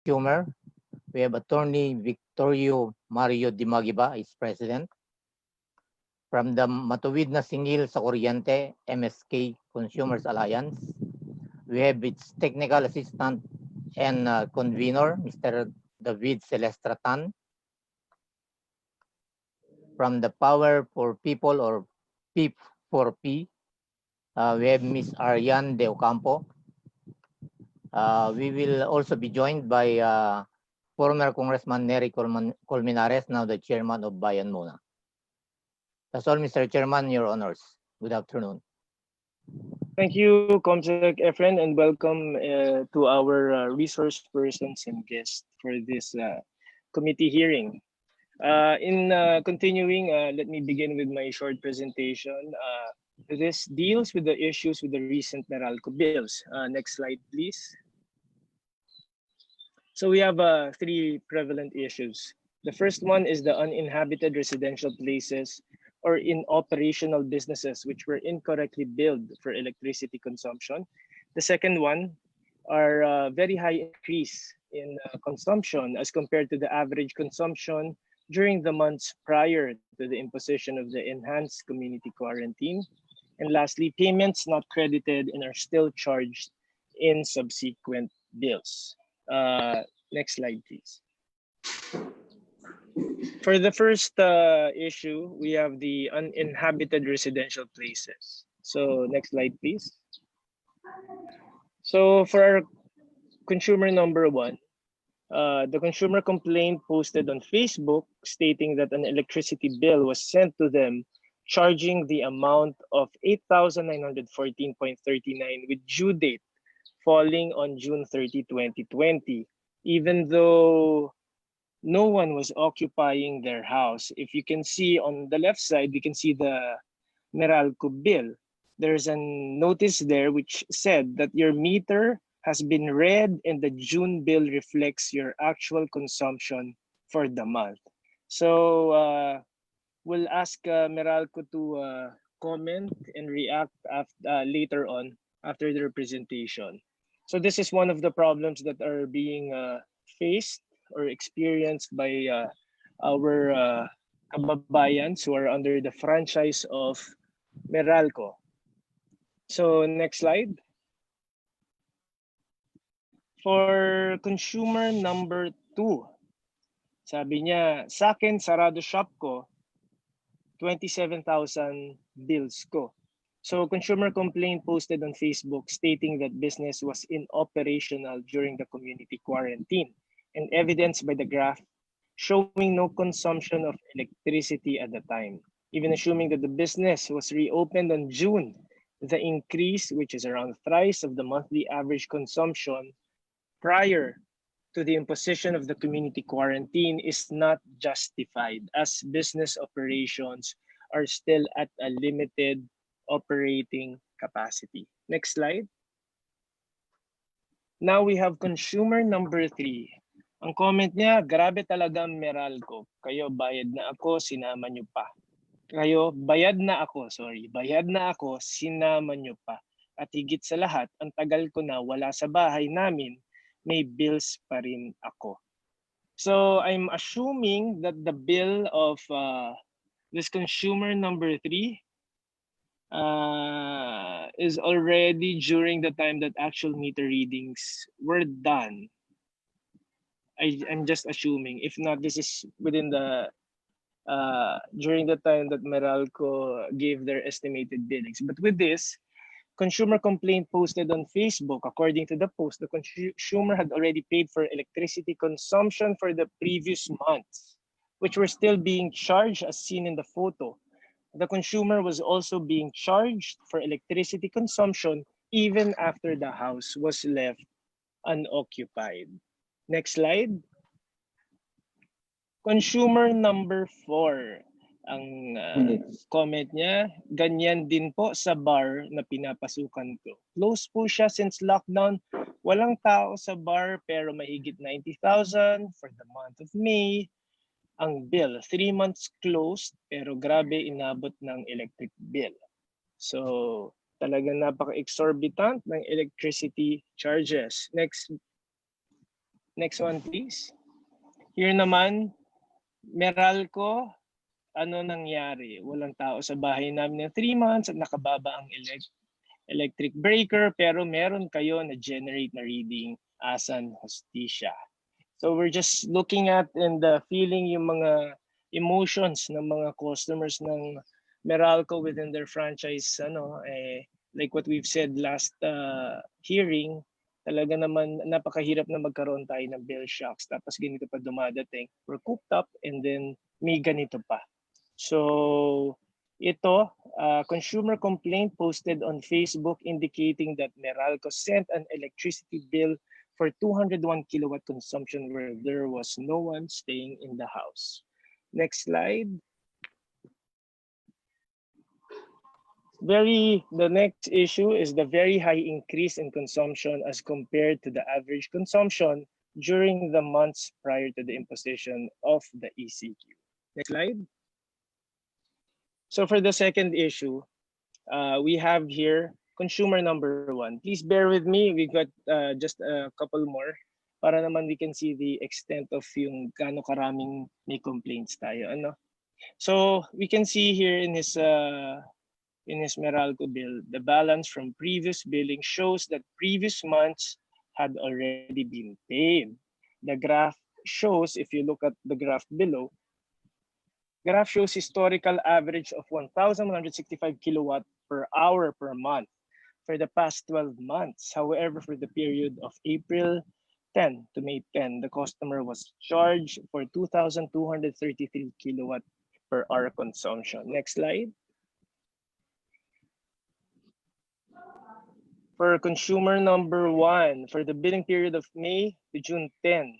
consumer, we have Attorney Victorio Mario Dimagiba is President. From the Matuwid na Singil sa Kuryente, MSK Consumers Alliance, we have its Technical Assistant and Convener, Mr. David Celestratan. From the Power for People or P4P, we have Ms. Ariane De Ocampo. We will also be joined by former Congressman Nery Colmenares, now the chairman of Bayan Muna. That's all, Mr. Chairman, your honors. Good afternoon. Thank you, Comsec Efren, and welcome to our resource persons and guests for this committee hearing. Continuing, let me begin with my short presentation. This deals with the issues with the recent Meralco bills. Next slide, please. So we have three prevalent issues. The first one is the uninhabited residential places or in operational businesses which were incorrectly billed for electricity consumption. The second one are very high increase in consumption as compared to the average consumption during the months prior to the imposition of the enhanced community quarantine. And lastly, payments not credited and are still charged in subsequent bills. Next slide, please. For the first issue, we have the uninhabited residential places. So next slide, please. So for our consumer number one, the consumer complaint posted on Facebook stating that an electricity bill was sent to them charging the amount of 8,914.39 with due date falling on June 30, 2020, even though no one was occupying their house. If you can see on the left side, we can see the Meralco bill. There's a notice there which said that your meter has been read and the June bill reflects your actual consumption for the month. So we'll ask Meralco to comment and react later on after their presentation. So this is one of the problems that are being faced or experienced by our kababayans who are under the franchise of Meralco. So next slide. For consumer number 2, sabi niya, sa akin sarado shop ko, 27,000 bills ko. So consumer complaint posted on Facebook stating that business was inoperational during the community quarantine and evidenced by the graph showing no consumption of electricity at the time. Even assuming that the business was reopened on June, the increase, which is around thrice of the monthly average consumption prior to the imposition of the community quarantine, is not justified as business operations are still at a limited operating capacity. Next slide. Now we have consumer number 3. Ang comment niya, grabe talaga Meralco. Kayo bayad na ako, sinama nyo pa. Bayad na ako, sinama nyo pa. At higit sa lahat, ang tagal ko na wala sa bahay namin, may bills pa rin ako. So I'm assuming that the bill of this consumer number 3 is already during the time that actual meter readings were done. I'm just assuming. If not, this is within the during the time that Meralco gave their estimated billings. But with this consumer complaint posted on Facebook, according to the post, the consumer had already paid for electricity consumption for the previous months, which were still being charged as seen in the photo. The consumer was also being charged for electricity consumption even after the house was left unoccupied. Next slide. Consumer number 4. Ang comment niya, ganyan din po sa bar na pinapasukan ko. Close po siya since lockdown. Walang tao sa bar pero mahigit 90,000 for the month of May. Ang bill, 3 months closed pero grabe inabot ng electric bill. So talagang napaka-exorbitant ng electricity charges. Next Next one, please. Here naman, Meralco, ano nangyari? Walang tao sa bahay namin ng 3 months at nakababa ang electric breaker, pero meron kayo na generate na reading asan hostisya. So we're just looking at and feeling yung mga emotions ng mga customers ng Meralco within their franchise, like what we've said last hearing, talaga naman napakahirap na magkaroon tayo ng bill shocks, tapos ganito pa dumadating. We're cooped up and then may ganito pa. So ito, consumer complaint posted on Facebook indicating that Meralco sent an electricity bill for 201 kilowatt consumption where there was no one staying in the house. Next slide. The next issue is the very high increase in consumption as compared to the average consumption during the months prior to the imposition of the ECQ. Next slide. So for the second issue, we have here consumer number 1. Please bear with me. We got just a couple more para naman we can see the extent of yung gaano karaming may complaints tayo. So we can see here in his Meralco bill, the balance from previous billing shows that previous months had already been paid. The graph shows, if you look at the graph below, graph shows historical average of 1,165 kilowatt per hour per month for the past 12 months. However, for the period of April 10 to May 10, the customer was charged for 2,233 kilowatt per hour consumption. Next slide. For consumer number 1, for the billing period of May to June 10,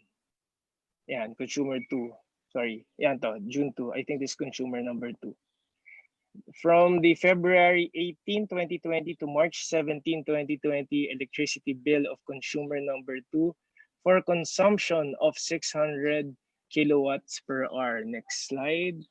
yan, consumer 2. Sorry, yan to, June 2. I think this is consumer number 2. From the February 18, 2020 to March 17, 2020 electricity bill of consumer number 2 for consumption of 600 kilowatts per hour. Next slide.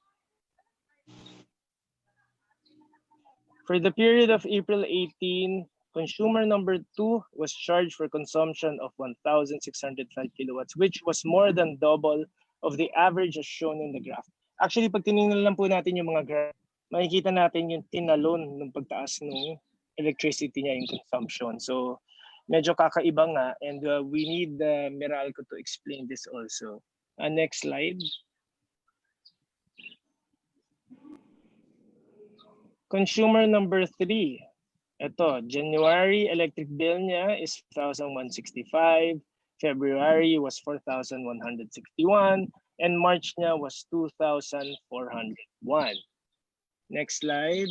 For the period of April 18, consumer number 2 was charged for consumption of 1,605 kilowatts, which was more than double of the average as shown in the graph. Actually, pag tinignan lang po natin yung mga graph, makikita natin yung tinalon ng pagtaas ng electricity niya, yung consumption. So, medyo kakaiba nga, and we need Meralco to explain this also. Next slide. Consumer number 3. Ito, January electric bill niya is 4,165, February was 4,161, and March niya was 2,401. Next slide.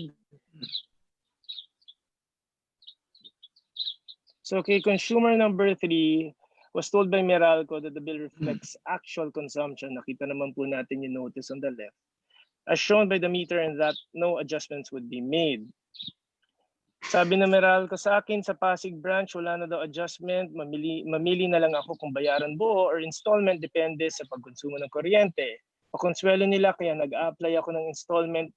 So, okay, consumer number 3 was told by Meralco that the bill reflects actual consumption. Nakita naman po natin yung notice on the left, as shown by the meter, and that no adjustments would be made. Sabi na Meralco sa akin, sa Pasig branch, wala na daw adjustment. Mamili na lang ako kung bayaran buo or installment, depende sa pagkonsumo ng kuryente. Pakonsuelo nila, kaya nag-apply ako ng installment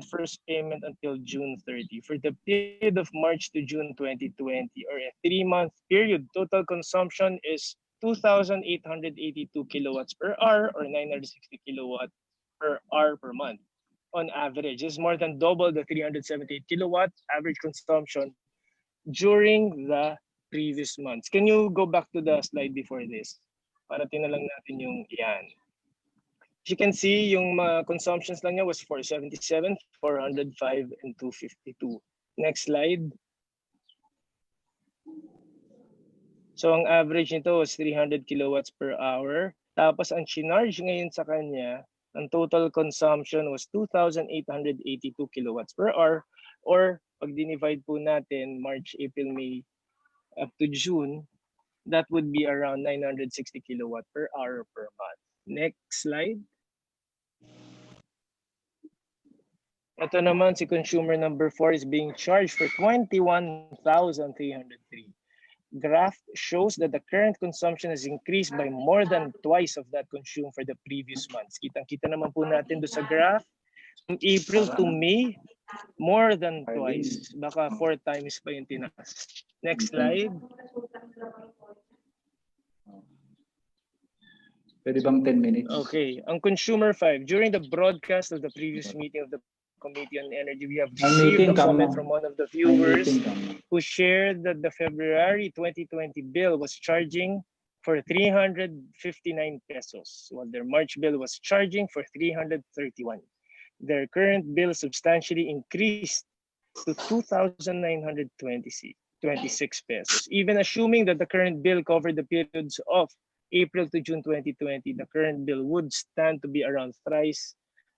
first payment until June 30. For the period of March to June 2020, or a 3-month period, total consumption is 2,882 kilowatts per hour or 960 kilowatt per hour per month. On average, is more than double the 378 kilowatt average consumption during the previous months. Can you go back to the slide before this? Para tinalang natin yung yan. As you can see, yung consumptions lang niya was 477, 405, and 252. Next slide. So ang average nito was 300 kilowatts per hour. Tapos ang chinarge ngayon sa kanya, ang total consumption was 2,882 kilowatts per hour, or pag dinivide po natin March, April, May up to June, that would be around 960 kilowatt per hour per month. Next slide. Ito naman si consumer number 4 is being charged for 21,303. Graph shows that the current consumption has increased by more than twice of that consumed for the previous months. Kitang-kita naman po natin doon sa graph. From April to May, more than twice. Baka 4 times pa yung tinaas. Next slide. Pwede bang 10 minutes? Okay. Ang Consumer 5, during the broadcast of the previous meeting of the Committee on Energy, we have received a comment from one of the viewers who shared that the February 2020 bill was charging for 359 pesos, while their March bill was charging for 331. Their current bill substantially increased to 2,926 pesos. Even assuming that the current bill covered the periods of April to June 2020, the current bill would stand to be around thrice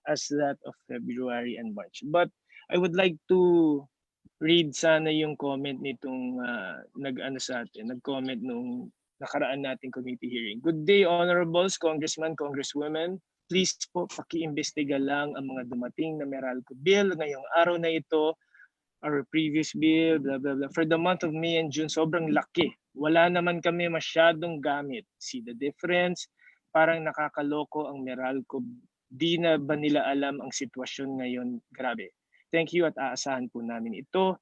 as that of February and March. But I would like to read sana yung comment nitong nag-comment nung nakaraan nating committee hearing. Good day, honorables, congressman, congresswomen. Please po, paki-imbestiga lang ang mga dumating na Meralco bill ngayong araw na ito, our previous bill, blah, blah, blah. For the month of May and June, sobrang laki. Wala naman kami masyadong gamit. See the difference? Parang nakakaloko ang Meralco. Di na ba nila alam ang sitwasyon ngayon? Grabe. Thank you at aasahan po namin ito.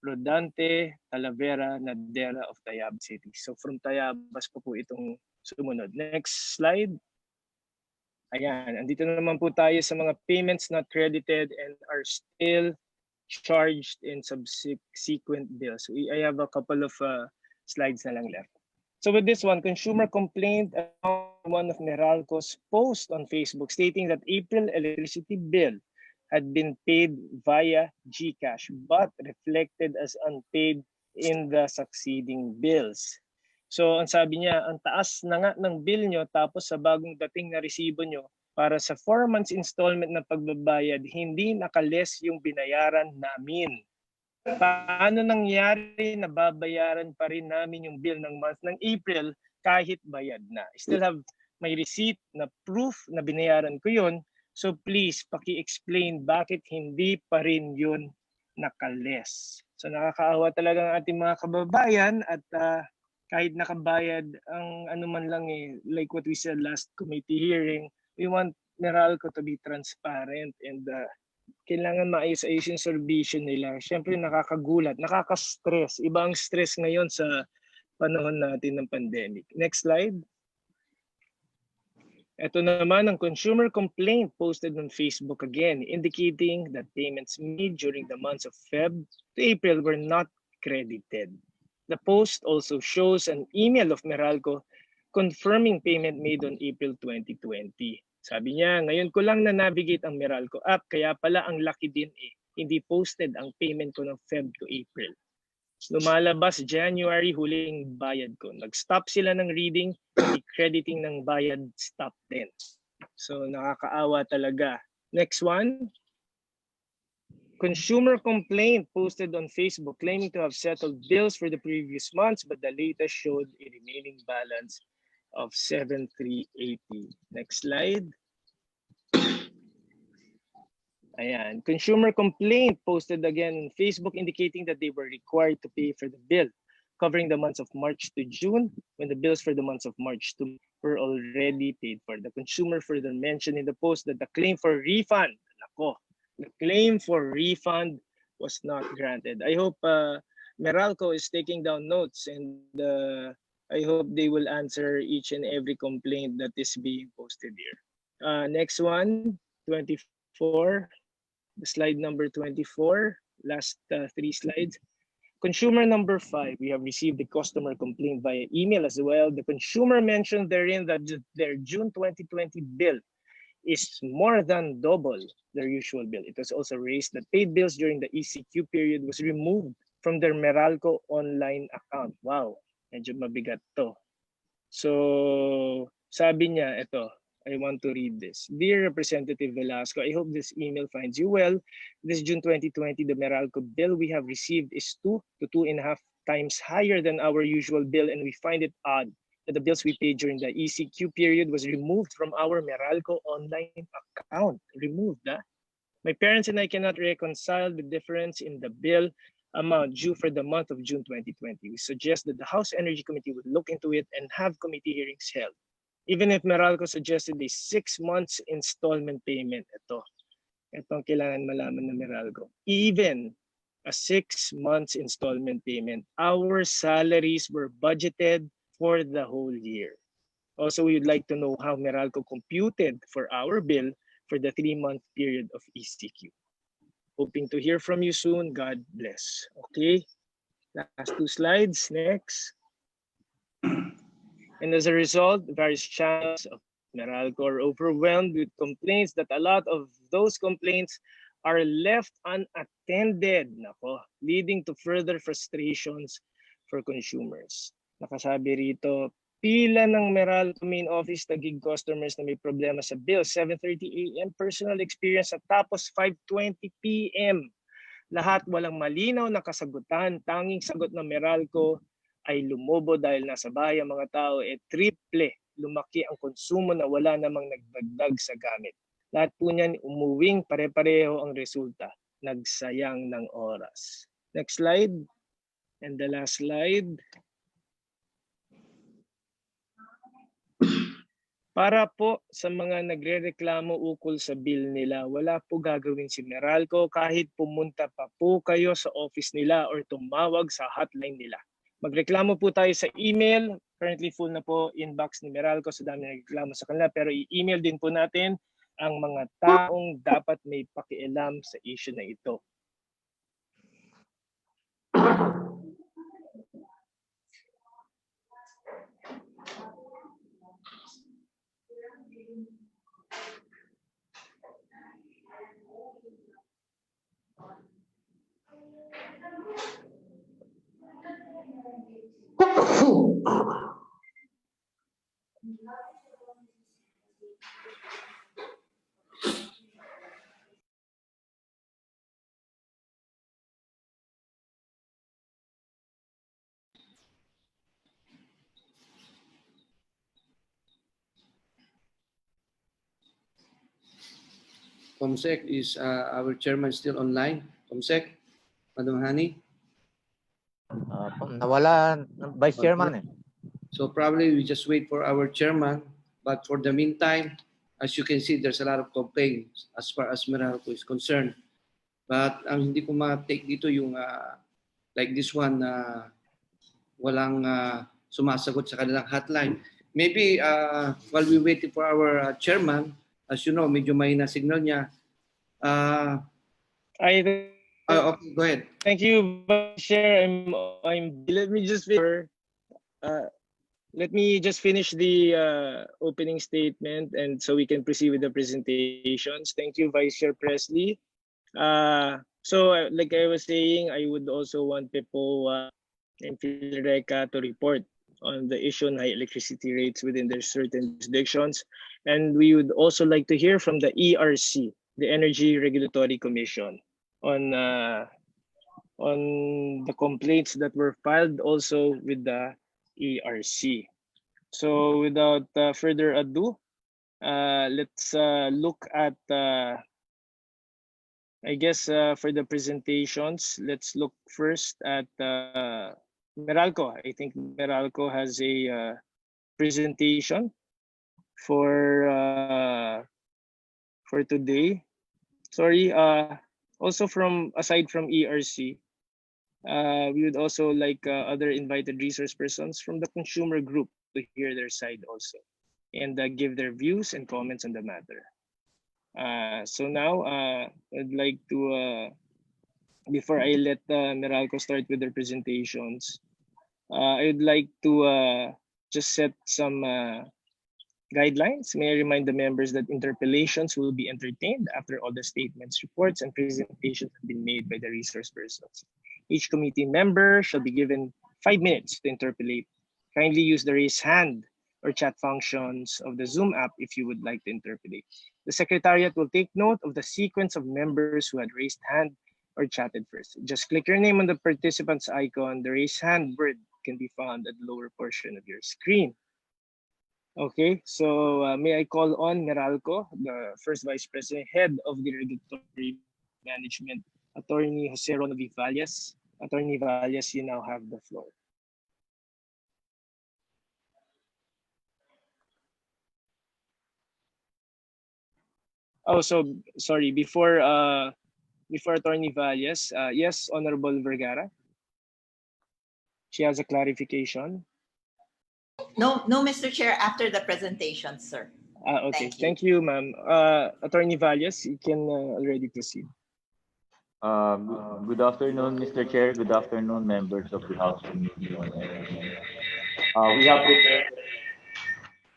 Rodante Talavera Nadera of Tayabas City. So from Tayabas po itong sumunod. Next slide. Ayan, andito naman po tayo sa mga payments not credited and are still charged in subsequent bills. I have a couple of slides na lang left. So with this one, consumer complaint one of Meralco's post on Facebook stating that April electricity bill had been paid via GCash but reflected as unpaid in the succeeding bills. So ang sabi niya, ang taas na nga ng bill nyo tapos sa bagong dating na resibo nyo para sa 4 months installment na pagbabayad, hindi nakaless yung binayaran namin. Paano nangyari na babayaran pa rin namin yung bill ng month ng April kahit bayad na? I still have my receipt na proof na binayaran ko yun. So please, paki-explain bakit hindi pa rin yun nakaless. So nakakaawa talaga ang ating mga kababayan at kahit nakabayad ang ano man lang like what we said last committee hearing, we want Meralco to be transparent and kailangan maayos-ayos yung serbisyo nila. Siyempre nakakagulat, nakaka-stress. Iba ang stress ngayon sa panahon natin ng pandemic. Next slide. Ito naman ang consumer complaint posted on Facebook again, indicating that payments made during the months of Feb to April were not credited. The post also shows an email of Meralco confirming payment made on April 2020. Sabi niya, ngayon ko lang na-navigate ang Meralco app, kaya pala ang laki din hindi posted ang payment ko ng Feb to April. Lumalabas January huling bayad ko. Nag-stop sila ng reading, crediting ng bayad stop din. So nakakaawa talaga. Next one. Consumer complaint posted on Facebook claiming to have settled bills for the previous months, but the latest showed a remaining balance of 7,380. Next slide. Ayan. Consumer complaint posted again on Facebook indicating that they were required to pay for the bill covering the months of March to June when the bills for the months of March to were already paid for. The consumer further mentioned in the post that the claim for refund, the claim for refund was not granted. I hope Meralco is taking down notes and I hope they will answer each and every complaint that is being posted here. Next one, 24. Slide number 24, last 3 slides. Consumer number 5, we have received a customer complaint via email as well. The consumer mentioned therein that their June 2020 bill is more than double their usual bill. It was also raised that paid bills during the ECQ period was removed from their Meralco online account. Wow, medyo mabigat to. So sabi niya, ito, I want to read this. Dear Representative Velasco, I hope this email finds you well. This June 2020, the Meralco bill we have received is 2 to 2.5 times higher than our usual bill, and we find it odd that the bills we paid during the ECQ period was removed from our Meralco online account. Removed, huh? My parents and I cannot reconcile the difference in the bill amount due for the month of June 2020. We suggest that the House Energy Committee would look into it and have committee hearings held. Even if Meralco suggested a 6 months installment payment, itong kailangan malaman ng Meralco. Even a 6 months installment payment, our salaries were budgeted for the whole year. Also, we would like to know how Meralco computed for our bill for the 3-month period of ECQ. Hoping to hear from you soon. God bless. Okay, last 2 slides. Next. And as a result, various channels of Meralco are overwhelmed with complaints that a lot of those complaints are left unattended, nako, leading to further frustrations for consumers. Nakasabi rito, pila ng Meralco main office tagig customers na may problema sa bill, 7:30 a.m. personal experience at tapos 5:20 p.m. Lahat walang malinaw na kasagutan. Tanging sagot ng Meralco ay lumobo dahil nasa bahay ang mga tao, triple lumaki ang konsumo na wala namang nagdagdag sa gamit. Lahat po niyan umuwing pare-pareho ang resulta. Nagsayang ng oras. Next slide. And the last slide. Para po sa mga nagrereklamo ukol sa bill nila, wala po gagawin si Meralco kahit pumunta pa po kayo sa office nila or tumawag sa hotline nila. Magreklamo po tayo sa email. Currently full na po inbox ni Meralco sa dami nagreklamo sa kanila, pero i-email din po natin ang mga taong dapat may pakialam sa issue na ito. Comsec, is our chairman still online? Comsec, Madam Hani? Nawala, Vice Chairman eh. So probably we just wait for our chairman. But for the meantime, as you can see, there's a lot of complaints as far as Meralco is concerned. But ang hindi ko ma-take dito yung like this one na walang sumasagot sa kanilang hotline. Maybe while we waiting for our chairman, as you know, medyo mahina signal niya. Okay, go ahead. Thank you, Vice Chair. Let me just finish the opening statement, and so we can proceed with the presentations. Thank you, Vice Chair Presley. Like I was saying, I would also want PEPOA and PhilReca to report on the issue on high electricity rates within their certain jurisdictions. And we would also like to hear from the ERC, the Energy Regulatory Commission, on the complaints that were filed also with the ERC. So without further ado, let's look at, I guess for the presentations, let's look first at Meralco. I think Meralco has a presentation for today. Sorry, also aside from ERC, we would also like other invited resource persons from the consumer group to hear their side also and give their views and comments on the matter. So now I'd like to, before I let Meralco start with their presentations, I'd like to just set some guidelines. May I remind the members that interpellations will be entertained after all the statements, reports, and presentations have been made by the resource persons. Each committee member shall be given 5 minutes to interpellate. Kindly use the raise hand or chat functions of the Zoom app if you would like to interpellate. The Secretariat will take note of the sequence of members who had raised hand or chatted first. Just click your name on the participant's icon. The raise hand word can be found at the lower portion of your screen. Okay, so may I call on Meralco, the first Vice President, Head of the Regulatory Management, Attorney Jose Rono Valles. Attorney Valles, you now have the floor. Oh, so sorry, before Attorney Valles, yes, Honorable Vergara. She has a clarification. No, no, Mr. Chair, after the presentation, sir. Okay, Thank you. thank you, ma'am. Attorney Valles, you can already proceed. Good afternoon, Mr. Chair. Good afternoon, members of the House Committee on Energy. Uh, we have prepared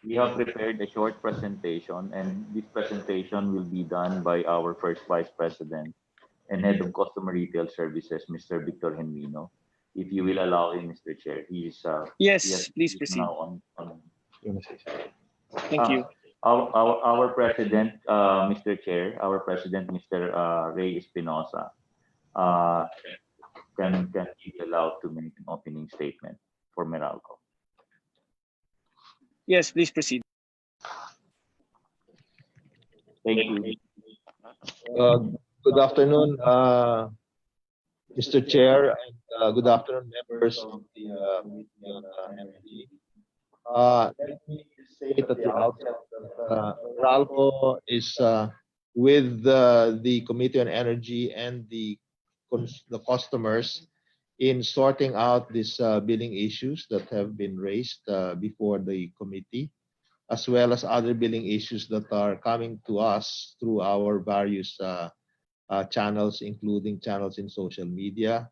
we have prepared a short presentation, and this presentation will be done by our first Vice President and Head of Customer Retail Services, Mr. Victor Henmino. If you will allow him, Mr. Chair, Yes, please he's proceed. now on. Thank you. Our president, Mr. Chair, our president, Mr. Ray Espinosa, uh, can be allowed to make an opening statement for Meralco. Yes, please proceed. Thank you. Good afternoon, Mr. Chair, and good afternoon, members of the Committee on Energy. Let me say at the outset that Meralco is with the Committee on Energy and the customers in sorting out these billing issues that have been raised before the committee, as well as other billing issues that are coming to us through our various channels, including channels in social media.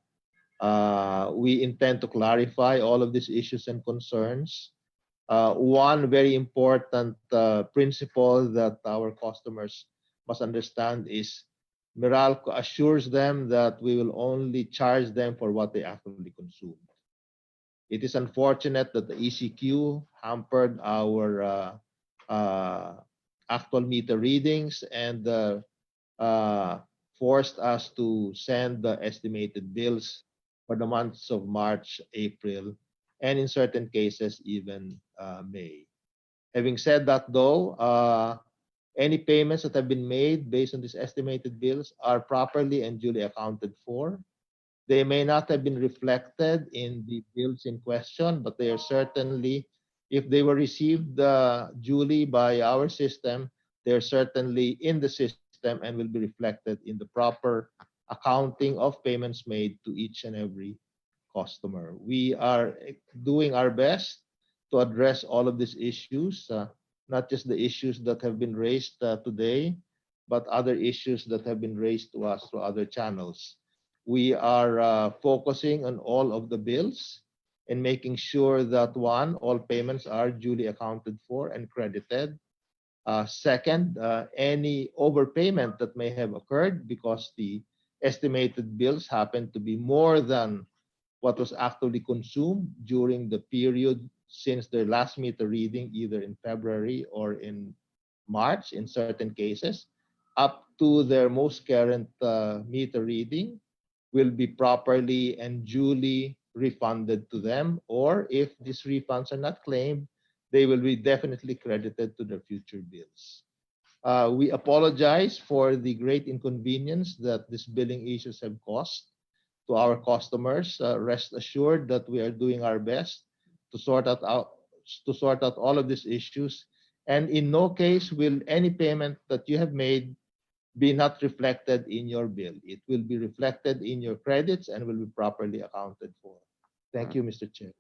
We intend to clarify all of these issues and concerns. One very important principle that our customers must understand is Meralco assures them that we will only charge them for what they actually consume. It is unfortunate that the ECQ hampered our actual meter readings and forced us to send the estimated bills for the months of March, April, and in certain cases, even May. Having said that, though, any payments that have been made based on these estimated bills are properly and duly accounted for. They may not have been reflected in the bills in question, but they are certainly, if they were received duly by our system, they're certainly in the system and will be reflected in the proper accounting of payments made to each and every customer. We are doing our best to address all of these issues, not just the issues that have been raised today, but other issues that have been raised to us through other channels. We are focusing on all of the bills and making sure that one, all payments are duly accounted for and credited. Second, any overpayment that may have occurred because the estimated bills happen to be more than what was actually consumed during the period since their last meter reading, either in February or in March in certain cases, up to their most current meter reading, will be properly and duly refunded to them, or if these refunds are not claimed, they will be definitely credited to their future bills. We apologize for the great inconvenience that these billing issues have caused to our customers. Rest assured that we are doing our best to sort out all of these issues, and in no case will any payment that you have made be not reflected in your bill. It will be reflected in your credits and will be properly accounted for. Thank you, Mr. Chair.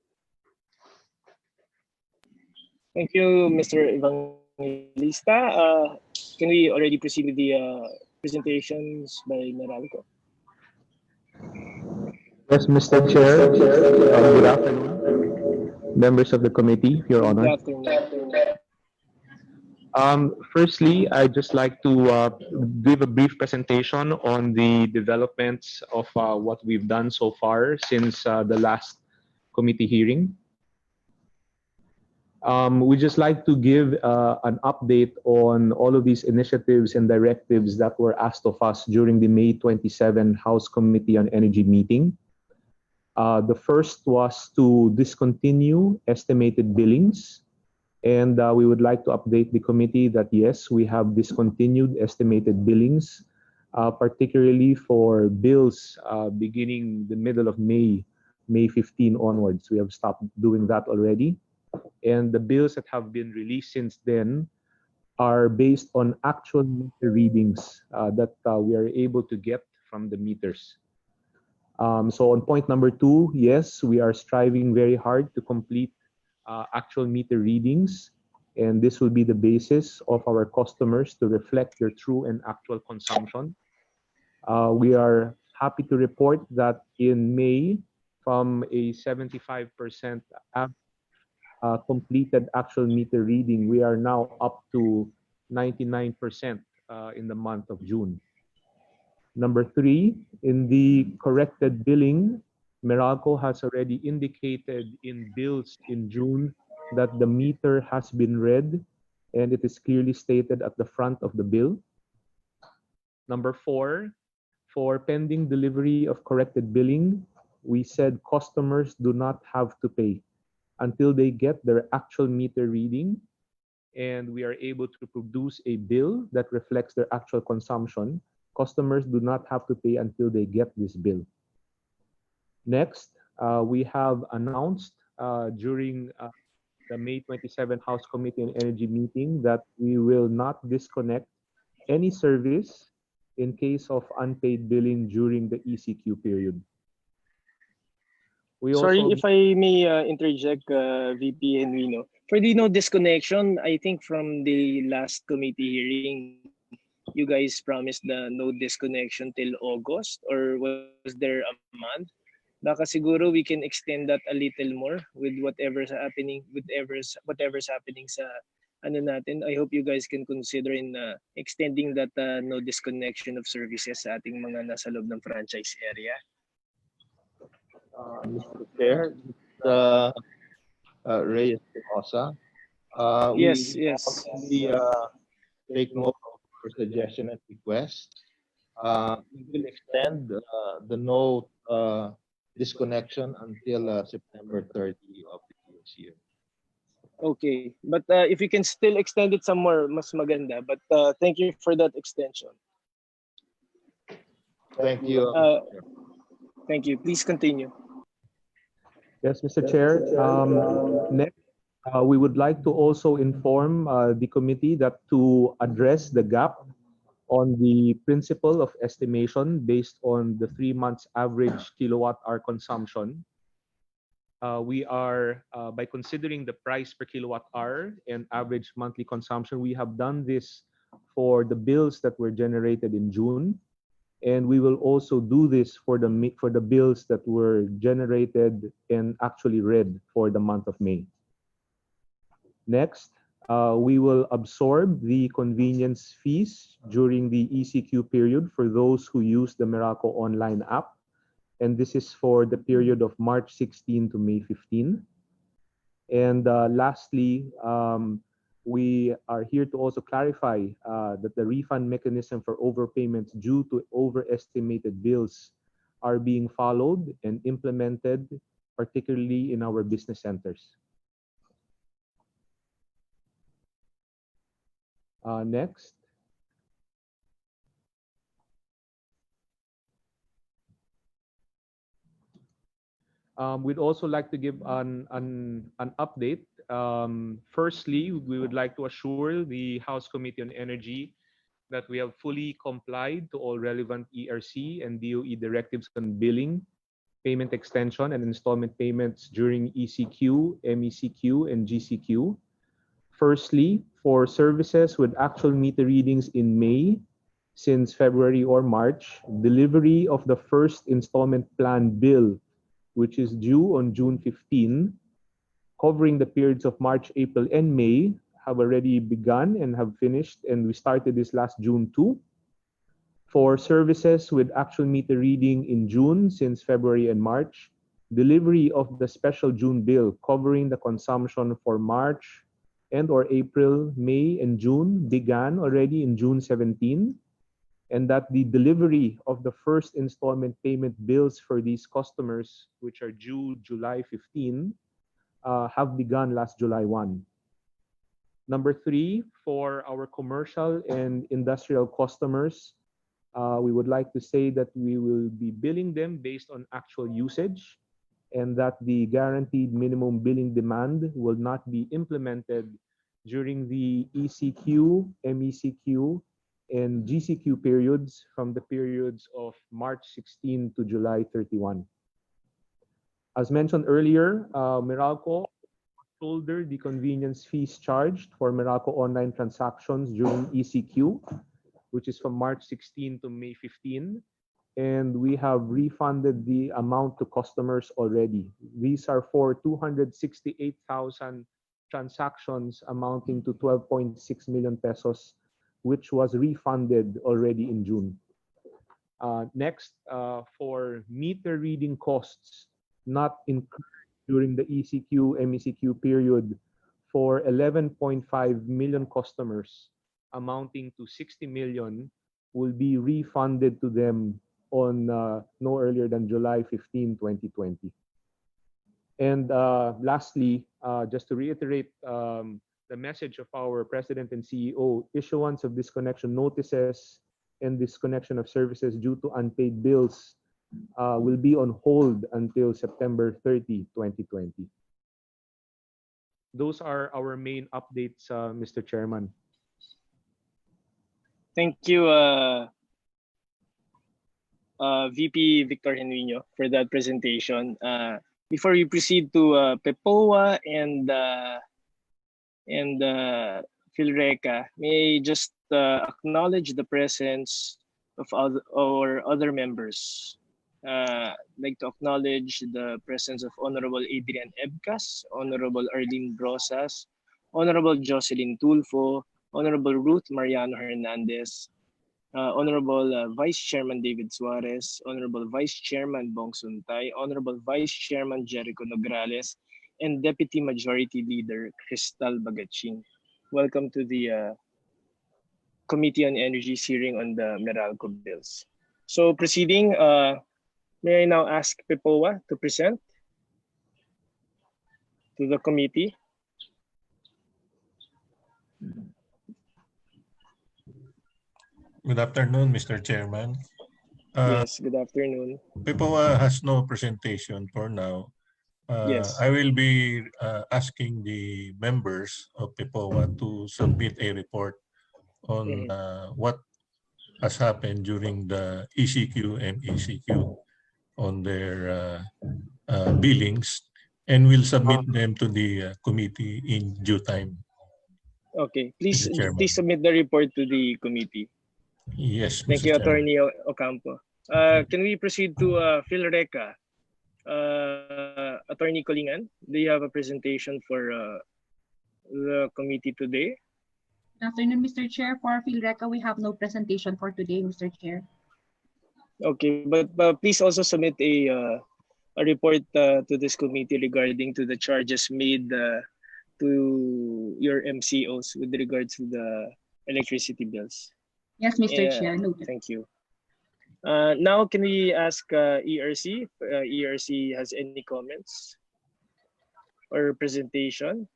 Thank you, Mr. Evangelista. Can we already proceed with the presentations by Meralco? Yes, Mr. Chair. Good afternoon, members of the committee, Your Honor. Good afternoon. Firstly, I'd just like to give a brief presentation on the developments of what we've done so far since the last committee hearing. We just like to give an update on all of these initiatives and directives that were asked of us during the May 27 House Committee on Energy meeting. The first was to discontinue estimated billings. And we would like to update the committee that yes, we have discontinued estimated billings, particularly for bills beginning the middle of May, May 15 onwards. We have stopped doing that already. And the bills that have been released since then are based on actual meter readings that we are able to get from the meters. So on point number 2, yes, we are striving very hard to complete actual meter readings, and this will be the basis of our customers to reflect their true and actual consumption. We are happy to report that in May, from a 75% completed actual meter reading, we are now up to 99% in the month of June. Number three, in the corrected billing, Meralco has already indicated in bills in June that the meter has been read, and it is clearly stated at the front of the bill. Number four, for pending delivery of corrected billing, we said customers do not have to pay until they get their actual meter reading, and we are able to produce a bill that reflects their actual consumption. Customers do not have to pay until they get this bill. Next, we have announced during the May 27 House Committee on Energy meeting that we will not disconnect any service in case of unpaid billing during the ECQ period. We Sorry also, if I may interject, VP Henrino. For the no disconnection, I think from the last committee hearing, you guys promised the no disconnection till August, or was there a month? Baka siguro we can extend that a little more with whatever's happening, whatever's happening sa ano natin. I hope you guys can consider in extending that no disconnection of services sa ating mga nasa loob ng franchise area. Mr. Chair, Reyes Rosa. Yes, We yes. only take note of your suggestion and request. We will extend the no disconnection until September 30 of this year. Okay, but if you can still extend it some more, mas maganda. But thank you for that extension. Thank you. Thank you. Please continue. yes, Mr. Chair. Next, we would like to also inform the committee that to address the gap on the principle of estimation based on the 3 months average kilowatt-hour consumption, we are, by considering the price per kilowatt-hour and average monthly consumption, we have done this for the bills that were generated in June, and we will also do this for the bills that were generated and actually read for the month of May. Next, we will absorb the convenience fees during the ECQ period for those who use the Meralco online app, and this is for the period of March 16 to May 15. And lastly, we are here to also clarify that the refund mechanism for overpayments due to overestimated bills are being followed and implemented, particularly in our business centers. Next. We'd also like to give an update. Firstly, we would like to assure the House Committee on Energy that we have fully complied to all relevant ERC and DOE directives on billing, payment extension, and installment payments during ECQ, MECQ, and GCQ. Firstly, for services with actual meter readings in May, since February or March, delivery of the first installment plan bill, which is due on June 15, covering the periods of March, April, and May, have already begun and have finished, and we started this last June 2. For services with actual meter reading in June, since February and March, delivery of the special June bill covering the consumption for March and or April, May, and June began already in June 17, and that the delivery of the first installment payment bills for these customers, which are due July 15, have begun last July 1. Number three, for our commercial and industrial customers, we would like to say that we will be billing them based on actual usage, and that the guaranteed minimum billing demand will not be implemented during the ECQ, MECQ, and GCQ periods from the periods of March 16 to July 31. As mentioned earlier, Meralco shoulder the convenience fees charged for Meralco online transactions during ECQ, which is from March 16 to May 15. And we have refunded the amount to customers already. These are for 268,000 transactions amounting to 12.6 million pesos, which was refunded already in June. Next, for meter reading costs not incurred during the ECQ, MECQ period for 11.5 million customers amounting to 60 million will be refunded to them on no earlier than July 15, 2020. And lastly, just to reiterate the message of our President and CEO, issuance of disconnection notices and disconnection of services due to unpaid bills will be on hold until September 30, 2020. Those are our main updates, Mr. Chairman. Thank you, VP Victor Genuino, for that presentation. Before we proceed to PEPOA and Philreca, may I just acknowledge the presence of our other members. I'd like to acknowledge the presence of Honorable Adrian Ebcas, Honorable Arlene Rosas, Honorable Jocelyn Tulfo, Honorable Ruth Mariano Hernandez, Honorable Vice Chairman David Suarez, Honorable Vice Chairman Bong Suntay, Honorable Vice Chairman Jericho Nograles, and Deputy Majority Leader Cristal Bagaching. Welcome to the Committee on Energy's hearing on the Meralco bills. So proceeding, may I now ask PEPOA to present to the committee? Good afternoon, Mr. Chairman. Yes, good afternoon. PEPOA has no presentation for now. Yes. I will be asking the members of PEPOA to submit a report on what has happened during the ECQ and ECQ on their billings, and we'll submit them to the committee in due time. Okay, please Mr. Chairman. please submit the report to the committee. Yes, Thank Mr. you, Chairman. Attorney Ocampo. Can we proceed to Philreca? Attorney Colingan, do you have a presentation for the committee today? Good afternoon, Mr. Chair. For Philreca, we have no presentation for today, Mr. Chair. Okay, but please also submit a report to this committee regarding to the charges made to your MCOs with regards to the electricity bills. Yes, Mr. Chair. Noted. Thank you. Now, can we ask ERC if ERC has any comments or presentation?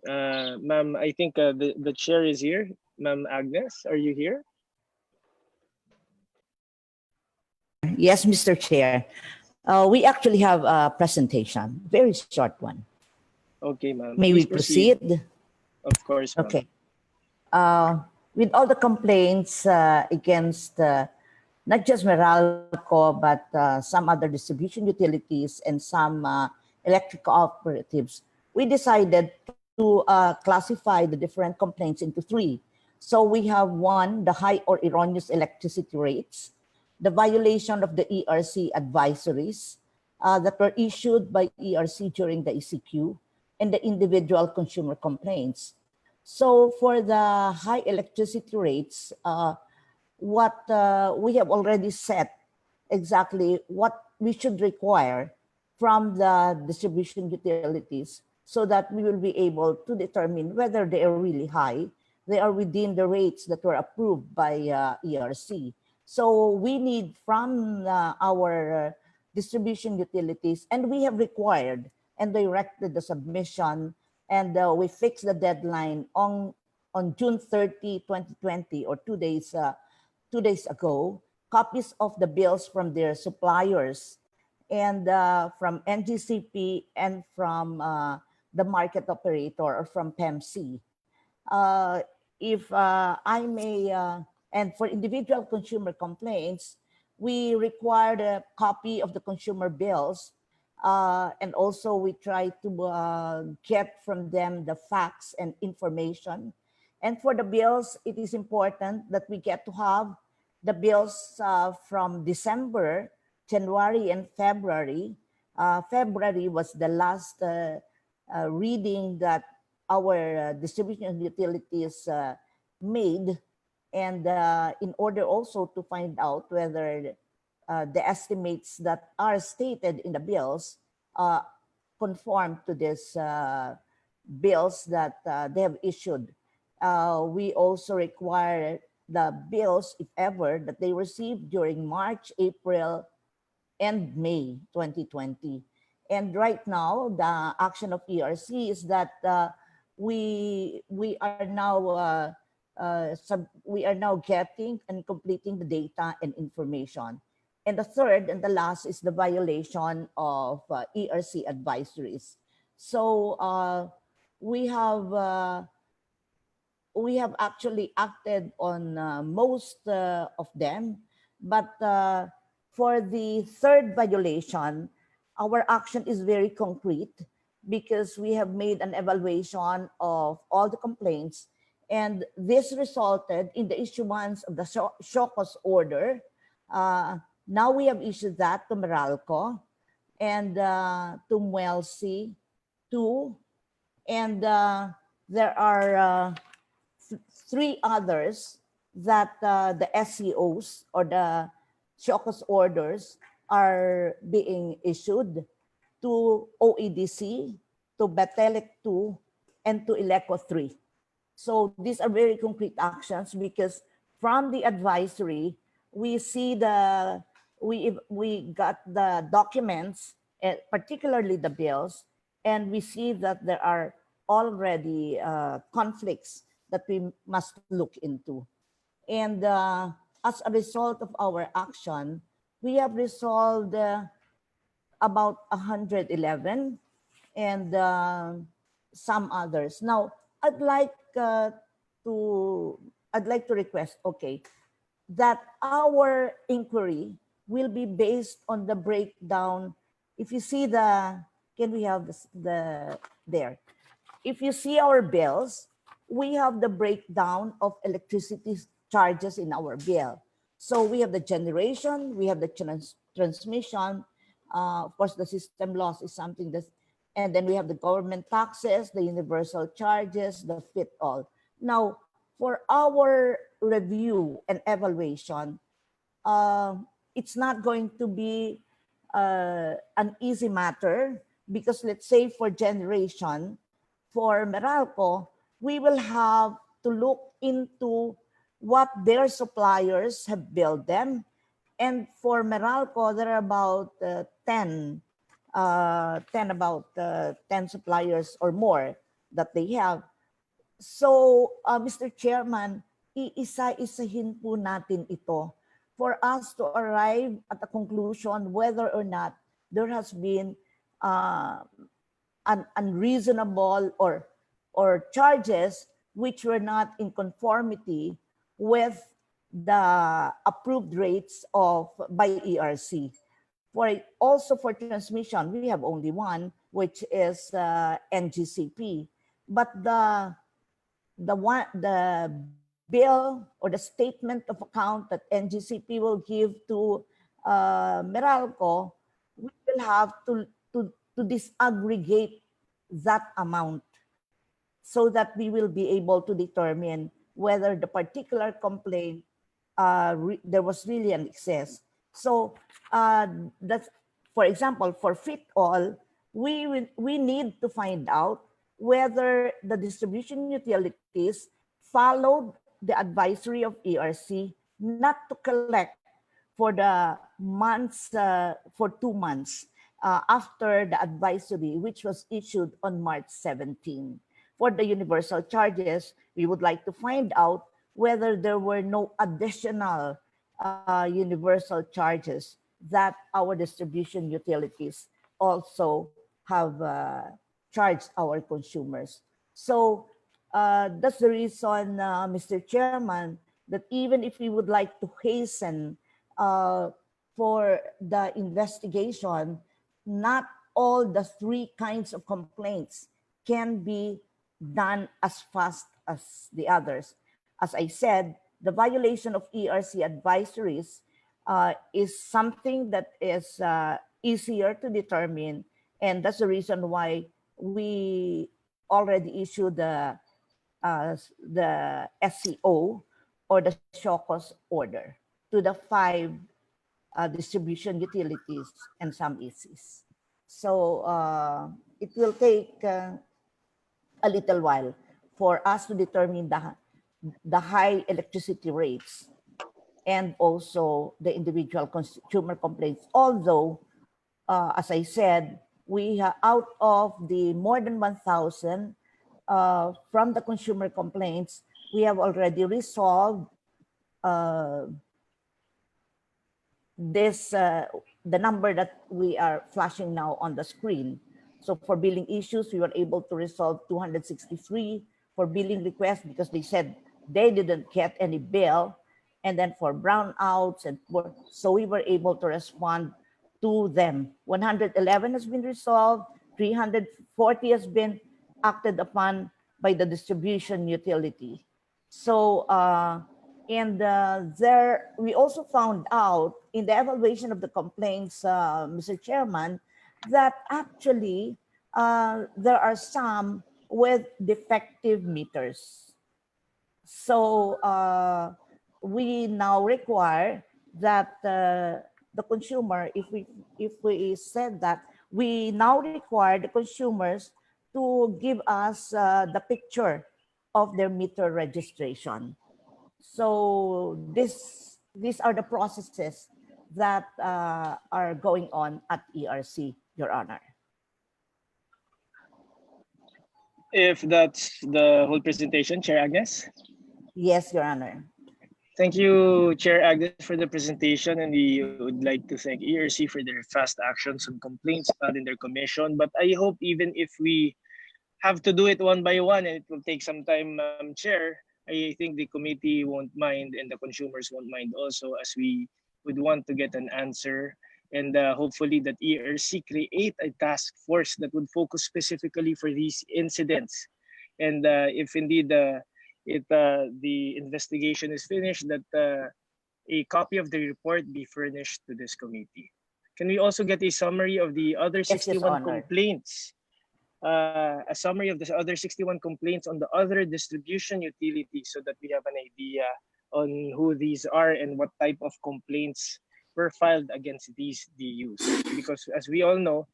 Ma'am, I think the chair is here. Ma'am Agnes, are you here? Yes, Mr. Chair. We actually have a presentation, very short one. Okay, ma'am. May we proceed? Of course, ma'am. Okay. With all the complaints against not just Meralco, but some other distribution utilities and some electric cooperatives, we decided to classify the different complaints into three. So we have one, the high or erroneous electricity rates, the violation of the ERC advisories that were issued by ERC during the ECQ, and the individual consumer complaints. So for the high electricity rates, what we have already set exactly what we should require from the distribution utilities so that we will be able to determine whether they are really high, they are within the rates that were approved by ERC. So we need from our distribution utilities, and we have required and directed the submission, and we fixed the deadline on June 30, 2020, or 2 days ago, copies of the bills from their suppliers and from NGCP and from the market operator or from PEMC. If I may, and for individual consumer complaints, we required a copy of the consumer bills And also we try to get from them the facts and information. And for the bills, it is important that we get to have the bills from December, January, and February. February was the last reading that our distribution utilities made. And in order also to find out whether the estimates that are stated in the bills uh, conform to these bills that they have issued. We also require the bills, if ever, that they received during March, April, and May 2020. And right now, the action of ERC is that we are now we are now getting and completing the data and information. And the third and the last is the violation of ERC advisories. So we have actually acted on most of them, but for the third violation, our action is very concrete because we have made an evaluation of all the complaints, and this resulted in the issuance of the show cause order. Now we have issued that to Meralco and to Muelsi too, and there are three others that the SCOs or the show cause orders are being issued to OEDC, to Batelic 2, and to Eleco 3. So these are very concrete actions because from the advisory, we see we got the documents, particularly the bills, and we see that there are already conflicts that we must look into. And as a result of our action, we have resolved about 111 and some others. Now, I'd like to request, okay, that our inquiry will be based on the breakdown. If you see can we have there? If you see our bills, we have the breakdown of electricity charges in our bill. So we have the generation, we have the transmission, of course, the system loss is something that, and then we have the government taxes, the universal charges, the fit all. Now, for our review and evaluation, it's not going to be an easy matter because let's say for generation, for Meralco, we will have to look into what their suppliers have billed them. And for Meralco, there are about 10 suppliers or more that they have. So, Mr. Chairman, iisa-isahin po natin ito for us to arrive at a conclusion whether or not there has been an unreasonable or charges which were not in conformity with the approved rates of by ERC. Also for transmission, we have only one, which is NGCP. But the bill or the statement of account that NGCP will give to Meralco, we will have to disaggregate that amount so that we will be able to determine whether the particular complaint there was really an excess. So that's, for example, for fit all, we need to find out whether the distribution utilities followed the advisory of ERC not to collect for the months, for 2 months after the advisory, which was issued on March 17. For the universal charges, we would like to find out whether there were no additional universal charges that our distribution utilities also have charged our consumers. So that's the reason, Mr. Chairman, that even if we would like to hasten for the investigation, not all the three kinds of complaints can be done as fast as the others. As I said, the violation of ERC advisories is something that is easier to determine, and that's the reason why we already issued the SCO or the show cause order to the 5 distribution utilities and some ECs. So it will take a little while for us to determine the high electricity rates and also the individual consumer complaints. Although, as I said, we have out of the more than 1,000 from the consumer complaints, we have already resolved the number that we are flashing now on the screen. So for billing issues, we were able to resolve 263 for billing requests because they said they didn't get any bill. And then for brownouts, so we were able to respond to them. 111 has been resolved, 340 has been acted upon by the distribution utility. So, there we also found out in the evaluation of the complaints, Mr. Chairman, that actually there are some with defective meters. So we now require that the consumer, if we said that, we now require the consumers to give us the picture of their meter registration. So these are the processes that are going on at ERC, Your Honor. If that's the whole presentation, Chair Agnes? Yes, Your Honor. Thank you, Chair Agnes, for the presentation, and we would like to thank ERC for their fast actions on complaints filed in their commission. But I hope even if we have to do it one by one, and it will take some time, Chair, I think the committee won't mind and the consumers won't mind also, as we would want to get an answer. And hopefully that ERC create a task force that would focus specifically for these incidents. And if indeed the investigation is finished, that a copy of the report be furnished to this committee. Can we also get a summary of the other 61 complaints? A summary of the other 61 complaints on the other distribution utilities so that we have an idea on who these are and what type of complaints were filed against these DUs. Because as we all know,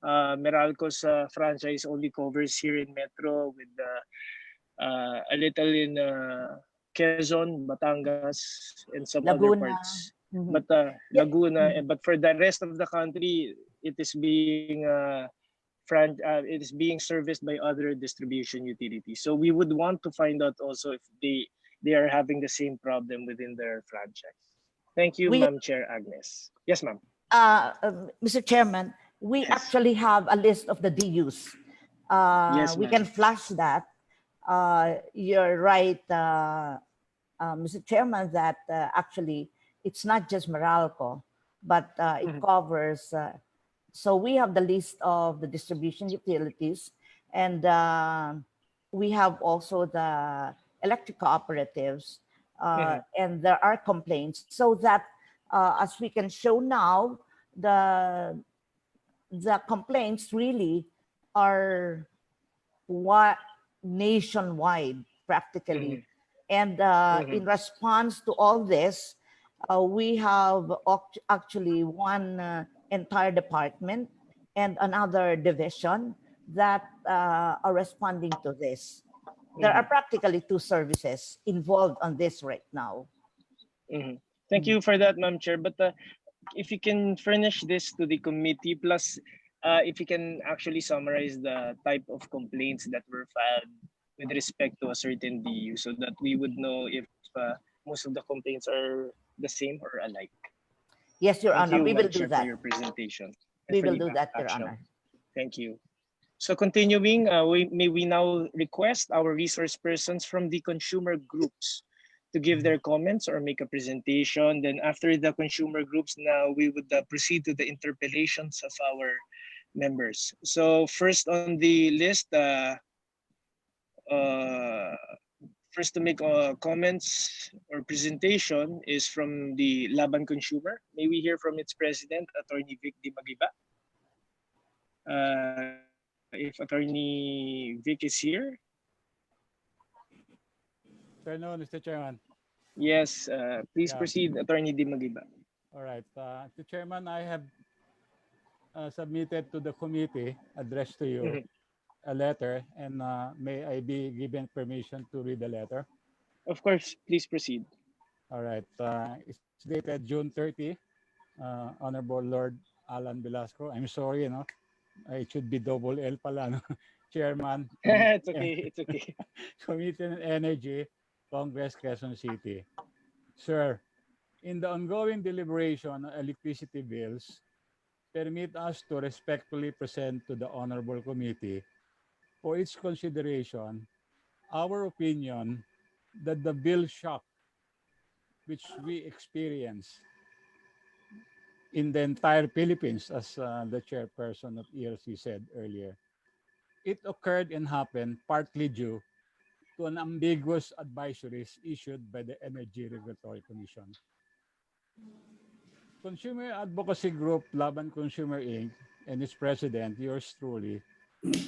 Meralco's franchise only covers here in Metro with a little in Quezon, Batangas, and some Laguna. other parts. But Laguna, but for the rest of the country, it is being it is being serviced by other distribution utilities. So we would want to find out also if they are having the same problem within their franchise. Thank you, Ma'am Chair Agnes. Yes, ma'am. Mr. Chairman, we actually have a list of the DUs. Yes, we ma'am. can flash that. You're right, Mr. Chairman, that actually it's not just Meralco, but it covers. So we have the list of the distribution utilities, and we have also the electric cooperatives, and there are complaints. So that, as we can show now, the complaints really are nationwide practically. And in response to all this, we have actually one entire department and another division that are responding to this. There are practically 2 services involved on this right now. Thank you for that, Ma'am Chair. But if you can furnish this to the committee, plus if you can actually summarize the type of complaints that were filed with respect to a certain DU, so that we would know if most of the complaints are the same or alike. Yes, Your Honor, we will do that. For your presentation. We will do that, Your Honor. Thank you. So continuing, we now request our resource persons from the consumer groups to give their comments or make a presentation. Then after the consumer groups, now we would proceed to the interpellations of our members. So first on the list, uh, first to make comments or presentation is from the Laban Consumer. May we hear from its president, Attorney Vic Di Magiba? If Attorney Vic is here. Afternoon, Mr. Chairman. Yes, please Yeah, proceed, Attorney Di Magiba. all right. Mr. Chairman, I have submitted to the committee, addressed to you, Mhm. a letter, and may I be given permission to read the letter? Of course, please proceed. All right. It's dated June 30. Honorable Lord Alan Velasco. I'm sorry, it should be double L pala, no? Chairman, It's okay, it's okay. Committee on Energy, Congress, Quezon City. Sir, in the ongoing deliberation on electricity bills, permit us to respectfully present to the Honorable Committee for its consideration our opinion that the bill shock which we experience in the entire Philippines, as the chairperson of ELC said earlier, it occurred and happened partly due to an ambiguous advisories issued by the Energy Regulatory Commission. Consumer Advocacy Group Laban Consumer Inc. and its president, yours truly,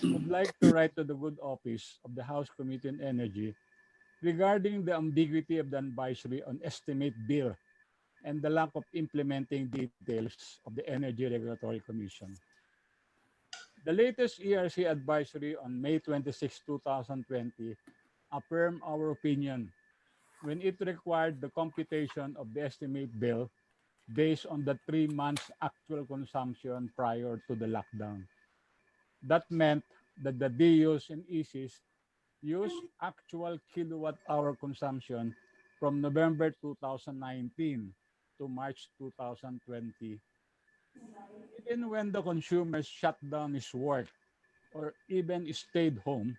would like to write to the good office of the House Committee on Energy regarding the ambiguity of the advisory on estimate bill and the lack of implementing details of the Energy Regulatory Commission. The latest ERC advisory on May 26, 2020 affirmed our opinion when it required the computation of the estimate bill based on the 3 months actual consumption prior to the lockdown. That meant that the DUs and ECs use actual kilowatt hour consumption from November 2019 to March 2020. Even when the consumers shut down his work or even stayed home,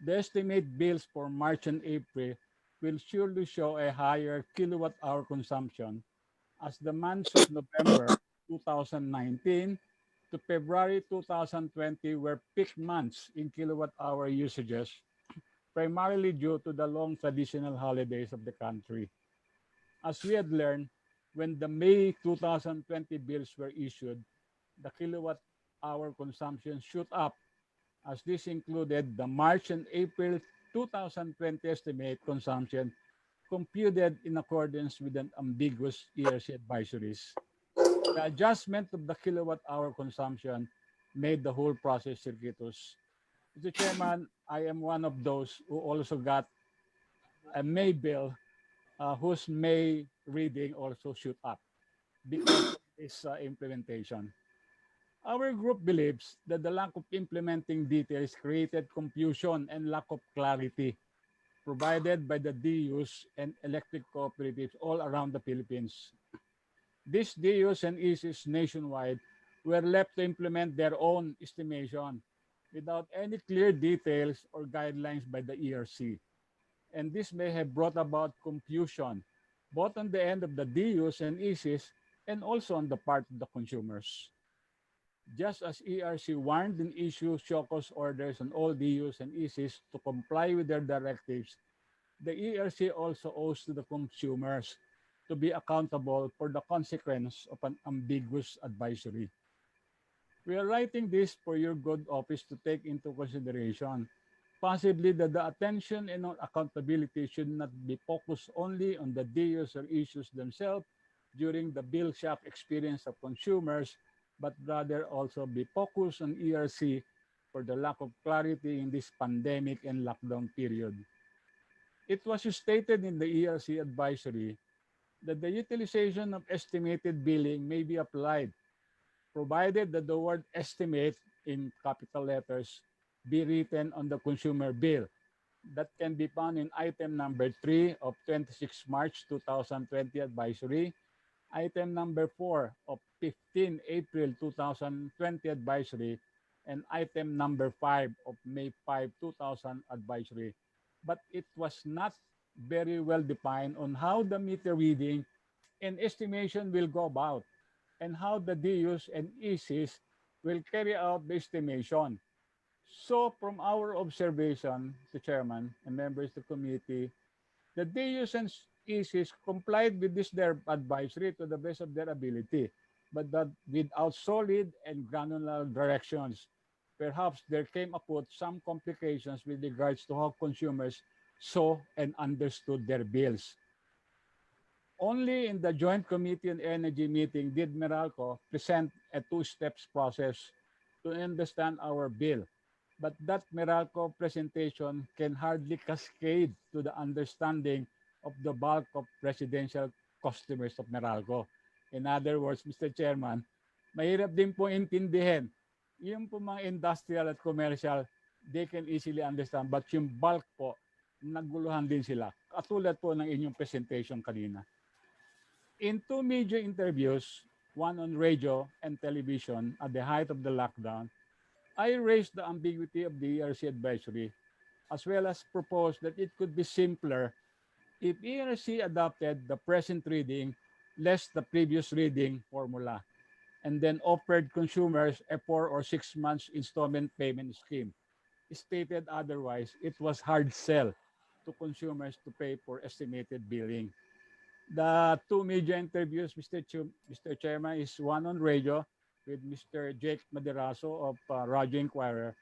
the estimate bills for March and April will surely show a higher kilowatt hour consumption as the months of November 2019 to February 2020 were peak months in kilowatt hour usages, primarily due to the long traditional holidays of the country. As we had learned, when the May 2020 bills were issued, the kilowatt hour consumption shoot up as this included the March and April 2020 estimate consumption computed in accordance with an ambiguous ERC advisories. The adjustment of the kilowatt hour consumption made the whole process circuitous. Mr. Chairman, I am one of those who also got a May bill whose May reading also shoot up because of this implementation. Our group believes that the lack of implementing details created confusion and lack of clarity provided by the DUs and electric cooperatives all around the Philippines. These DUs and ECs nationwide were left to implement their own estimation without any clear details or guidelines by the ERC. And this may have brought about confusion both on the end of the DUs and ECs and also on the part of the consumers. Just as ERC warned and issued show-cause orders on all DUs and ECs to comply with their directives, the ERC also owes to the consumers to be accountable for the consequence of an ambiguous advisory. We are writing this for your good office to take into consideration, possibly that the attention and accountability should not be focused only on the DUs or issues themselves during the bill shock experience of consumers, but rather also be focused on ERC for the lack of clarity in this pandemic and lockdown period. It was stated in the ERC advisory that the utilization of estimated billing may be applied, provided that the word estimate in capital letters be written on the consumer bill. That can be found in item number 3 of 26 March 2020 advisory, item number 4 of 15 April 2020 advisory, and item number 5 of May 5, 2000 advisory. But it was not very well defined on how the meter reading and estimation will go about and how the DUs and ECs will carry out the estimation. So from our observation, the chairman and members of the committee, the DUs and ECs complied with this their advisory to the best of their ability, but that without solid and granular directions. Perhaps there came about some complications with regards to how consumers saw and understood their bills. Only in the Joint Committee on Energy meeting did Meralco present a two-steps process to understand our bill. But that Meralco presentation can hardly cascade to the understanding of the bulk of residential customers of Meralco. In other words, Mr. Chairman, mahirap din po intindihin. Yung po mga industrial at commercial, they can easily understand. But yung bulk po, naguluhan din sila. Katulad po ng inyong presentation kanina. In two media interviews, one on radio and television at the height of the lockdown, I raised the ambiguity of the ERC advisory, as well as proposed that it could be simpler if ERC adopted the present reading less the previous reading formula, and then offered consumers a 4 or 6 months installment payment scheme. Stated otherwise, it was hard sell to consumers to pay for estimated billing. The two media interviews, Mr. Chairman, is one on radio with Mr. Jake Maderaso of Radio Inquirer,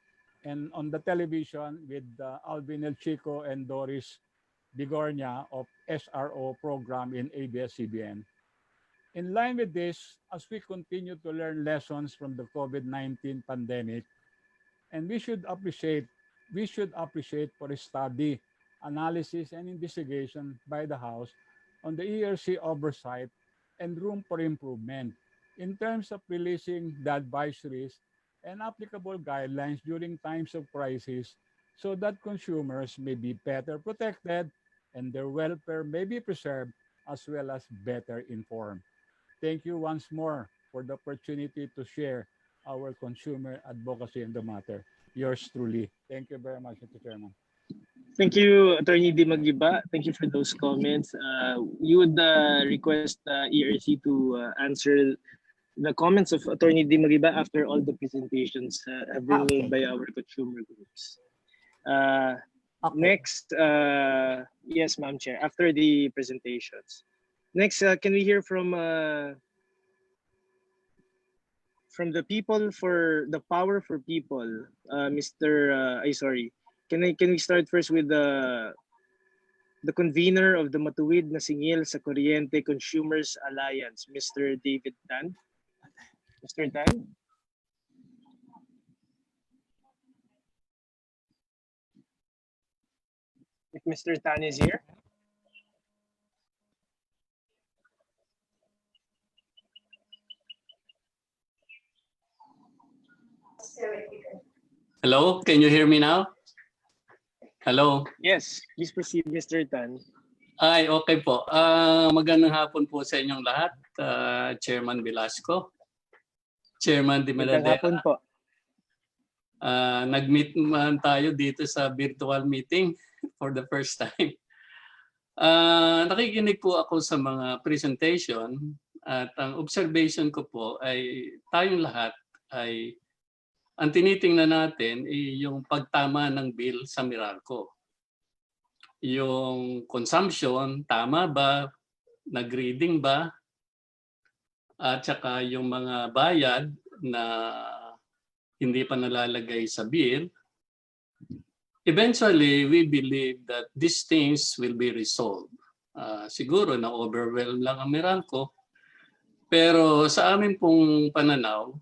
and on the television with Alvin El Chico and Doris Bigornia of SRO program in ABS-CBN. In line with this, as we continue to learn lessons from the COVID-19 pandemic, and we should appreciate for a study, analysis, and investigation by the House on the ERC oversight and room for improvement in terms of releasing the advisories and applicable guidelines during times of crisis so that consumers may be better protected and their welfare may be preserved as well as better informed. Thank you once more for the opportunity to share our consumer advocacy in the matter. Yours truly. Thank you very much, Mr. Chairman. Thank you, Attorney Dimagiba. Thank you for those comments. You would request ERC to answer the comments of Attorney Dimagiba after all the presentations have been made by our consumer groups. Next, yes, Ma'am Chair, after the presentations. Next, can we hear from the people for the power for people, Can we start first with the convener of the Matuwid na Singil sa Kuryente Consumers Alliance, Mr. David Tan? Mr. Tan? If Mr. Tan is here. Hello, can you hear me now? Hello? Yes, please proceed, Mr. Tan. Ay, okay po. Magandang hapon po sa inyong lahat, Chairman Velasco, Chairman Di Maladera. Magandang hapon po. Nag-meet man tayo dito sa virtual meeting for the first time. Nakikinig po ako sa mga presentation at ang observation ko po ay tayong lahat ay ang tinitingnan natin ay yung pagtama ng bill sa Meralco. Yung consumption, tama ba? Nag-reading ba? At saka yung mga bayad na hindi pa nalalagay sa bill. Eventually, we believe that these things will be resolved. Siguro na-overwhelm lang ang Meralco. Pero sa amin pong pananaw,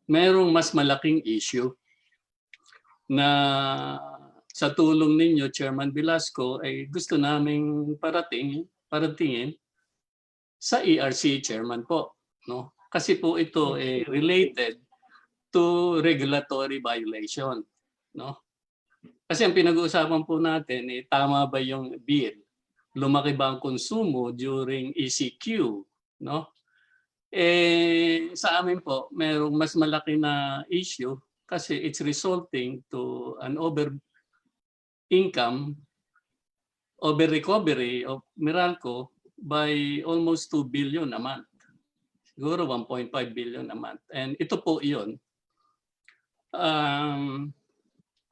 merong mas malaking issue na sa tulong ninyo, Chairman Velasco, ay gusto naming paratingin sa ERC, Chairman po. No? Kasi po ito ay related to regulatory violation. No? Kasi ang pinag-uusapan po natin, tama ba yung bill? Lumaki ba ang konsumo during ECQ? No? Sa amin po, merong mas malaki na issue kasi it's resulting to an over-recovery of Meralco by almost 2 billion a month. Siguro 1.5 billion a month. And ito po yun.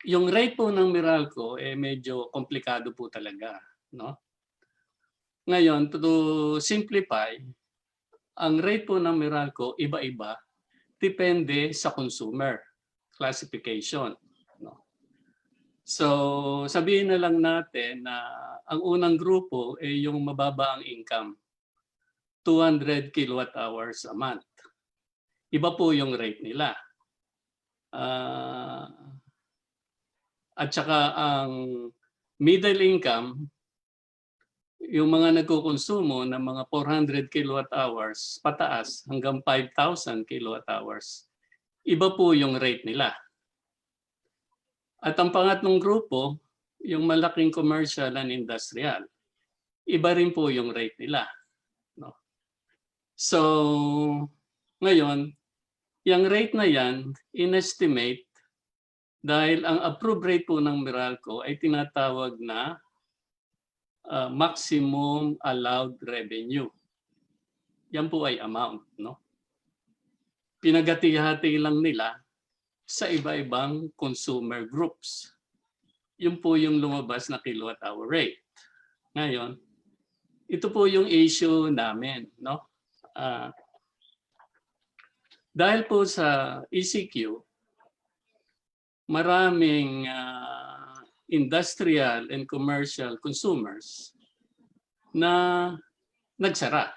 yung rate po ng Meralco medyo komplikado po talaga, no? Ngayon, to simplify, ang rate po ng Meralco iba-iba depende sa consumer classification, no? So, sabihin na lang natin na ang unang grupo yung mababa ang income, 200 kilowatt hours a month. Iba po yung rate nila. At saka ang middle income, yung mga nagkukonsumo ng mga 400 kilowatt hours pataas hanggang 5,000 kilowatt hours, iba po yung rate nila. At ang pangatlong grupo, yung malaking commercial and industrial, iba rin po yung rate nila, no? So, ngayon, yung rate na yan, inestimate dahil ang approved rate po ng Meralco ay tinatawag na maximum allowed revenue. Yan po ay amount, no? Pinagati-hati lang nila sa iba-ibang consumer groups. Yun po yung lumabas na kilowatt hour rate. Ngayon, ito po yung issue namin, no? Dahil po sa ECQ, maraming industrial and commercial consumers na nagsara.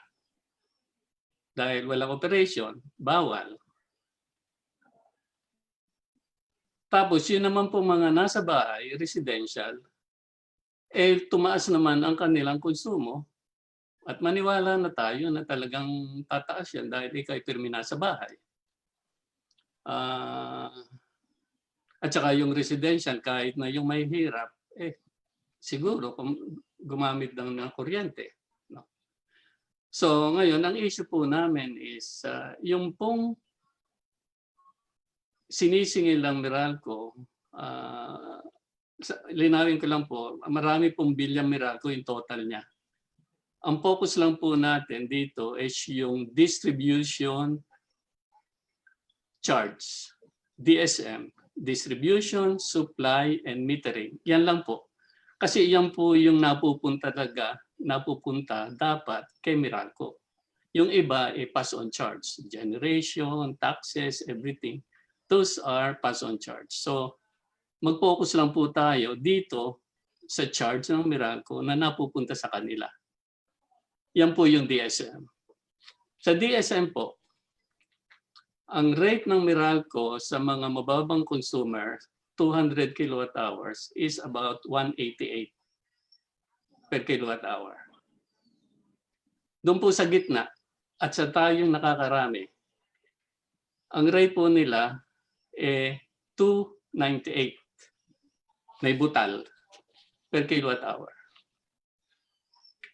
Dahil walang operation, bawal. Tapos yun naman po mga nasa bahay, residential, tumaas naman ang kanilang konsumo at maniwala na tayo na talagang tataas yan dahil ikay pirmi nasa bahay. At saka yung residential, kahit na yung may hirap, siguro gumamit ng kuryente, no? So ngayon, ang issue po namin is yung pong sinisingil ng Meralco, linawin ko lang po, marami pong bilyang Meralco yung total niya. Ang focus lang po natin dito is yung distribution charge, DSM, distribution, supply, and metering. Yan lang po. Kasi yan po yung napupunta dapat kay Meralco. Yung iba ay pass-on charge, generation, taxes, everything. Those are pass-on charge. So, mag-focus lang po tayo dito sa charge ng Meralco na napupunta sa kanila. Yan po yung DSM. Sa DSM po, ang rate ng Meralco sa mga mababang consumer, 200 kilowatt hours, is about 188 per kilowatt hour. Doon po sa gitna, at sa tayong nakakarami, ang rate po nila 298 may butal per kilowatt hour.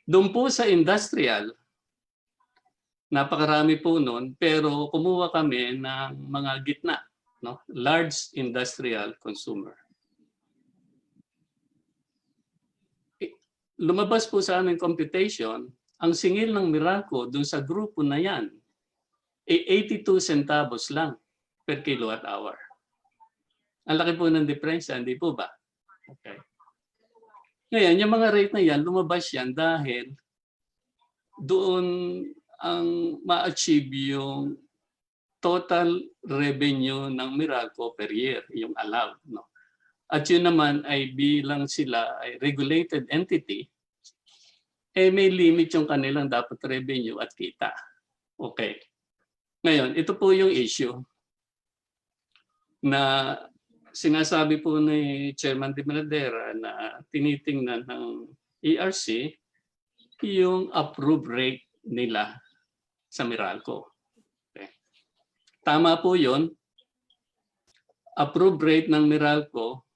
Doon po sa industrial, napakarami po nun, pero kumuha kami ng mga gitna, no? Large industrial consumer. Lumabas po sa aming computation, ang singil ng Meralco dun sa grupo na yan, 82 centavos lang per kilowatt hour. Ang laki po ng diferensya, hindi po ba? Okay. Ngayon, yung mga rate na yan, lumabas yan dahil doon ang ma-achieve yung total revenue ng Meralco per year, yung allowed, no? At yun naman ay bilang sila ay regulated entity, may limit yung kanilang dapat revenue at kita. Okay. Ngayon, ito po yung issue na sinasabi po ni Chairman de Manadera na tinitingnan ng ERC yung approved rate nila sa Meralco. Okay. Tama po yun. Approved rate ng Meralco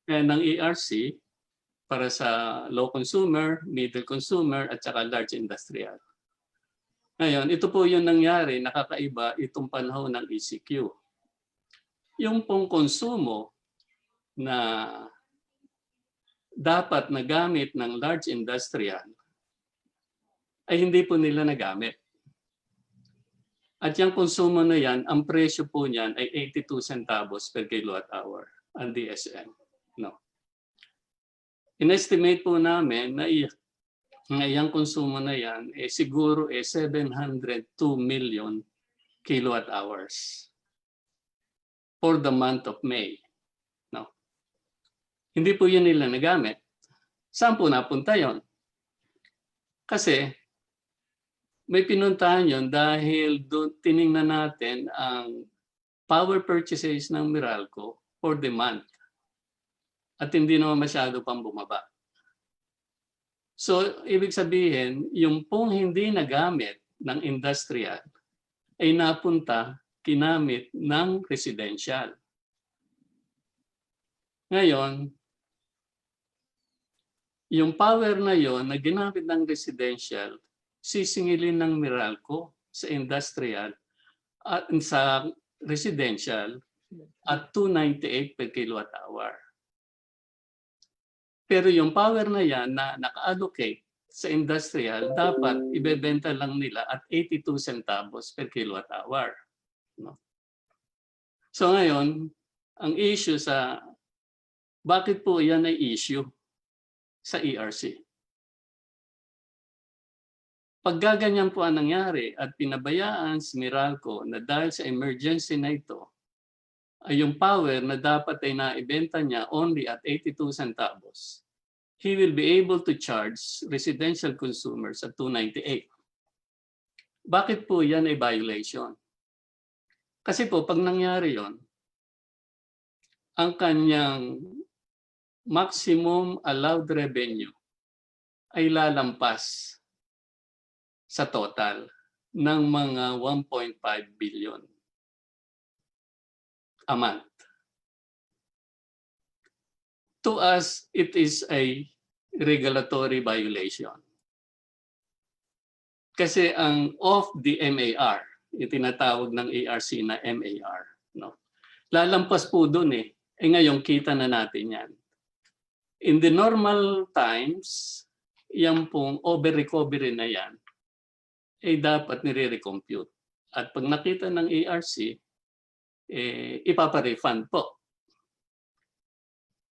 ng ERC para sa low consumer, middle consumer, at saka large industrial. Ngayon, ito po yung nangyari, nakakaiba itong panahon ng ECQ. Yung pong konsumo na dapat nagamit ng large industrial ay hindi po nila nagamit. At yung konsumo na yan, ang presyo po niyan ay 82 centavos per kilowatt hour ang DSM. No. In-estimate po namin na ngayang konsumo na yan, siguro 702 million kilowatt hours for the month of May. No. Hindi po yun nila nagamit. Saan po napunta yon? Kasi may pinuntahan yon dahil doon tiningnan natin ang power purchases ng Meralco for the month. At hindi naman masyado pang bumaba. So, ibig sabihin, yung pong hindi nagamit ng industrial ay napunta, kinamit ng residential. Ngayon, yung power na yon na ginamit ng residential, sisingilin ng Meralco sa industrial at sa residential at 298 per kilowatt hour. Pero yung power na yan na naka-allocate sa industrial, dapat ibebenta lang nila at 82 centavos per kilowatt hour. No? So ngayon, ang issue sa bakit po yan ay issue sa ERC? Pag gaganyan po ang nangyari at pinabayaan si Meralco na dahil sa emergency na ito, ay yung power na dapat ay naibenta niya only at 82 centavos, he will be able to charge residential consumers at 298. Bakit po yan ay violation? Kasi po pag nangyari yon, ang kanyang maximum allowed revenue ay lalampas sa total ng mga 1.5 billion a month. To us, it is a regulatory violation. Kasi ang of the MAR, yung tinatawag ng ARC na MAR, no? Lalampas po doon eh. Ngayon, kita na natin yan. In the normal times, yan pong over-recovery na yan, ay dapat nire-recompute. At pag nakita ng ARC, ipapa-refund po.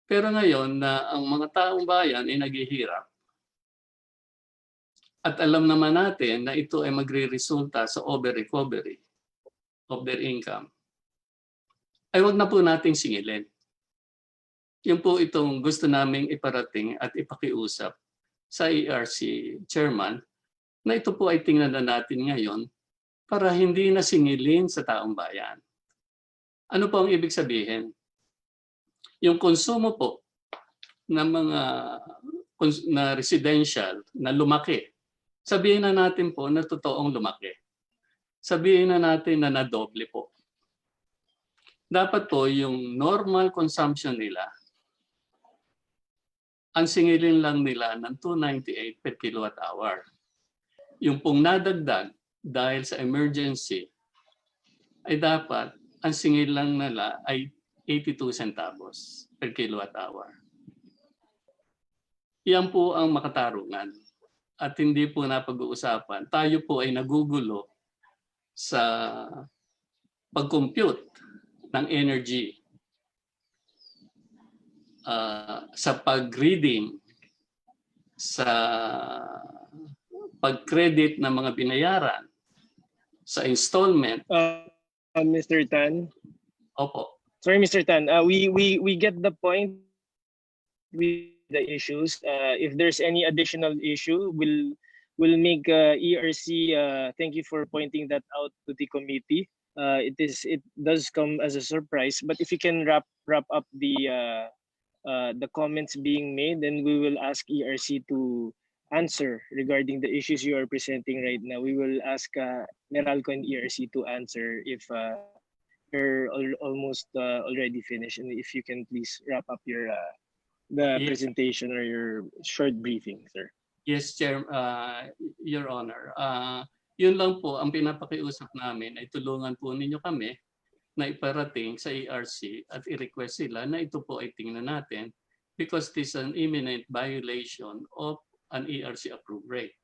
Pero ngayon na ang mga taong bayan ay naghihirap, at alam naman natin na ito ay magre-resulta sa over-recovery of their income, ay wag na po nating singilin. Yun po itong gusto naming iparating at ipakiusap sa ERC chairman na ito po ay tingnan na natin ngayon para hindi na singilin sa taong bayan. Ano po ang ibig sabihin? Yung konsumo po ng mga na residential na lumaki, sabihin na natin po na totoong lumaki. Sabihin na natin na nadoble po. Dapat po yung normal consumption nila, ang singilin lang nila ng 298 per kilowatt hour. Yung pong nadagdag dahil sa emergency ay dapat ang singil lang nila ay 82 centavos per kilowatt hour. Yan po ang makatarungan at hindi po napag-uusapan. Tayo po ay nagugulo sa pag-compute ng energy, sa pag-reading, sa pag-credit ng mga binayaran, sa installment. Mr. Tan? Opo. Sorry, Mr. Tan. We get the point with the issues. If there's any additional issue, we'll make ERC. Thank you for pointing that out to the committee. It does come as a surprise, but if you can wrap up the comments being made, then we will ask ERC to answer regarding the issues you are presenting right now. We will ask Meralco and ERC to answer if you're almost already finished, and if you can please wrap up your the presentation or your short briefing, sir. Yes, Chair, Your Honor. Yun lang po ang pinapakiusap namin ay tulungan po ninyo kami na iparating sa ERC at i-request sila na ito po ay tingnan natin because this is an imminent violation of an ERC approved rate.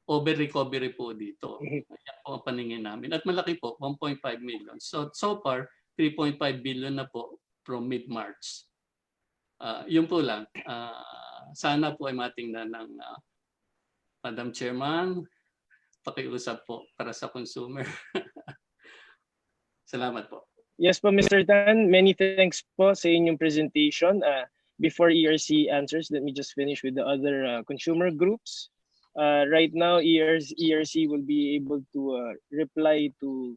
over-recovery po dito. Yan po ang paningin namin. At malaki po, 1.5 million. So far, 3.5 billion na po from mid-March. Yun po lang. Sana po ay matingnan ng Madam Chairman, pakiusap po para sa consumer. Salamat po. Yes po, Mr. Tan. Many thanks po sa inyong presentation. Before ERC answers, let me just finish with the other consumer groups. Right now, ERC will be able to reply to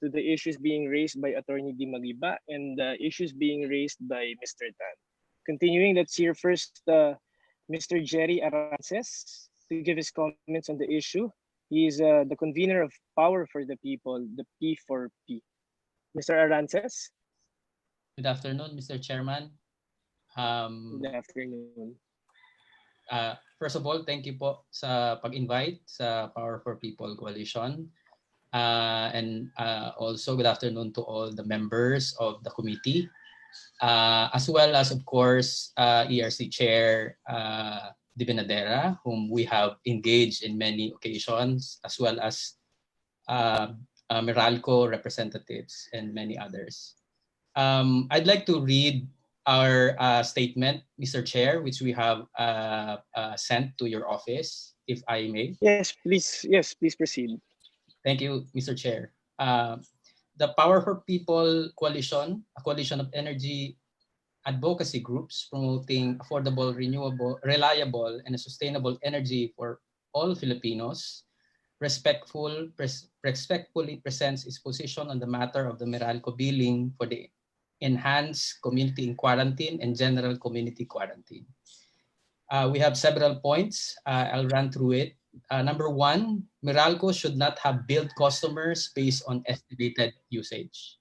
the issues being raised by Attorney Dimagiba and the issues being raised by Mr. Tan. Continuing, let's hear first Mr. Jerry Arances to give his comments on the issue. He is the convener of Power for the People, the P4P. Mr. Arances. Good afternoon, Mr. Chairman. Good afternoon. First of all, thank you po sa pag-invite sa Power for People Coalition. And also good afternoon to all the members of the committee, as well as, of course, ERC Chair Di Benadera, whom we have engaged in many occasions, as well as Meralco representatives and many others. I'd like to read our statement, Mr. Chair, which we have sent to your office, if I may. Yes, please. Yes, please proceed. Thank you, Mr. Chair. The Power for People Coalition, a coalition of energy advocacy groups promoting affordable, renewable, reliable, and sustainable energy for all Filipinos, respectfully presents its position on the matter of the Meralco billing for the enhanced community in quarantine and general community quarantine. We have several points. I'll run through it. Number one, Meralco should not have billed customers based on estimated usage.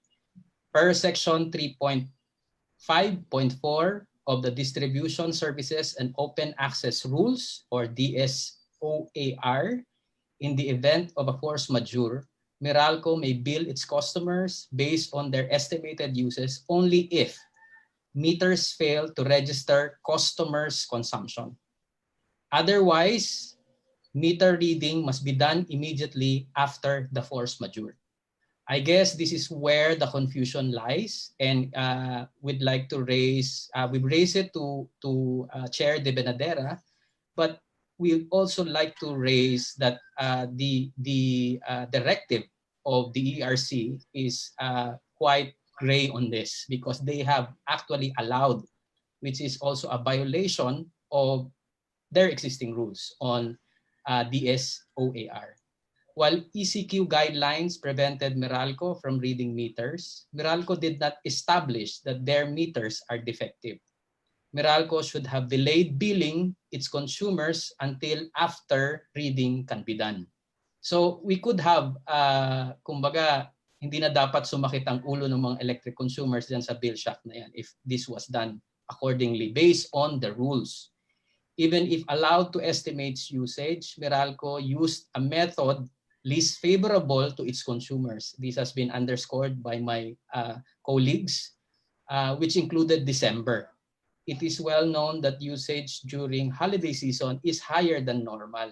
Per section 3.5.4 of the Distribution Services and Open Access Rules, or DSOAR, in the event of a force majeure, Meralco may bill its customers based on their estimated uses only if meters fail to register customers' consumption. Otherwise, meter reading must be done immediately after the force majeure. I guess this is where the confusion lies, and we'd like to raise, we've raised it to Chair De Benadera, but we also like to raise that the directive of the ERC is quite gray on this, because they have actually allowed, which is also a violation of their existing rules on DSOAR. While ECQ guidelines prevented Meralco from reading meters, Meralco did not establish that their meters are defective. Meralco should have delayed billing its consumers until after reading can be done. So we could have, kumbaga, hindi na dapat sumakit ang ulo ng mga electric consumers dyan sa bill shock na yan if this was done accordingly based on the rules. Even if allowed to estimate usage, Meralco used a method least favorable to its consumers. This has been underscored by my colleagues, which included December. It is well known that usage during holiday season is higher than normal.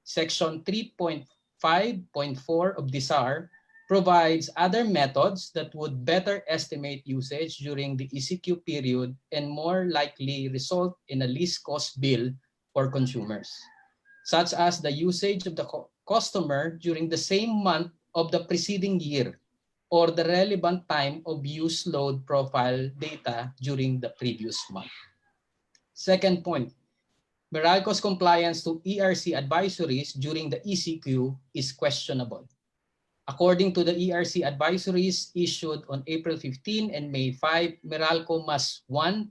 Section 3.5.4 of DSAR provides other methods that would better estimate usage during the ECQ period and more likely result in a least cost bill for consumers, such as the usage of the customer during the same month of the preceding year or the relevant time of use load profile data during the previous month. Second point, Meralco's compliance to ERC advisories during the ECQ is questionable. According to the ERC advisories issued on April 15 and May 5, Meralco must, one,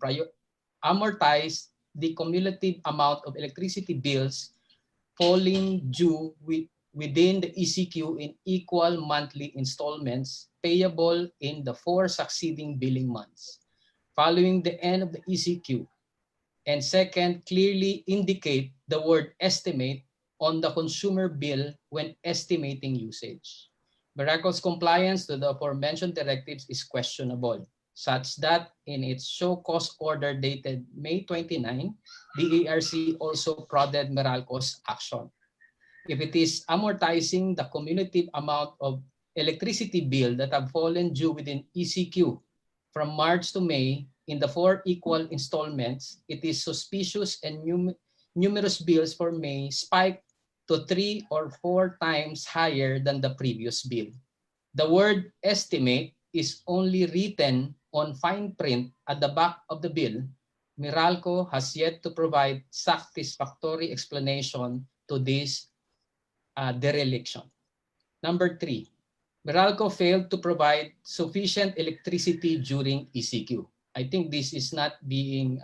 amortize the cumulative amount of electricity bills falling due within the ECQ in equal monthly installments payable in the 4 succeeding billing months following the end of the ECQ. And second, clearly indicate the word estimate on the consumer bill when estimating usage. Meralco's compliance to the aforementioned directives is questionable, such that in its show cause order dated May 29, the ERC also prodded Meralco's action. if it is amortizing the cumulative amount of electricity bill that have fallen due within ECQ from March to May in the 4 equal installments, it is suspicious and numerous bills for May spiked to 3 or 4 times higher than the previous bill. The word estimate is only written on fine print at the back of the bill. Meralco has yet to provide satisfactory explanation to this dereliction. Number 3, Meralco failed to provide sufficient electricity during ECQ. I think this is not being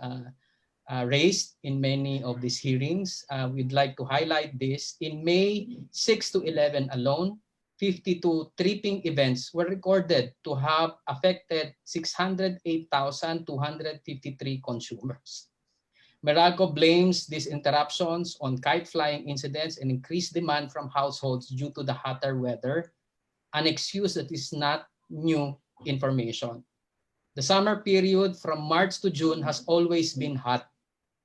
raised in many of these hearings. We'd like to highlight this. In May 6 to 11 alone, 52 tripping events were recorded to have affected 608,253 consumers. Meralco blames these interruptions on kite flying incidents and increased demand from households due to the hotter weather, an excuse that is not new information. The summer period from March to June has always been hot,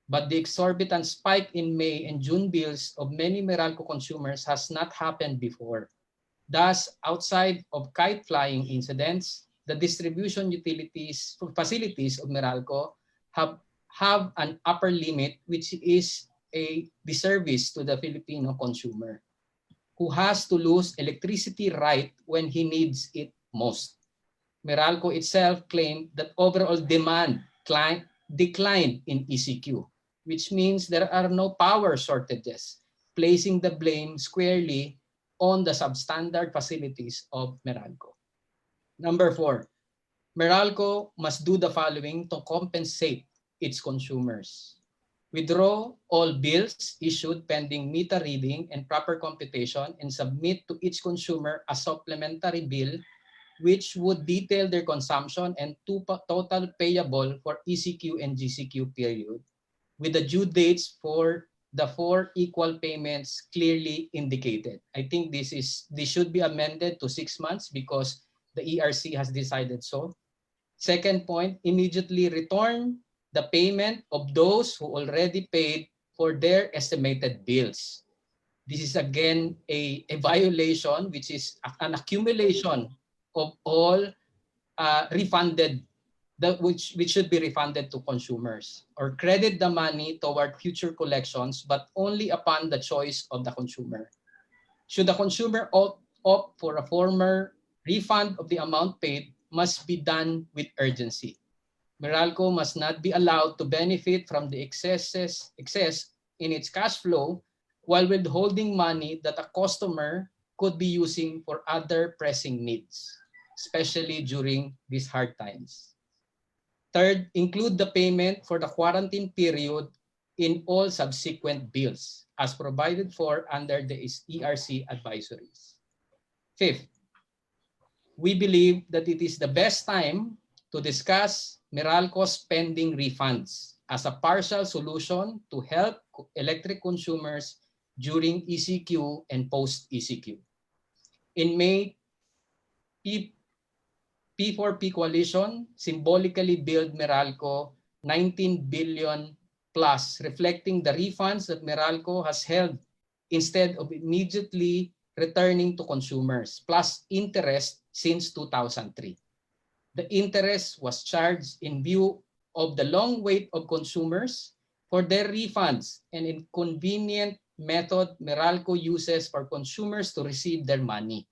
but the exorbitant spike in May and June bills of many Meralco consumers has not happened before. Thus, outside of kite flying incidents, the distribution utilities facilities of Meralco have an upper limit, which is a disservice to the Filipino consumer, who has to lose electricity right when he needs it most. Meralco itself claimed that overall demand declined in ECQ, which means there are no power shortages, placing the blame squarely on the substandard facilities of Meralco. Number 4, Meralco must do the following to compensate its consumers. Withdraw all bills issued pending meter reading and proper computation and submit to each consumer a supplementary bill which would detail their consumption and total payable for ECQ and GCQ period, with the due dates for the 4 equal payments clearly indicated. I think this should be amended to 6 months because the ERC has decided so. Second point, immediately return the payment of those who already paid for their estimated bills. This is again a violation, which is an accumulation of all refunded, which should be refunded to consumers, or credit the money toward future collections, but only upon the choice of the consumer. Should the consumer opt for a former refund of the amount paid, must be done with urgency. Meralco must not be allowed to benefit from the excess in its cash flow while withholding money that a customer could be using for other pressing needs, especially during these hard times. Third, include the payment for the quarantine period in all subsequent bills as provided for under the ERC advisories. Fifth, we believe that it is the best time to discuss Meralco's pending refunds as a partial solution to help electric consumers during ECQ and post-ECQ. In May, P4P Coalition symbolically billed Meralco 19 billion plus, reflecting the refunds that Meralco has held instead of immediately returning to consumers, plus interest since 2003. The interest was charged in view of the long wait of consumers for their refunds and inconvenient method Meralco uses for consumers to receive their money,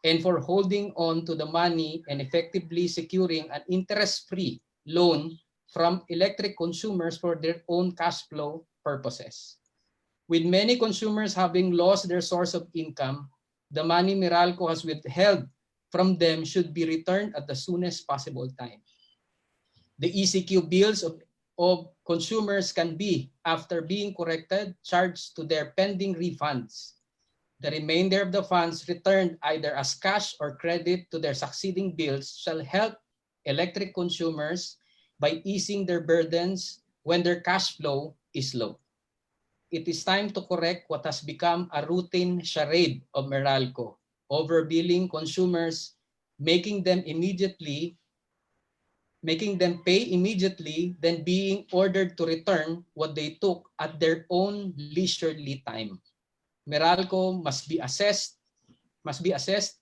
and for holding on to the money and effectively securing an interest-free loan from electric consumers for their own cash flow purposes. With many consumers having lost their source of income, the money Meralco has withheld from them should be returned at the soonest possible time. The ECQ bills of consumers can be, after being corrected, charged to their pending refunds. The remainder of the funds returned either as cash or credit to their succeeding bills shall help electric consumers by easing their burdens when their cash flow is low. It is time to correct what has become a routine charade of Meralco, overbilling consumers, making them pay immediately, then being ordered to return what they took at their own leisurely time. Meralco must be assessed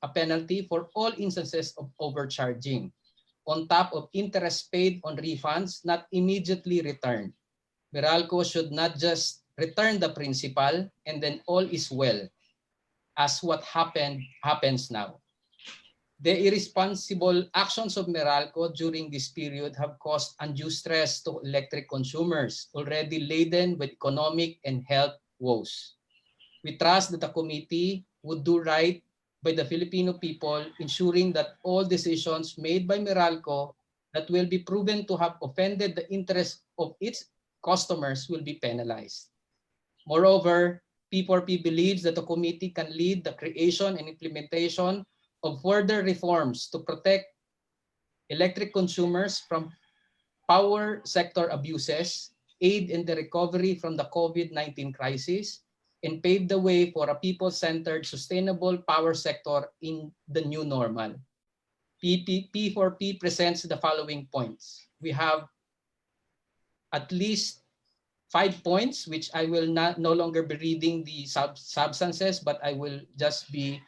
a penalty for all instances of overcharging, on top of interest paid on refunds not immediately returned. Meralco should not just return the principal and then all is well, as what happens now. The irresponsible actions of Meralco during this period have caused undue stress to electric consumers already laden with economic and health woes. We trust that the committee would do right by the Filipino people, ensuring that all decisions made by Meralco that will be proven to have offended the interests of its customers will be penalized. Moreover, P4P believes that the committee can lead the creation and implementation of further reforms to protect electric consumers from power sector abuses, aid in the recovery from the COVID-19 crisis, and pave the way for a people-centered, sustainable power sector in the new normal. P4P presents the following points. We have at least 5 points, which I will no longer be reading the substances, but I will just be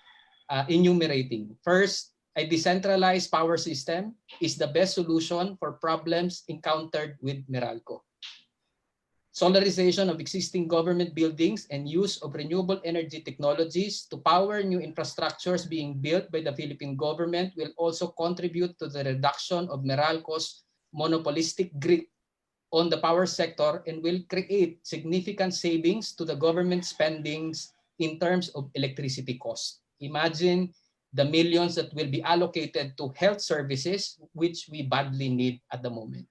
enumerating. First, a decentralized power system is the best solution for problems encountered with Meralco. Solarization of existing government buildings and use of renewable energy technologies to power new infrastructures being built by the Philippine government will also contribute to the reduction of Meralco's monopolistic grip on the power sector and will create significant savings to the government spendings in terms of electricity costs. Imagine the millions that will be allocated to health services, which we badly need at the moment.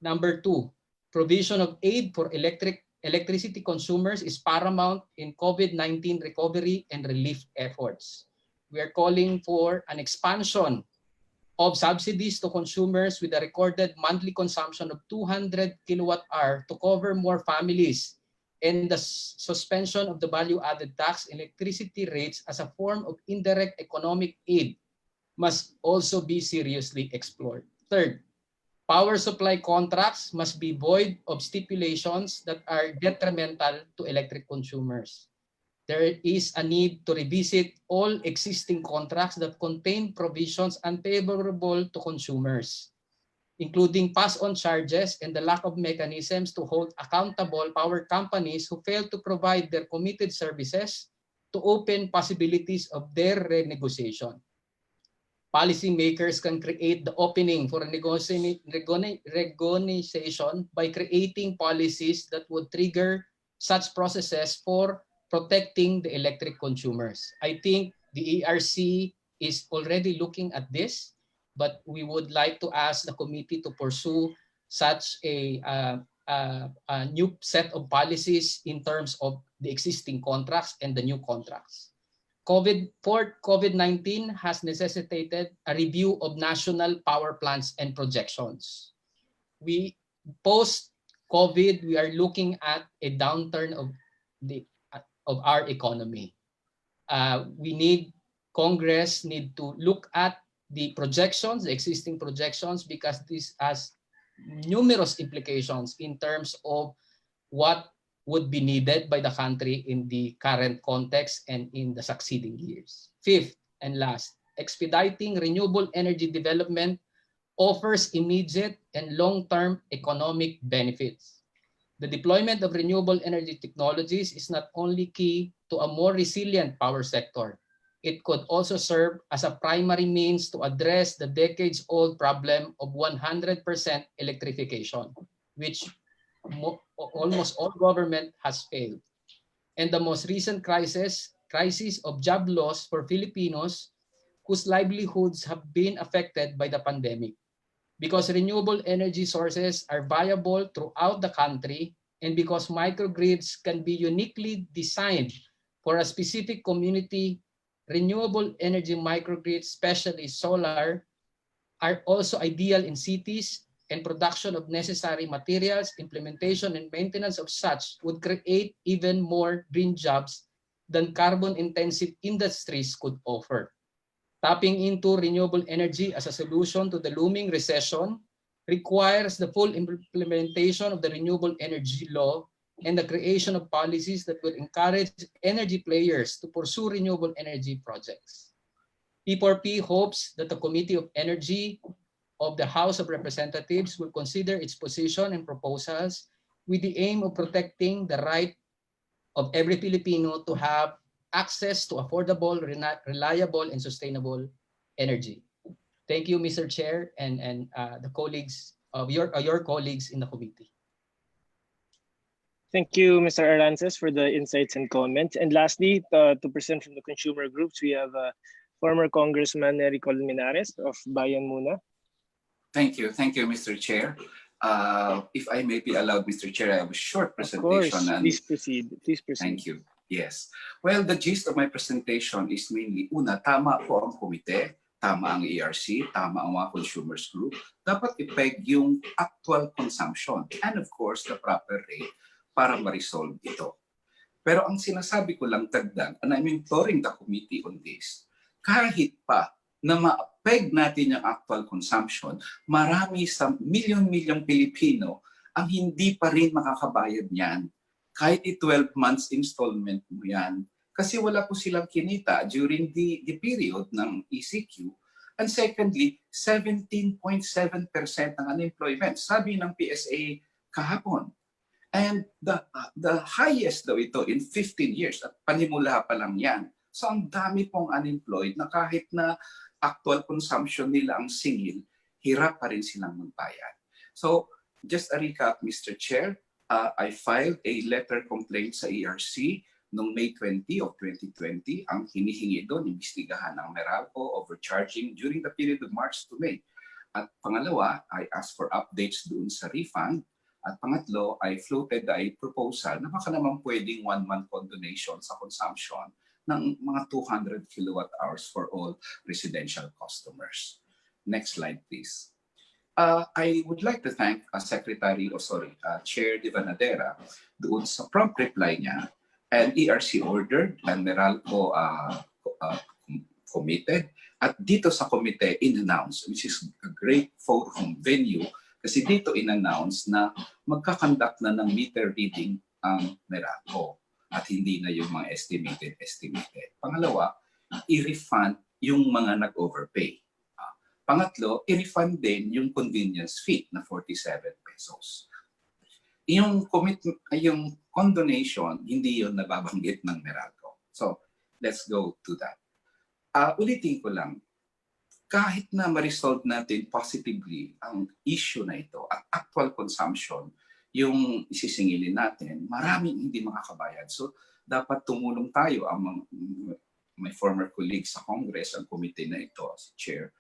Number two, provision of aid for electricity consumers is paramount in COVID-19 recovery and relief efforts. We are calling for an expansion of subsidies to consumers with a recorded monthly consumption of 200 kilowatt-hour to cover more families, and the suspension of the value-added tax electricity rates as a form of indirect economic aid must also be seriously explored. Third, power supply contracts must be void of stipulations that are detrimental to electric consumers. There is a need to revisit all existing contracts that contain provisions unfavorable to consumers, including pass-on charges and the lack of mechanisms to hold accountable power companies who fail to provide their committed services, to open possibilities of their renegotiation. Policymakers can create the opening for a negotiation by creating policies that would trigger such processes for protecting the electric consumers. I think the ERC is already looking at this, but we would like to ask the committee to pursue such a new set of policies in terms of the existing contracts and the new contracts. COVID-19 has necessitated a review of national power plants and projections. Post-COVID, we are looking at a downturn of our economy. Congress need to look at the projections, the existing projections, because this has numerous implications in terms of what would be needed by the country in the current context and in the succeeding years. Fifth and last, expediting renewable energy development offers immediate and long-term economic benefits. The deployment of renewable energy technologies is not only key to a more resilient power sector, it could also serve as a primary means to address the decades-old problem of 100% electrification, which almost all government has failed. And the most recent crisis of job loss for Filipinos whose livelihoods have been affected by the pandemic. Because renewable energy sources are viable throughout the country, and because microgrids can be uniquely designed for a specific community, renewable energy microgrids, especially solar, are also ideal in cities, and production of necessary materials, implementation and maintenance of such would create even more green jobs than carbon-intensive industries could offer. Tapping into renewable energy as a solution to the looming recession requires the full implementation of the Renewable Energy Law and the creation of policies that will encourage energy players to pursue renewable energy projects. P4P hopes that the Committee of Energy of the House of Representatives will consider its position and proposals with the aim of protecting the right of every Filipino to have access to affordable, reliable, and sustainable energy. Thank you, Mr. Chair, and the colleagues of your colleagues in the committee. Thank you, Mr. Arances, for the insights and comments. And lastly, to present from the consumer groups, we have former Congressman Nery Colmenares of Bayan Muna. Thank you, Mr. Chair. If I may be allowed, Mr. Chair, I have a short presentation. Of course, and please proceed. Please proceed. Thank you. Yes. Well, the gist of my presentation is mainly, una, tama po ang komite, tama ang ERC, tama ang mga consumers group. Dapat ipeg yung actual consumption and of course the proper rate para ma-resolve ito. Pero ang sinasabi ko lang dagdag, and I'm imploring the committee on this, kahit pa na ma-peg natin yung actual consumption, marami sa milyon-milyong Pilipino ang hindi pa rin makakabayad niyan. Kahit 12 months installment mo yan. Kasi wala po silang kinita during the period ng ECQ. And secondly, 17.7% ng unemployment. Sabi ng PSA kahapon. And the highest daw ito in 15 years. At panimula pa lang yan. So ang dami pong unemployed na kahit na actual consumption nila ang singil, hirap pa rin silang magbayad. So just a recap, Mr. Chair. I filed a letter complaint sa ERC noong May 20 of 2020. Ang hinihingi doon, imbestigahan ng Meralco overcharging during the period of March to May. At pangalawa, I asked for updates doon sa refund. At pangatlo, I floated a proposal na baka naman pwedeng 1-month condonation sa consumption ng mga 200 kilowatt hours for all residential customers. Next slide, please. I would like to thank Chair De Vanadera doon sa prompt reply niya, and ERC ordered and Meralco committed, at dito sa komite in-announce, which is a great forum venue kasi dito in-announce na magkakandak na ng meter reading ang Meralco at hindi na yung mga estimated. Pangalawa, i-refund yung mga nag-overpay. Pangatlo, i-refund din yung convenience fee na 47 pesos. Yung condonation, hindi yun nababanggit ng Meralco. So, let's go to that. Ulitin ko lang, kahit na ma-resolve natin positively ang issue na ito at actual consumption, yung isisingilin natin, maraming hindi makakabayad. So, dapat tumulong tayo ang my former colleagues sa Congress, ang committee na ito, si Chair,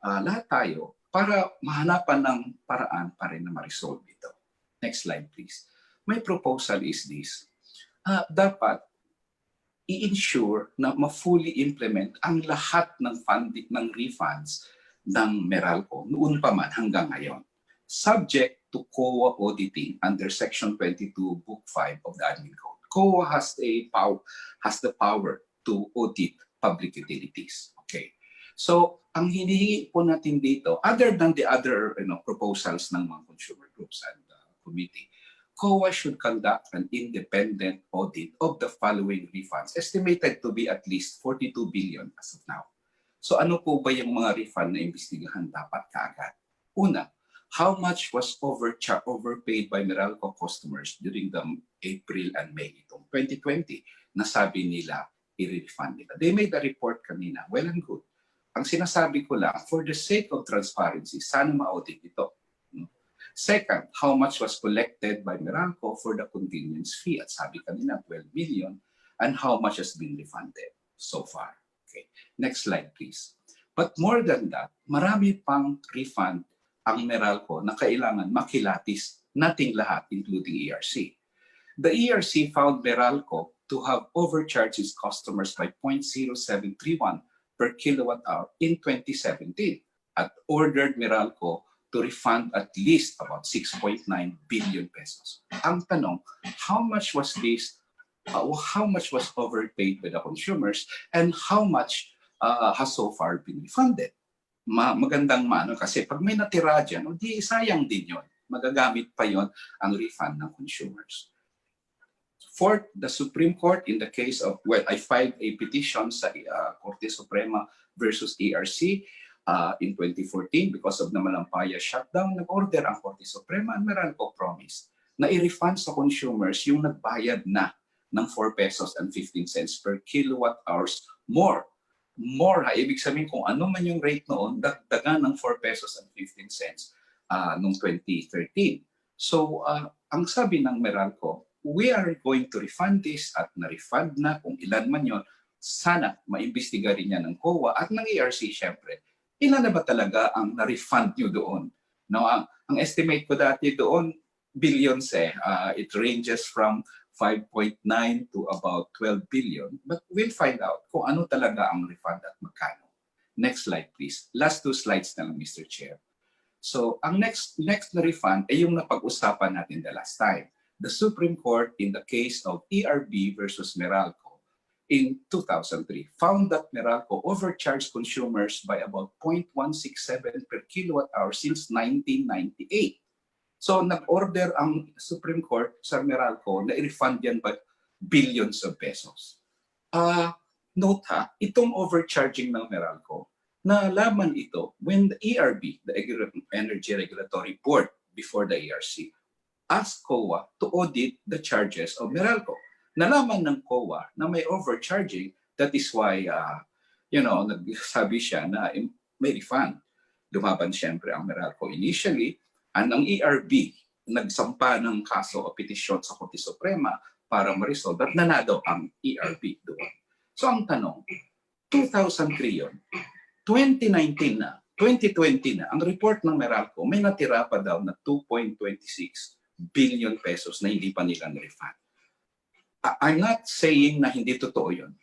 lahat tayo para mahanapan ng paraan pa rin na ma-resolve ito. Next slide, please. My proposal is this. Dapat i-ensure na ma-fully implement ang lahat ng funding ng refunds ng Meralco noon pa man hanggang ngayon. Subject to COA auditing under Section 22, Book 5 of the Admin Code. COA has the power to audit public utilities. Okay. So, ang hinihingi po natin dito, other than the other proposals ng mga consumer groups and committee, COA should conduct an independent audit of the following refunds, estimated to be at least 42 billion as of now. So ano po ba yung mga refund na imbestigahan dapat kaagad? Una, how much was overpaid by Meralco customers during the April and May itong 2020 na sabi nila i-refund nila? They made a report kanina, well and good. Ang sinasabi ko lang, for the sake of transparency, sana ma-audit ito. Second, how much was collected by Meralco for the convenience fee? At sabi kanina, 12 million. And how much has been refunded so far? Okay. Next slide, please. But more than that, marami pang refund ang Meralco na kailangan makilatis nating lahat, including ERC. The ERC found Meralco to have overcharged its customers by 0.0731 per kilowatt hour in 2017 at ordered Meralco to refund at least about 6.9 billion pesos. Ang tanong, how much was this, how much was overpaid by the consumers and how much has so far been refunded? Magandang mano kasi pag may natira dyan, di sayang din yun. Magagamit pa yon ang refund ng consumers. Fourth, the Supreme Court in the case of, well, I filed a petition sa Korte Suprema versus ERC in 2014 because of the Malampaya shutdown. Nag-order ang Korte Suprema and Meralco promised na i-refund sa consumers yung nagbayad na ng 4 pesos and 15 cents per kilowatt hours more. More, ibig sabihin kung ano man yung rate noon, dagdagan ng 4 pesos and 15 cents noong 2013. So, ang sabi ng Meralco, we are going to refund this at na-refund na kung ilan man yon. Sana maimbestiga rin niya ng COA at ng ERC syempre. Ilan na ba talaga ang na-refund nyo doon? No, ang estimate ko dati doon, billions it ranges from 5.9 to about 12 billion. But we'll find out kung ano talaga ang refund at magkano. Next slide please. Last 2 slides na lang, Mr. Chair. So, ang next na refund ay yung napag-usapan natin the last time. The Supreme Court in the case of ERB versus Meralco in 2003 found that Meralco overcharged consumers by about 0.167 per kilowatt hour since 1998. So, nag-order ang Supreme Court sa Meralco na i-refund yan by billions of pesos. Note ha, itong overcharging ng Meralco, nalaman ito when the ERB, the Energy Regulatory Board before the ERC, asked COA to audit the charges of Meralco. Nalaman ng COA na may overcharging, that is why, nagsabi siya na may refund. Lumaban siyempre ang Meralco initially, and ang ERB nagsampa ng kaso o petisyon sa Korte Suprema para ma-resolve at nanalo ang ERB doon. So ang tanong, 2003 yun, 2019 na, 2020 na, ang report ng Meralco, may natira pa daw na 2.26 billion pesos na hindi pa nila na-refund. I'm not saying na hindi totoo yun.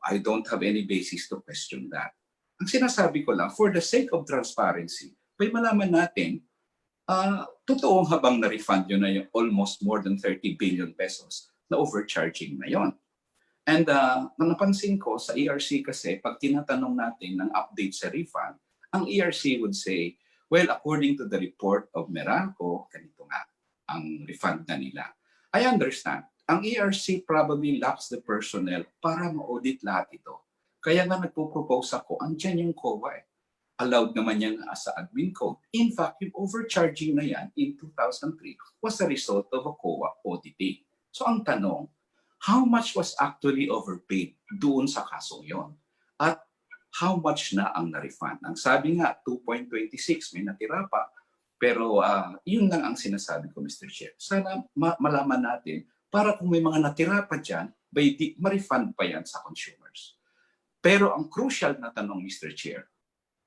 I don't have any basis to question that. Ang sinasabi ko lang, for the sake of transparency, may malaman natin, totoong habang na-refund yun na yung almost more than 30 billion pesos na overcharging na yon. And napansin ko sa ERC kasi, pag tinatanong natin ng update sa refund, ang ERC would say, well, according to the report of Meralco, ganito nga ang refund na nila. I understand. Ang ERC probably lacks the personnel para ma-audit lahat ito. Kaya nga nagpo-propose ako, andyan yung COA Allowed naman yan sa admin code. In fact, yung overcharging na yan in 2003 was a result of a COA auditing. So ang tanong, how much was actually overpaid doon sa kasong yon? At how much na ang na-refund? Ang sabi nga, 2.26, may natira pa. Pero yun lang ang sinasabi ko, Mr. Chair. Sana malaman natin para kung may mga natira pa dyan, ma-refund pa yan sa consumers. Pero ang crucial na tanong, Mr. Chair,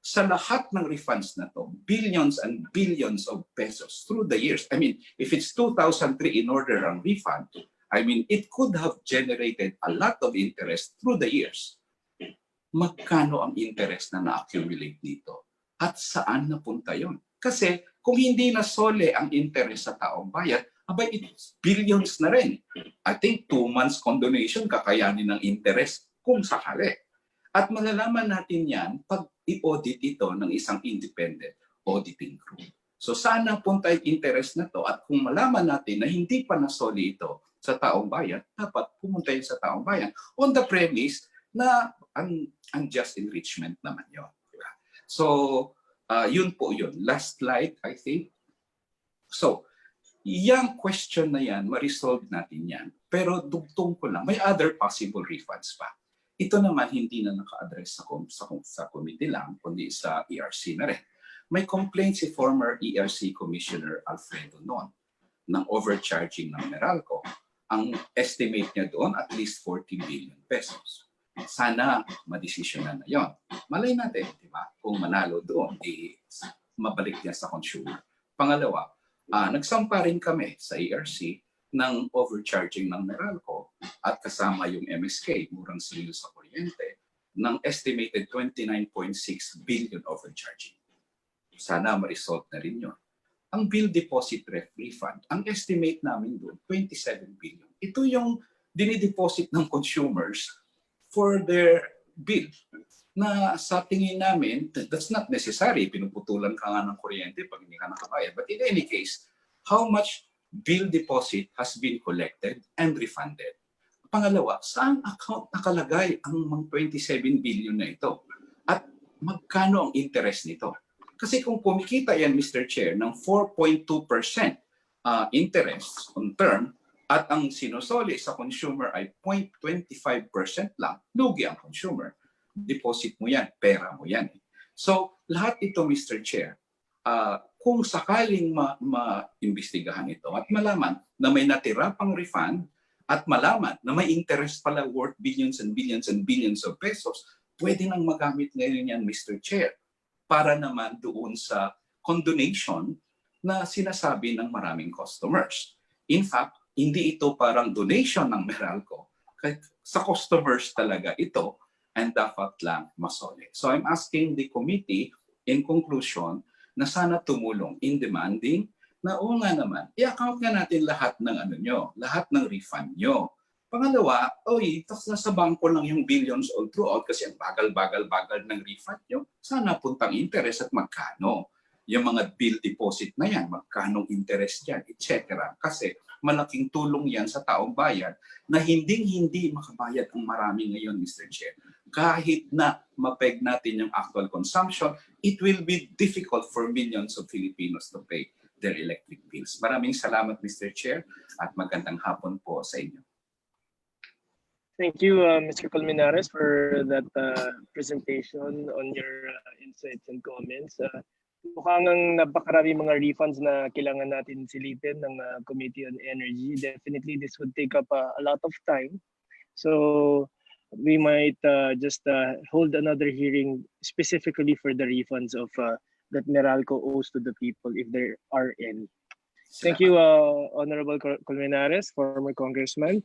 sa lahat ng refunds na to, billions and billions of pesos through the years. I mean, if it's 2003 in order ang refund, I mean, it could have generated a lot of interest through the years. Magkano ang interest na na-accumulate dito? At saan napunta yon? Kasi kung hindi na sole ang interest sa taong bayan, abay, it's billions na rin. I think 2 months condonation kakayanin ng interest kung sakali. At malalaman natin yan pag i-audit ito ng isang independent auditing group. So sana punta yung interest na to at kung malaman natin na hindi pa nasoli ito sa taong bayan, dapat pumunta yun sa taong bayan on the premise na unjust enrichment naman yun. Diba? So yun po yun. Last slide, I think. So, yung question na yan, ma-resolve natin yan. Pero dugtong ko lang, may other possible refunds pa. Ito naman hindi na naka-address sa committee lang, kundi sa ERC na rin. May complaint si former ERC Commissioner Alfredo noon ng overcharging ng Meralco. Ang estimate niya doon at least 40 billion pesos. Sana madesisyonan na yon. Malay natin, di ba? Kung manalo doon, mabalik niya sa consumer. Pangalawa, nagsampa rin kami sa ERC ng overcharging ng Meralco at kasama yung MSK, murang silil sa kuryente, ng estimated 29.6 billion overcharging. Sana ma-resolve na rin yun. Ang bill deposit refund, ang estimate namin doon, 27 billion. Ito yung dinideposit ng consumers for their bill na sa tingin namin, that's not necessary. Pinuputulan ka nga ng kuryente pag hindi ka nakabayad. But in any case, how much bill deposit has been collected and refunded. Pangalawa, saan account nakalagay ang mga 27 billion na ito? At magkano ang interest nito? Kasi kung kumikita yan, Mr. Chair, ng 4.2% interest on term at ang sinusoli sa consumer ay 0.25% lang, lugi ang consumer. Deposit mo yan, pera mo yan. So, lahat ito, Mr. Chair, kung sakaling ma-imbestigahan ito at malaman na may natira pang refund at malaman na may interest pala worth billions and billions and billions of pesos, pwede nang magamit ngayon yan, Mr. Chair, para naman doon sa condonation na sinasabi ng maraming customers. In fact, hindi ito parang donation ng Meralco. Sa customers talaga ito and dapat lang masoli. So I'm asking the committee in conclusion na sana tumulong in demanding na oo nga naman, i-account nga natin lahat ng ano nyo, lahat ng refund nyo. Pangalawa, nasa bangko lang yung billions all throughout kasi ang bagal-bagal-bagal ng refund nyo. Sana puntang interest at magkano. Yung mga bill deposit na yan, magkano interest yan, etc. Kasi malaking tulong yan sa taong bayan na hindi makabayad ang marami ngayon, Mr. Chair. Kahit na mapeg natin yung actual consumption, it will be difficult for millions of Filipinos to pay their electric bills. Maraming salamat, Mr. Chair, at magandang hapon po sa inyo. Thank you, Mr. Colmenares, for that presentation on your insights and comments. Mukhang ang napakarami mga refunds na kailangan natin silipin ng Committee on Energy. Definitely, this would take up a lot of time. So we might just hold another hearing specifically for the refunds of that Meralco owes to the people, if there are any. Thank you, Honorable Colmenares, former Congressman.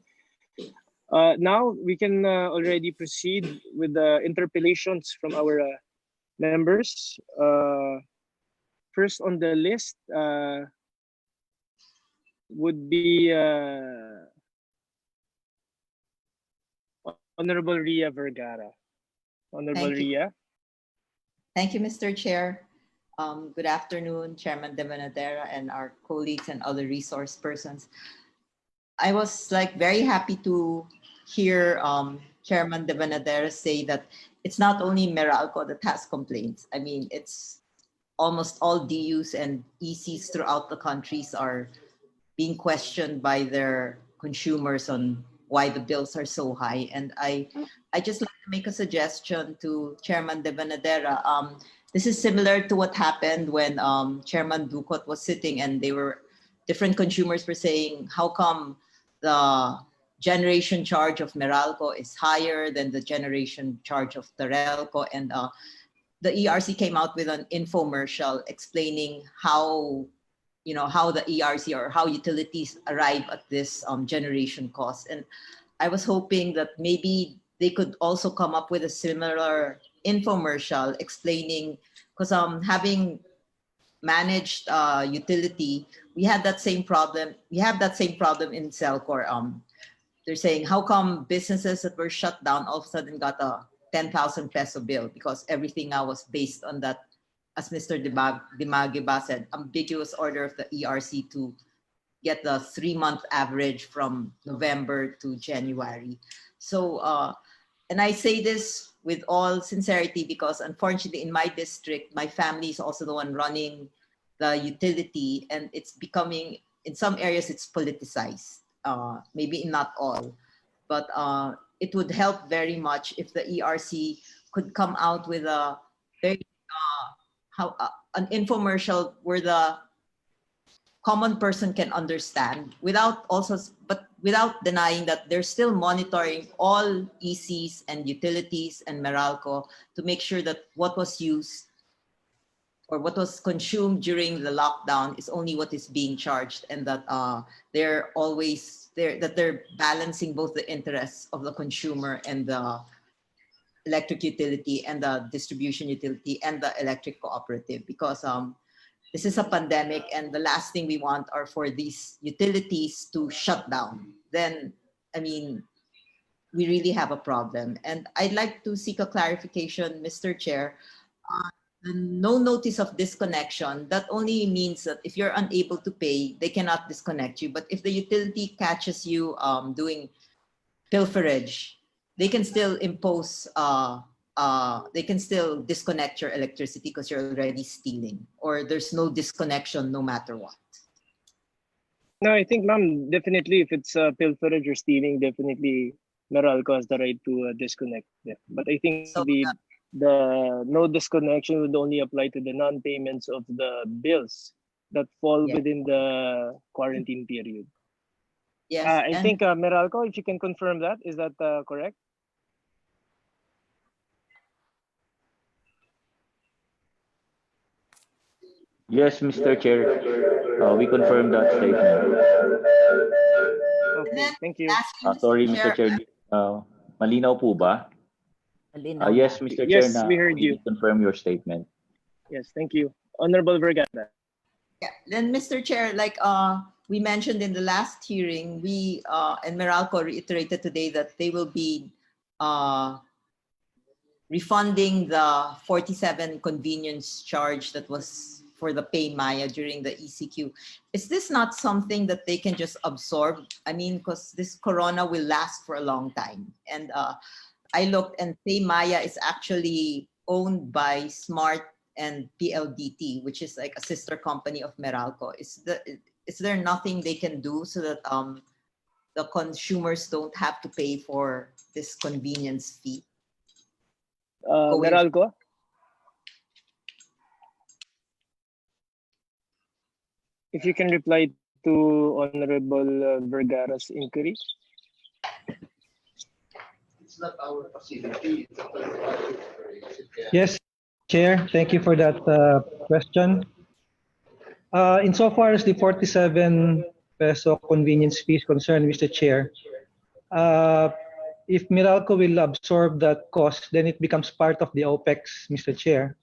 Now we can already proceed with the interpellations from our members. First on the list would be Honorable Ria Vergara. Honorable Ria. Thank you, Mr. Chair. Good afternoon, Chairman De Manadera and our colleagues and other resource persons. I was very happy to hear Chairman De Manadera say that it's not only Meralco that has complaints. I mean, it's almost all DUs and ECs throughout the countries are being questioned by their consumers on why the bills are so high. And I just like to make a suggestion to Chairman De Manadera. This is similar to what happened when Chairman Ducot was sitting and different consumers were saying, how come the generation charge of Meralco is higher than the generation charge of Terelco? And the ERC came out with an infomercial explaining how the ERC or how utilities arrive at this generation cost. And I was hoping that maybe they could also come up with a similar infomercial explaining, because having managed utility, we had that same problem. We have that same problem in Celcor. They're saying, how come businesses that were shut down all of a sudden got a 10,000 peso bill? Because everything now was based on that, as Mr. Dimagiba said, ambiguous order of the ERC to get the 3-month average from November to January. So, and I say this with all sincerity because unfortunately in my district, my family is also the one running the utility, and it's becoming, in some areas it's politicized, maybe not all, but it would help very much if the ERC could come out with a very an infomercial where the common person can understand without denying that they're still monitoring all ECs and utilities and Meralco to make sure that what was used or what was consumed during the lockdown is only what is being charged, and that they're always there, that they're balancing both the interests of the consumer and the electric utility and the distribution utility and the electric cooperative, because this is a pandemic and the last thing we want are for these utilities to shut down. Then, I mean, we really have a problem. And I'd like to seek a clarification, Mr. Chair. no notice of disconnection, that only means that if you're unable to pay, they cannot disconnect you. But if the utility catches you doing pilferage, they can still impose, they can still disconnect your electricity because you're already stealing, or there's no disconnection no matter what. No, I think, ma'am, definitely if it's pilferage or stealing, definitely Meralco has the right to disconnect them. But I think So, the no disconnection would only apply to the non-payments of the bills that fall Yeah. within the quarantine period. Yes, I and think Meralco, if you can confirm that, is that correct? Yes, Mr. Chair, we confirm that statement. Okay, thank you. lastly, Mr. Sorry, Mr. Chair, Chair, malinaw po ba? Malinaw Yes, na. Mr. Chair, Yes, na we heard we you. did confirm your statement. Yes, thank you. Honorable Vergara. yeah, then Mr. Chair, like we mentioned in the last hearing, we and Meralco reiterated today that they will be refunding the 47 convenience charge that was for the Pay Maya during the ECQ. Is this not something that they can just absorb? I mean, because this corona will last for a long time. And I looked, and Pay Maya is actually owned by Smart and PLDT, which is like a sister company of Meralco. Is there nothing they can do so that the consumers don't have to pay for this convenience fee? Meralco? If you can reply to Honorable Vergara's inquiry. It's not our facility. Yes, Chair. Thank you for that question. Insofar as the 47 peso convenience fee is concerned, Mr. Chair, if Meralco will absorb that cost, then it becomes part of the OPEX, Mr. Chair.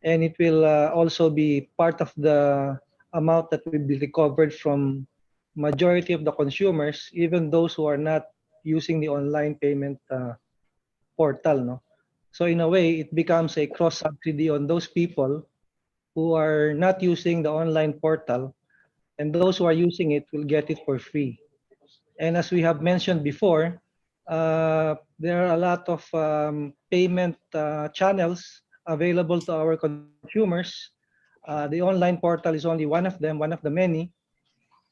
And it will also be part of the amount that will be recovered from majority of the consumers, even those who are not using the online payment portal. No? So in a way, it becomes a cross-subsidy on those people who are not using the online portal, and those who are using it will get it for free. And as we have mentioned before, there are a lot of payment channels available to our consumers. The online portal is only one of them, one of the many.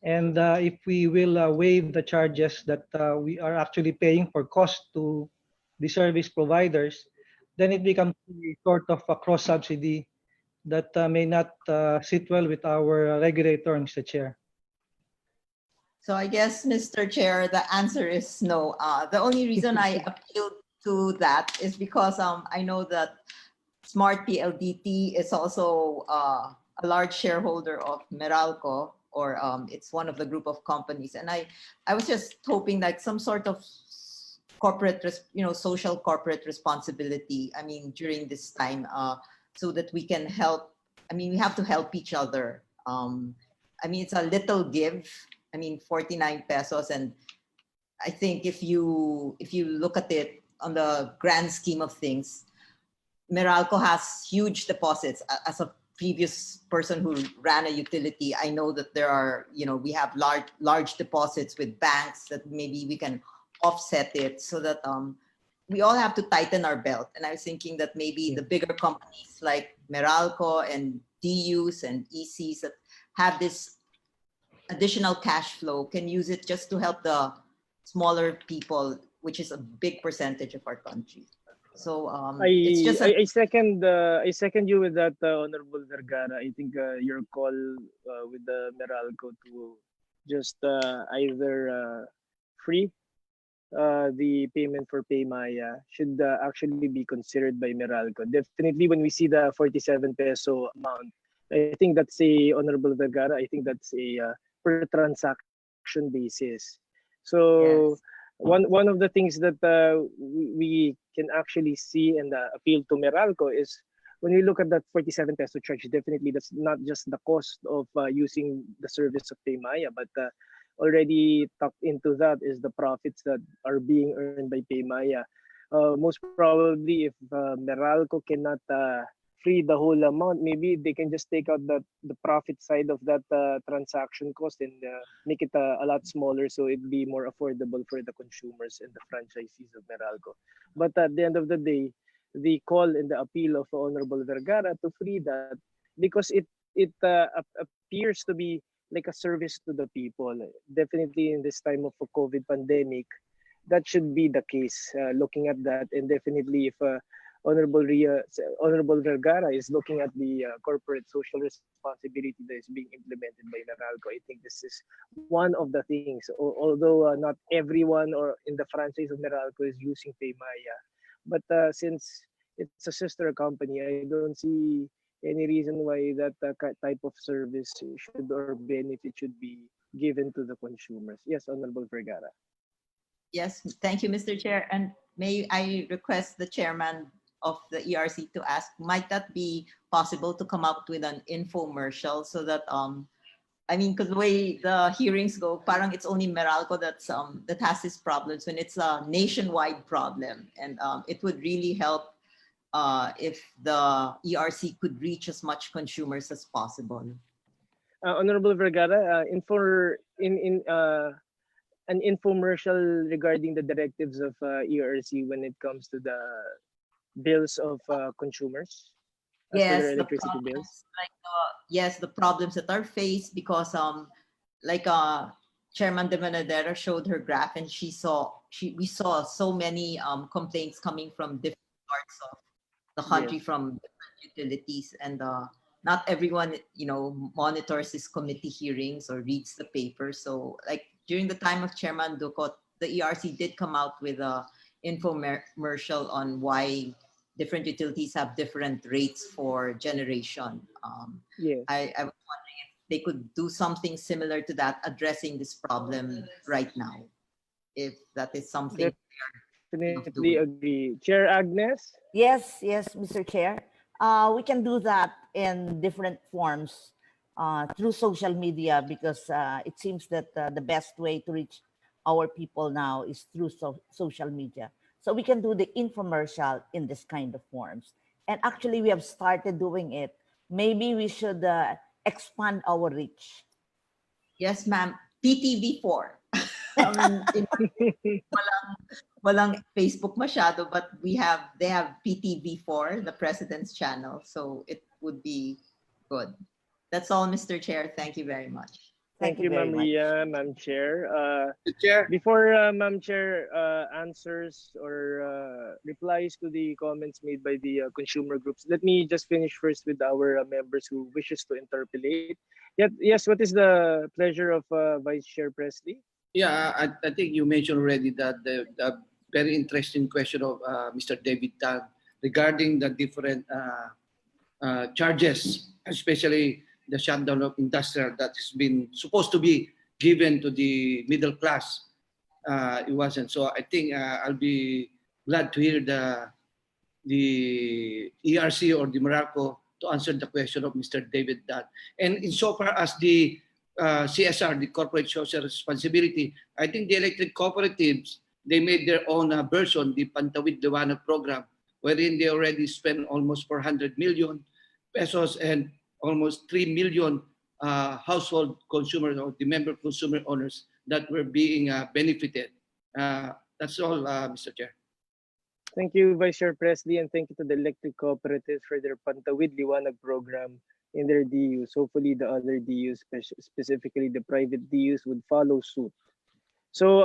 And if we will waive the charges that we are actually paying for cost to the service providers, then it becomes a sort of a cross-subsidy that may not sit well with our regulator, Mr. Chair. So I guess, Mr. Chair, the answer is no. The only reason I appealed to that is because I know that Smart PLDT is also a large shareholder of Meralco, or it's one of the group of companies. And I was just hoping that some sort of corporate, social corporate responsibility, I mean, during this time, so that we can help. I mean, we have to help each other. I mean, it's a little give. I mean, 49 pesos. And I think if you look at it on the grand scheme of things, Meralco has huge deposits. As a previous person who ran a utility, I know that there are, we have large deposits with banks that maybe we can offset it so that we all have to tighten our belt. And I was thinking that maybe the bigger companies like Meralco and DUs and ECs that have this additional cash flow can use it just to help the smaller people, which is a big percentage of our country. So it's just I second you with that, Honorable Vergara. I think your call with the Meralco to just either free the payment for Paymaya should actually be considered by Meralco. Definitely, when we see the 47 peso amount, I think that's a Honorable Vergara. I think that's a per transaction basis. So. Yes. One of the things that we can actually see and appeal to Meralco is when we look at that 47 peso charge, definitely that's not just the cost of using the service of Paymaya, but already tucked into that is the profits that are being earned by Paymaya. Most probably, if Meralco cannot free the whole amount, maybe they can just take out the profit side of that transaction cost and make it a lot smaller, so it'd be more affordable for the consumers and the franchisees of Meralco. But at the end of the day, the call and the appeal of Honorable Vergara to free that, because it appears to be like a service to the people. Definitely in this time of a COVID pandemic, that should be the case. Looking at that, and definitely if Honorable Vergara is looking at the corporate social responsibility that is being implemented by Meralco, I think this is one of the things. Although not everyone or in the franchise of Meralco is using Paymaya, but since it's a sister company, I don't see any reason why that type of service should or benefit should be given to the consumers. Yes, Honorable Vergara. Yes, thank you, Mr. Chair. And may I request the chairman of the ERC to ask, might that be possible to come up with an infomercial so that I mean, because the way the hearings go, parang it's only Meralco that has these problems when it's a nationwide problem, and it would really help if the ERC could reach as much consumers as possible. Honorable Vergara, an infomercial regarding the directives of ERC when it comes to the bills of consumers, as for their electricity bills. Yes, the problems that are faced, because Chairman De Manadera showed her graph, and we saw so many complaints coming from different parts of the country, from different utilities, and not everyone monitors these committee hearings or reads the paper. So like during the time of Chairman Ducot, the ERC did come out with a infomercial on why different utilities have different rates for generation. Yes. I was wondering if they could do something similar to that, addressing this problem right now, if that is something. Definitely agree. Chair Agnes? Yes, Mr. Chair. We can do that in different forms through social media, because it seems that the best way to reach our people now is through social media. So we can do the infomercial in this kind of forms. And actually, we have started doing it. Maybe we should expand our reach. Yes, ma'am. PTV4. Walang Facebook masyado, but they have PTV4, the President's channel. So it would be good. That's all, Mr. Chair. Thank you very much. Thank you, Ma'am Ria, Ma'am Chair. Chair. Before Ma'am Chair answers or replies to the comments made by the consumer groups, let me just finish first with our members who wishes to interpolate. Yes, what is the pleasure of Vice Chair Presley? Yeah, I think you mentioned already that the very interesting question of Mr. David Tan regarding the different charges, especially the shutdown of industrial that has been supposed to be given to the middle class. It wasn't. So I think I'll be glad to hear the ERC or the Meralco to answer the question of Mr. David Tan. And insofar as the CSR, the corporate social responsibility, I think the electric cooperatives, they made their own version, the Pantawid Liwanag program, wherein they already spent almost 400 million pesos and almost 3 million household consumers or the member consumer owners that were being benefited. That's all, Mr. Chair. Thank you, Vice Chair Presley, and thank you to the electric cooperatives for their Pantawid Liwanag program in their DUs. Hopefully the other DUs, specifically the private DUs, would follow suit. So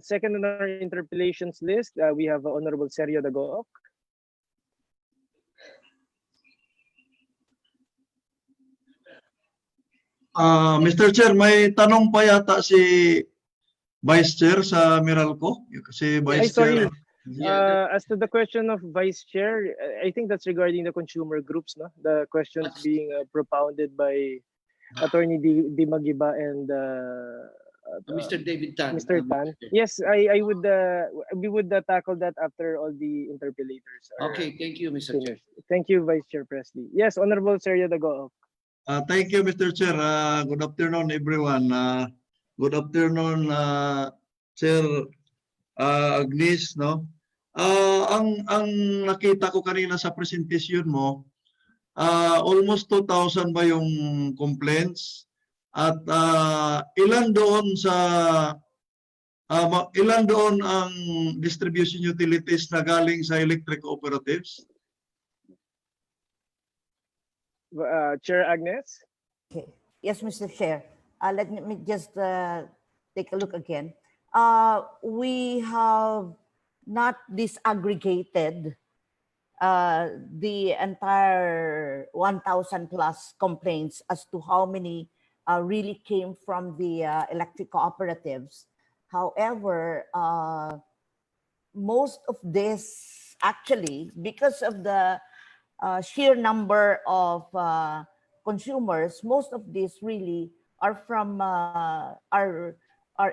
second on our interpellations list, we have Honorable Sergio Dagook. Mr. Chair, may tanong pa yata si Vice Chair sa Meralco. Si Vice Chair. As to the question of Vice Chair, I think that's regarding the consumer groups, no? The questions being propounded by Attorney Dimagiba and Mr. David Tan. Mr. Tan. Yes, we would tackle that after all the interpellators are Okay, thank you, Mr. Chair. Thank you, Vice Chair Presley. Yes, Honorable Sergio Dagook. Thank you, Mr. Chair. Good afternoon, everyone. Good afternoon, Chair Agnes. No? Ang nakita ko kanina sa presentation mo, almost 2,000 ba yung complaints? At ilan doon ang distribution utilities na galing sa electric cooperatives? Chair Agnes? Okay. Yes, Mr. Chair. Let me just take a look again. We have not disaggregated the entire 1,000 plus complaints as to how many really came from the electric cooperatives. However, most of this actually, because of the sheer number of consumers, most of these really are from are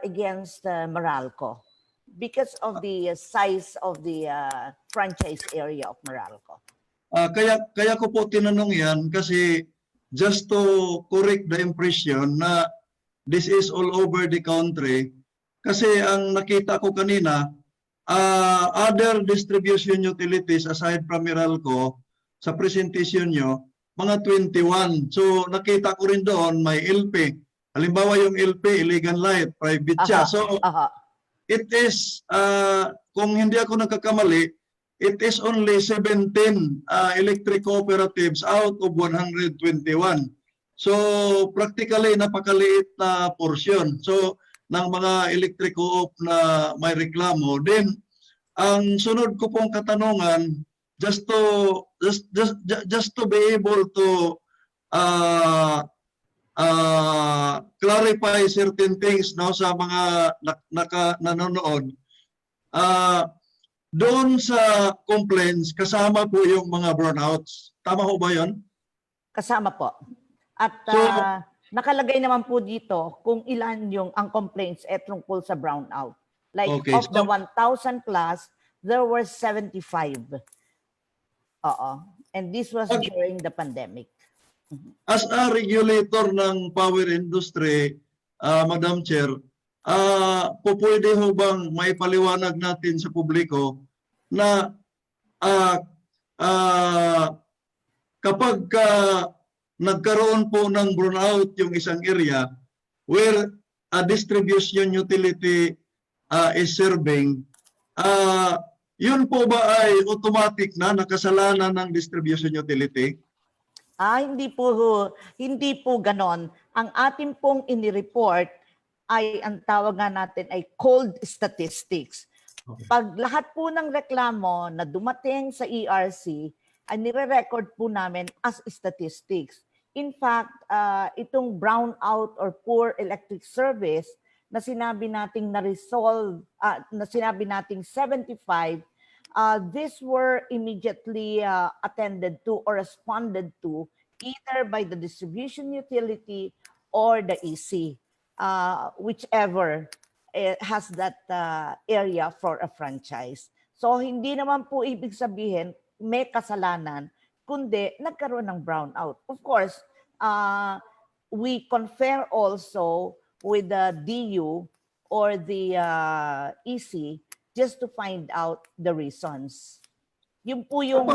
against Meralco because of the size of the franchise area of Meralco. Kaya ko po tinanong yan kasi just to correct the impression na this is all over the country. Kasi ang nakita ko kanina, other distribution utilities aside from Meralco, sa presentation nyo, mga 21. So nakita ko rin doon may LP. Halimbawa yung LP, illegal light, private siya. So it is, kung hindi ako nagkakamali, it is only 17 electric cooperatives out of 121. So practically napakaliit na portion. So ng mga electric co-op na may reklamo. Then ang sunod ko pong katanungan, just to be able to clarify certain things no sa mga nanonood. Doon sa complaints, kasama po yung mga burnouts. Tama ho ba yun? Kasama po. At nakalagay naman po dito kung ilan yung ang complaints tungkol sa brownout. Like okay, of the 1,000 plus, there were 75. And this was during the pandemic. As a regulator ng power industry, Madam Chair, pwede ho bang maipaliwanag natin sa publiko na kapag nagkaroon po ng brownout yung isang area where a distribution utility is serving, yun po ba ay automatic na nakasalanan ng distribution utility? Hindi po ganon. Ang ating pong inireport ay ang tawag nga natin ay cold statistics. Okay. Pag lahat po ng reklamo na dumating sa ERC ay nire-record po namin as statistics. In fact, itong brownout or poor electric service na sinabi nating na-resolve, na sinabi nating 75, these were immediately attended to or responded to either by the distribution utility or the EC, whichever has that area for a franchise. So hindi naman po ibig sabihin may kasalanan, kundi nagkaroon ng brownout. Of course, we confer also with the DU or the EC just to find out the reasons. Yun po yung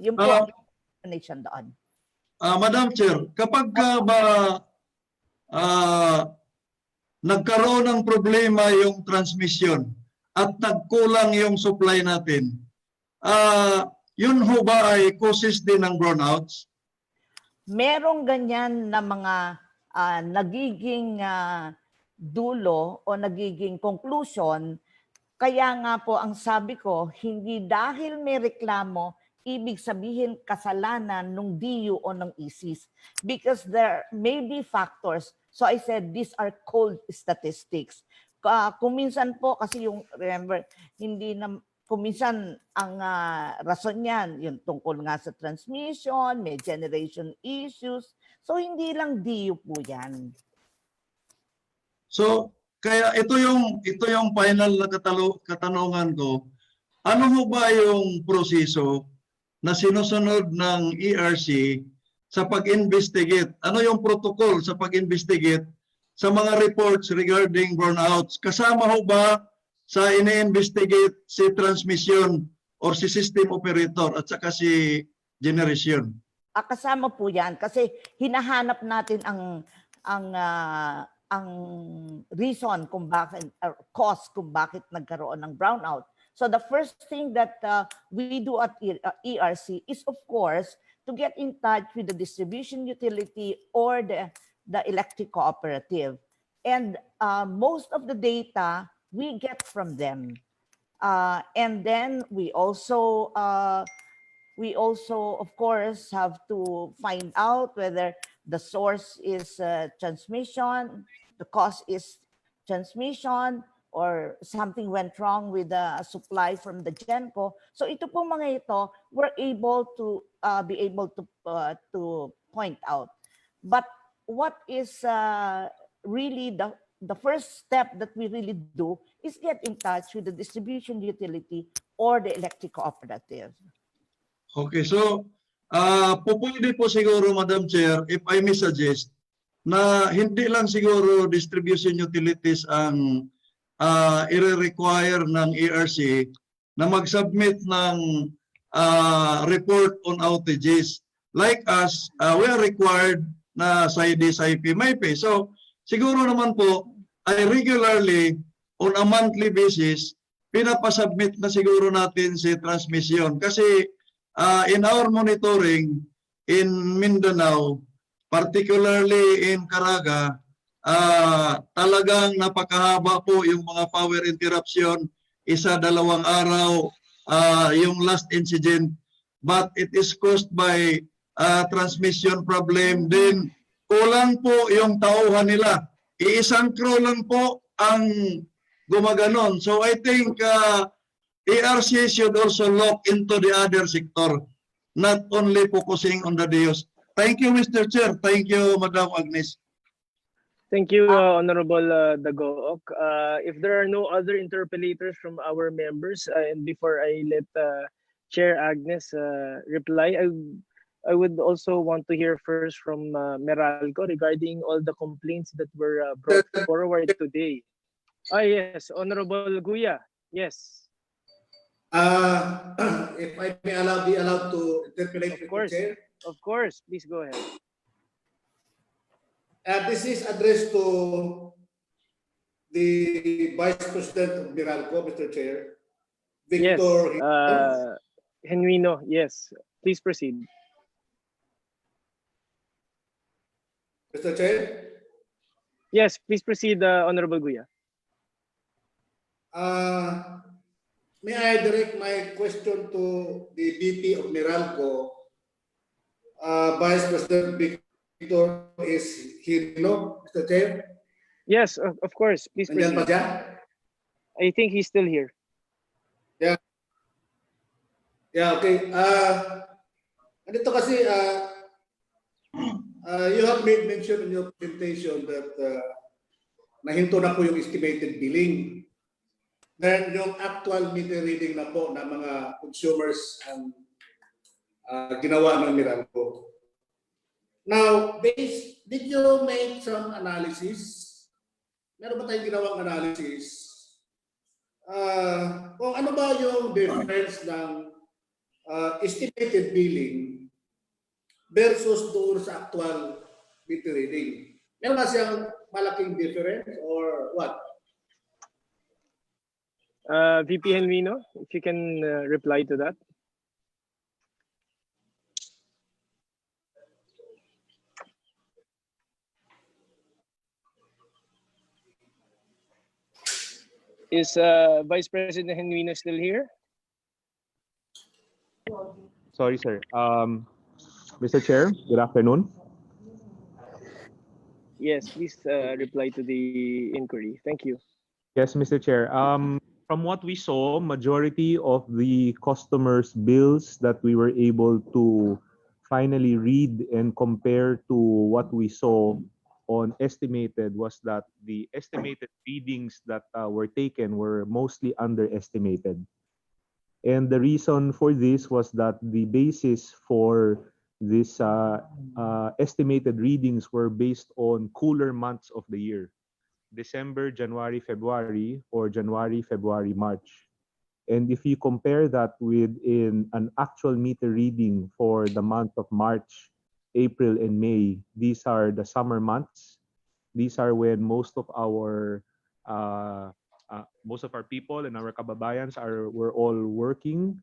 yun po ang explanation doon. Madam Chair, kapag ba nagkaroon ng problema yung transmission at nagkulang yung supply natin, yun ho ba ay causes din ng brownouts? Merong ganyan na mga nagiging dulo o nagiging conclusion. Kaya nga po ang sabi ko, hindi dahil may reklamo, ibig sabihin kasalanan ng DU o ng ECs. Because there may be factors. So I said, these are cold statistics. Kung minsan po, kasi yung, remember, hindi na, kung minsan ang rason niyan, yung tungkol nga sa transmission, may generation issues. So hindi lang DU po yan. So, kaya ito yung final na katanungan ko. Ano ho ba yung proseso na sinusunod ng ERC sa pag-investigate? Ano yung protocol sa pag-investigate sa mga reports regarding burnouts? Kasama ho ba sa ine-investigate si transmission or si system operator at saka si generation? kasama po yan kasi hinahanap natin ang reason kung bakit, cause kung bakit nagkaroon ng brownout. So the first thing that we do at ERC is, of course, to get in touch with the distribution utility or the electric cooperative. And most of the data we get from them. And then we also, of course, have to find out whether the source is transmission, the cause is transmission, or something went wrong with the supply from the GENCO. So ito pong mga ito, we're able to be able to point out. But what is really the first step that we really do is get in touch with the distribution utility or the electric cooperative. Okay, so pupwede po siguro, Madam Chair, if I may suggest, na hindi lang siguro distribution utilities ang i-require ng ERC na mag-submit ng report on outages. Like us, we are required na SAIDI, SAIPI, MAIPI. So siguro naman po ay regularly on a monthly basis pinapasubmit na siguro natin si transmission. Kasi in our monitoring in Mindanao, particularly in Caraga, talagang napakahaba po yung mga power interruption, isa, dalawang araw, yung last incident, but it is caused by transmission problem. Then kulang po yung tauhan nila. Iisang crew lang po ang gumaganon. So I think ERC should also look into the other sector, not only focusing on the DIOS. Thank you, Mr. Chair. Thank you, Madam Agnes. Thank you, Honorable Dagook. If there are no other interpellators from our members, and before I let Chair Agnes reply, I would also want to hear first from Meralco regarding all the complaints that were brought forward today. Yes, Honorable Guya. Yes. If I may be allowed to interpolate, Of course, Chair. of course. Please go ahead. This is addressed to the Vice President of Meralco, Mr. Chair. Victor. Yes, Genuino, yes. Please proceed. Mr. Chair? Yes, please proceed, Honorable Guya. May I direct my question to the VP of Meralco, Vice President Victor, is he, no, Mr. Chair? Yes, of course. Please proceed. Nandiyan pa siya? I think he's still here. Yeah. Yeah, okay. Andito kasi, you have made mention in your presentation that nahinto na po yung estimated billing. Then yung actual meter reading na po ng mga consumers ang ginawa ng Meralco. Now, did you make some analysis? Meron ba tayong ginawang analysis? Kung ano ba yung difference ng estimated billing versus doon sa actual meter reading? Meron ba siyang malaking difference or what? VP Genuino, if you can reply to that. Is Vice President Genuino still here? Sorry, sir. Mr. Chair, good afternoon. Yes, please reply to the inquiry. Thank you. Yes, Mr. Chair. From what we saw, majority of the customers' bills that we were able to finally read and compare to what we saw on estimated was that the estimated readings that were taken were mostly underestimated. And the reason for this was that the basis for this estimated readings were based on cooler months of the year. December, January, February, or January, February, March. And if you compare that with an actual meter reading for the month of March, April, and May, these are the summer months. These are when most of our people and our kababayans were all working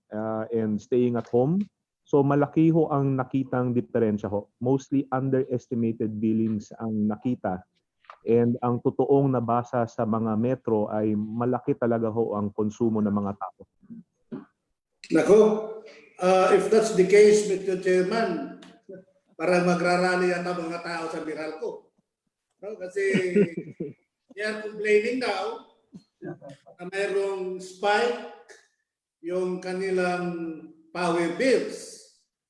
and staying at home. So malaki ho ang nakitang diferensya ho. Mostly underestimated billings ang nakita. And ang totoong nabasa sa mga metro ay malaki talaga ho ang konsumo ng mga tao. Nako, if that's the case, Mr. Chairman, parang magrarally yata mga tao sa Meralco. No? Kasi they are complaining now na mayroong spike yung kanilang power bills.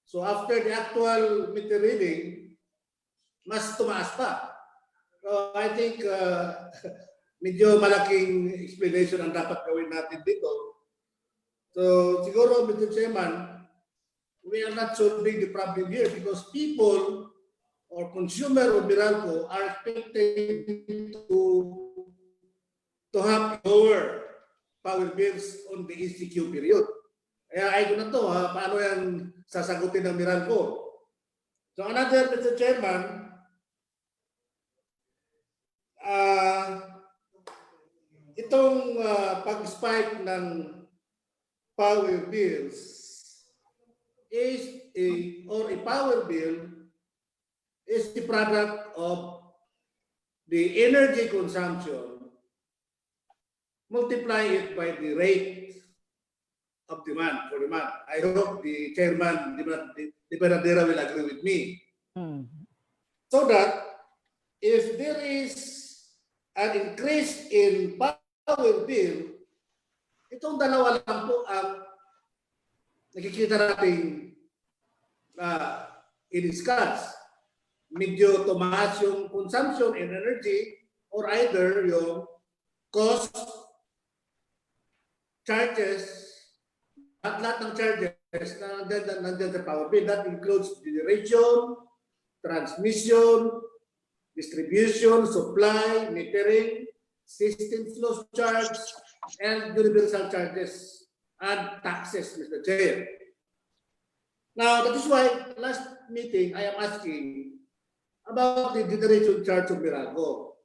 So after the actual meter reading, mas tumaas pa. So I think medyo malaking explanation ang dapat gawin natin dito. So siguro, Mr. Chairman, we are not solving the problem here because people or consumer of Meralco are expected to have lower power bills on the ECQ period. Kaya ay ko na to, paano yan sasagutin ng Meralco? So another, Mr. Chairman, itong pag-spike ng power bills is a power bill is the product of the energy consumption, multiply it by the rate of demand for demand. I hope the chairman, the Panadera, will agree with me. So that if there is an increase in power bill, itong dalawa lang po ang nakikita natin i-discuss. Medyo tumaas yung consumption in energy or either yung cost, charges, at lahat ng charges na nandiyan sa power bill. That includes generation, transmission, distribution, supply, metering, system flow charge, and universal charges and taxes, Mr. Chair. Now, that is why last meeting I am asking about the generation charge of Meralco.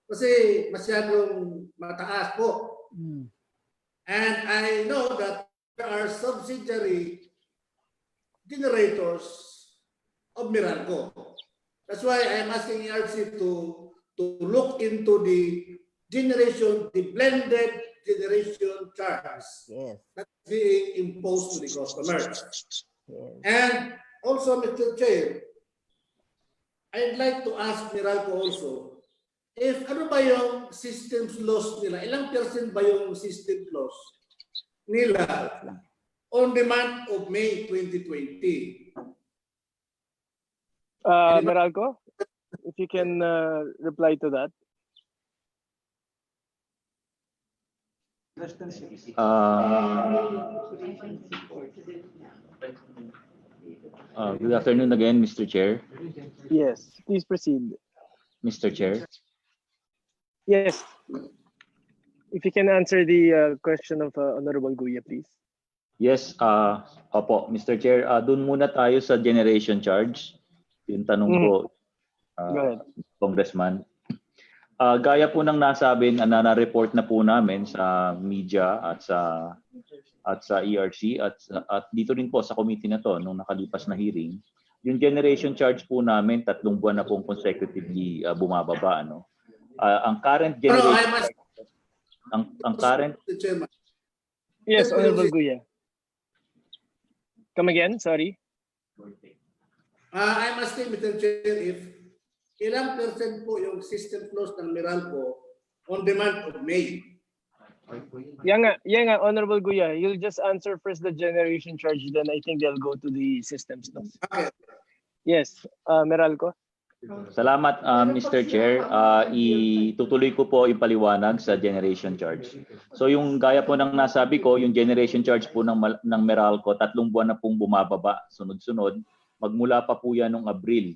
Kasi masyadong mataas po. And I know that there are subsidiary generators of Meralco. That's why I am asking ERC to look into the blended generation charge that's being imposed to the customers. And also, Mr. Chair, I'd like to ask Meralco also, if ano ba yung systems loss nila? Ilang percent ba yung system loss nila on the month of May 2020? Meralco, if you can reply to that. Good afternoon again, Mr. Chair. Yes, please proceed. Mr. Chair. Yes. If you can answer the question of Honorable Guya, please. Yes, opo, Mr. Chair, dun muna tayo sa generation charge. Yung tanong ko, Congressman. Gaya po ng nasabi na report na po namin sa media at sa ERC at dito rin po sa committee na to nung nakalipas na hearing, yung generation charge po namin 3 buwan na pong consecutively bumababa, ano. Ang current generation ang current Yes, Honorable Guya. Come again, sorry. I'm asking, Mr. Chair, if ilang percent po yung system flows ng Meralco on the month of May? Yeah nga, Honorable Guya, you'll just answer first the generation charge, then I think they'll go to the systems loss. Okay. Yes, Meralco. Salamat, Mr. Chair. Itutuloy ko po ipaliwanag sa generation charge. So yung gaya po ng nasabi ko, yung generation charge po ng Meralco, 3 buwan na pong bumababa, sunod-sunod. Magmula pa po yan noong Abril.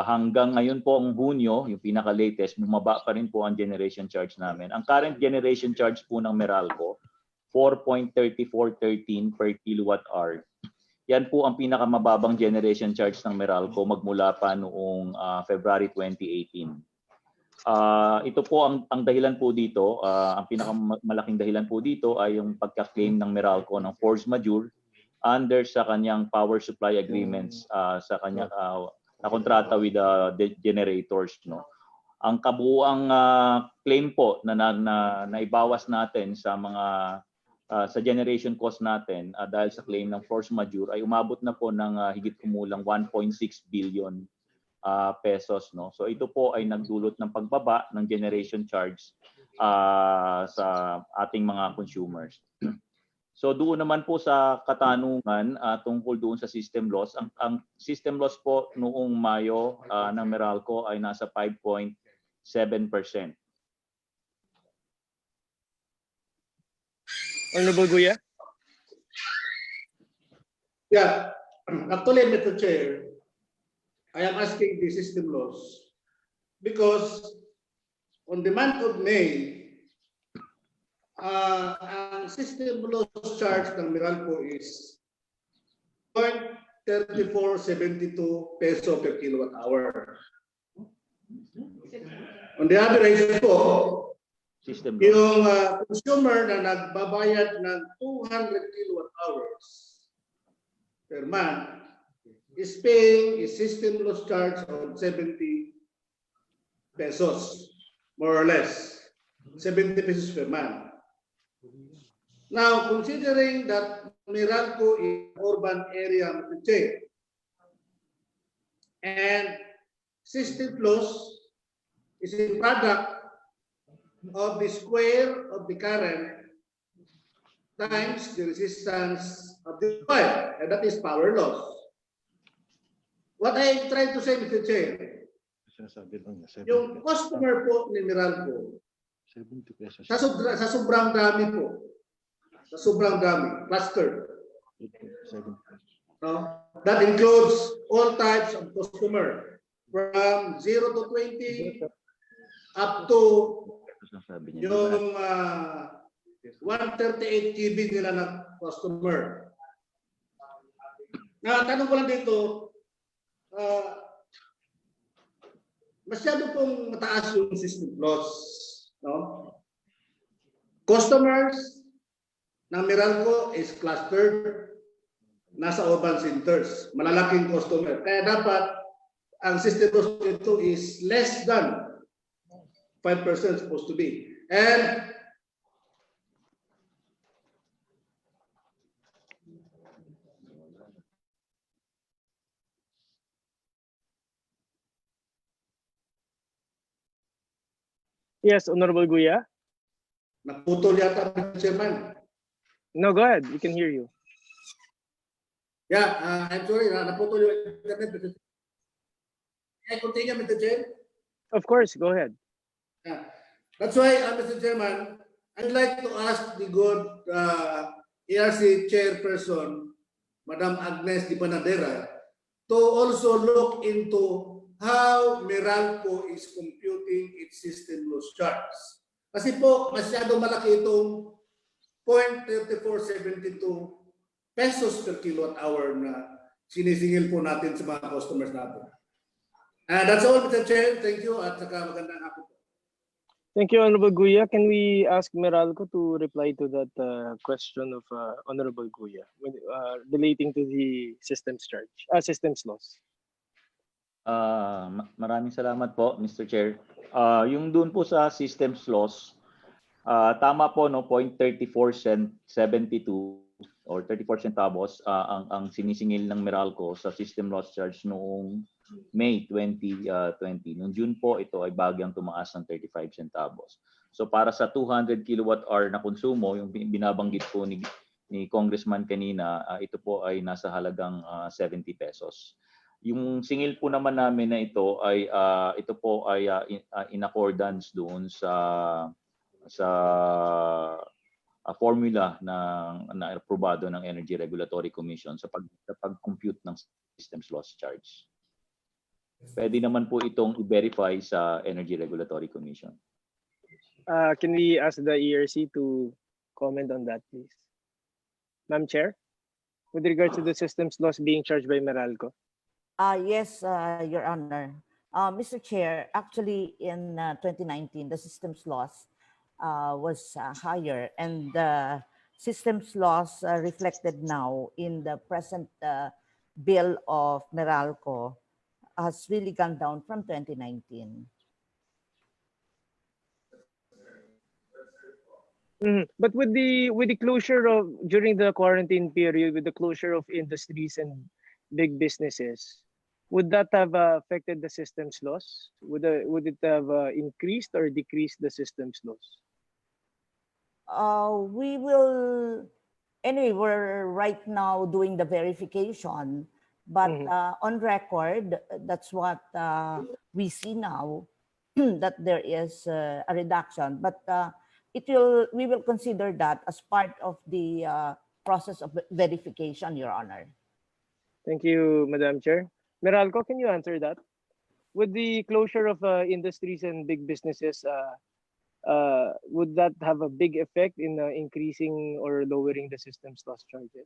Hanggang ngayon po ang Hunyo, yung pinaka-latest, bumaba pa rin po ang generation charge namin. Ang current generation charge po ng Meralco 4.3413 per kilowatt hour. Yan po ang pinakamababang generation charge ng Meralco magmula pa noong February 2018. Ito po ang dahilan po dito, ang pinakamalaking dahilan po dito ay yung pagka-claim ng Meralco ng force majeure under sa kanyang power supply agreements sa kanyang na kontrata with the generators, no. Ang kabuuang claim po na naibawas natin sa mga sa generation cost natin dahil sa claim ng force majeure ay umabot na po ng higit kumulang 1.6 billion pesos, no. So ito po ay nagdulot ng pagbaba ng generation charge sa ating mga consumers. So doon naman po sa katanungan tungkol doon sa system loss, ang system loss po noong Mayo ng Meralco ay nasa 5.7%. Honorable Guya? Yeah, actually, Mr. Chair, I am asking the system loss because on the month of May, ang system loss charge ng Meralco is 0.3472 peso per kilowatt hour. On the average po, yung consumer na nagbabayad ng 200 kilowatt hours per month is paying a system loss charge of 70 pesos, more or less, 70 pesos per month. Now, considering that Meralco is an urban area, Mr. Chair, and system loss is a product of the square of the current times the resistance of the coil, and that is power loss. What I try to say, Mr. Chair, yung customer po ni Meralco, sa sobrang dami po, sa sobrang dami, cluster. No? That includes all types of customer, from 0 to 20 up to yung 138 GB nila ng customer. Na tanong ko lang dito, masyado pong mataas yung system loss, no? Customers ng Meralco is clustered nasa urban centers, malalaking customer. Kaya dapat ang system loss nito is less than 5% supposed to be. And yes, Honorable Guya? naputol yata, Chairman. No, go ahead. We can hear you. Yeah, I'm sorry, naputol yung internet. Can I continue, Mr. Chair? Of course, go ahead. Yeah. That's why, Mr. Chairman, I'd like to ask the good ERC chairperson, Madam Agnes Di Panadera, to also look into how Meralco is computing its system loss charge. Kasi po, masyado malaki itong 0.3472 pesos per kilowatt hour na sinisingil po natin sa mga customers natin. That's all, Mr. Chair. Thank you at saka magandang hapon po. Thank you, Honorable Guya. Can we ask Meralco to reply to that question of Honorable Guya relating to the systems loss? Maraming salamat po, Mr. Chair. Yung doon po sa systems loss, tama po, no, 0.3472 or 34 centavos ang sinisingil ng Meralco sa system loss charge noong May 2020. Noong June po, ito ay bagyang tumaas ng 35 centavos. So para sa 200 kilowatt hour na konsumo, yung binabanggit po ni Congressman kanina, ito po ay nasa halagang 70 pesos. Yung singil po naman namin na ito ay ito po ay in accordance doon sa formula na aprobado ng Energy Regulatory Commission sa pag-compute ng systems loss charge. Pwede naman po itong i-verify sa Energy Regulatory Commission. Can we ask the ERC to comment on that, please? Madam Chair, with regards to the systems loss being charged by Meralco. Yes, Your Honor. Mr. Chair, actually in 2019, the systems loss was higher, and the systems loss reflected now in the present bill of Meralco has really gone down from 2019. But with the closure of during the quarantine period, with the closure of industries and big businesses, would that have affected the systems loss? Would it have increased or decreased the systems loss? We will, anyway, we're right now doing the verification, but on record, that's what we see now, that there is a reduction. But we will consider that as part of the process of verification, Your Honor. Thank you, Madam Chair. Meralco, can you answer that? With the closure of industries and big businesses, would that have a big effect in increasing or lowering the systems loss charges?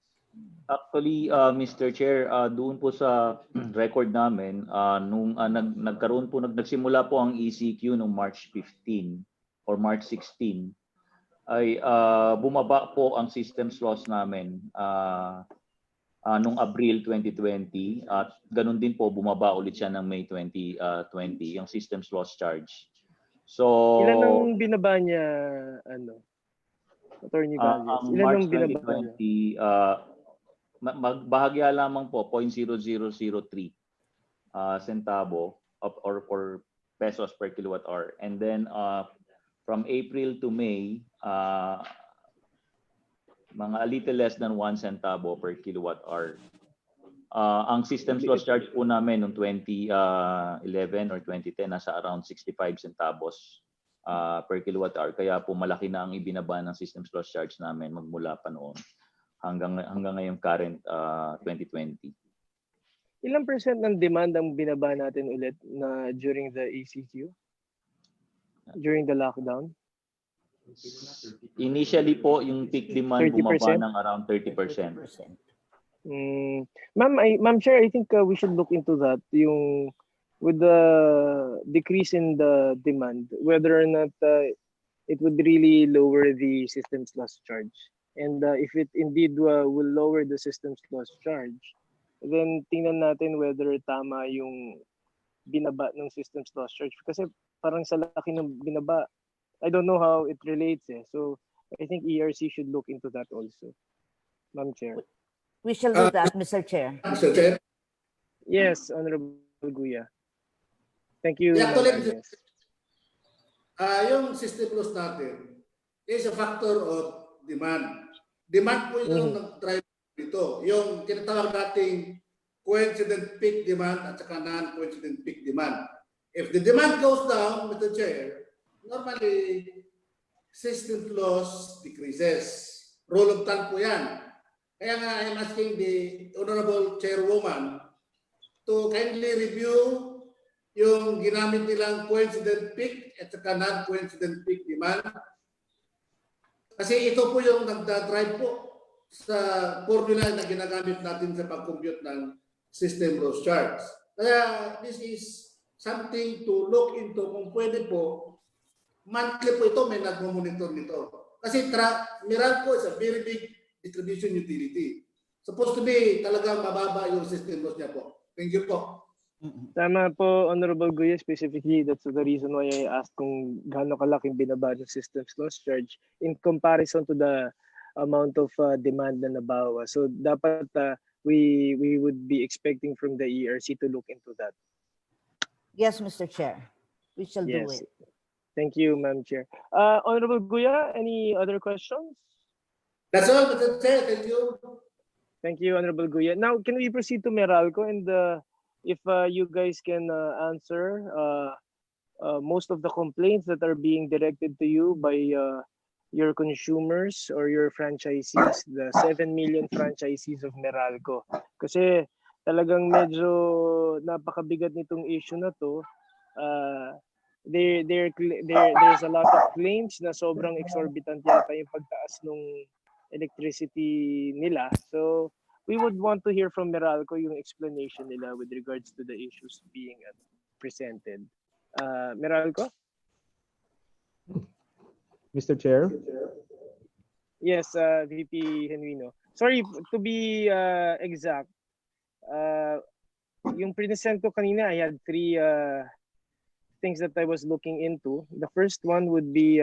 Actually, Mr. Chair, doon po sa record namin, nung nagsimula po ang ECQ noong March 15 or March 16, ay bumaba po ang systems loss namin nung April 2020 at ganun din po bumaba ulit siya ng May 2020 yung systems loss charge. So ilan ang binaba niya, Attorney Galvez? Ang Ilan March ang binaba niya? 2020, bahagya lamang po 0.0003 centavo or pesos per kilowatt hour. And then from April to May, mga a little less than 1 centavo per kilowatt hour. Ang systems loss charge po namin noong 2011 or 2010 nasa around 65 centavos per kilowatt hour. Kaya po malaki na ang ibinaba ng systems loss charge namin magmula pa noon hanggang ngayong current 2020. Ilang percent ng demand ang binaba natin ulit na during the ECQ? During the lockdown? Initially po, yung peak demand 30%? bumaba ng around 30%. Ma'am Chair, I think we should look into that. Yung with the decrease in the demand, whether or not it would really lower the systems loss charge. And if it indeed will lower the systems loss charge, then tingnan natin whether tama yung binaba ng systems loss charge. Kasi parang sa laki ng binaba, I don't know how it relates. So I think ERC should look into that also. Ma'am Chair. We shall do that, Mr. Chair. Mr. Chair? Yes, Honorable Guya. Thank you. Yeah, actually, yung system loss natin is a factor of demand. Demand po yung nag-drive dito. Yung tinatawag nating coincident peak demand at saka non-coincident peak demand. If the demand goes down, Mr. Chair, normally system loss decreases. Rule of thumb po yan. Kaya nga, I'm asking the Honorable Chairwoman to kindly review yung ginamit nilang coincident peak at saka non-coincident peak demand. Kasi ito po yung nagda-drive po sa formula na ginagamit natin sa pag-compute ng system loss charge. Kaya this is something to look into kung pwede po. Monthly po ito, may nagmo-monitor nito. Kasi Meralco is a very big distribution utility. Supposed to be talagang mababa yung system loss niya po. Thank you po. Tama po, Honorable Guya, specifically. That's the reason why I asked kung gaano kalaking binaba ng systems loss charge in comparison to the amount of demand na nabawa. So dapat we would be expecting from the ERC to look into that. Yes, Mr. Chair. We shall do it. Thank you, Ma'am Chair. Honorable Guya, any other questions? That's all, Mr. Chair. Thank you. Thank you, Honorable Guya. Now, can we proceed to Meralco? And if you guys can answer most of the complaints that are being directed to you by your consumers or your franchisees, the 7 million franchisees of Meralco. Kasi talagang medyo napakabigat nitong issue na to. there's a lot of claims na sobrang exorbitant yata yung pagtaas ng electricity nila. So we would want to hear from Meralco yung explanation nila with regards to the issues being presented. Meralco? Mr. Chair? Yes, VP Genuino. Sorry, to be exact, yung present ko kanina, I had three things that I was looking into. The first one would be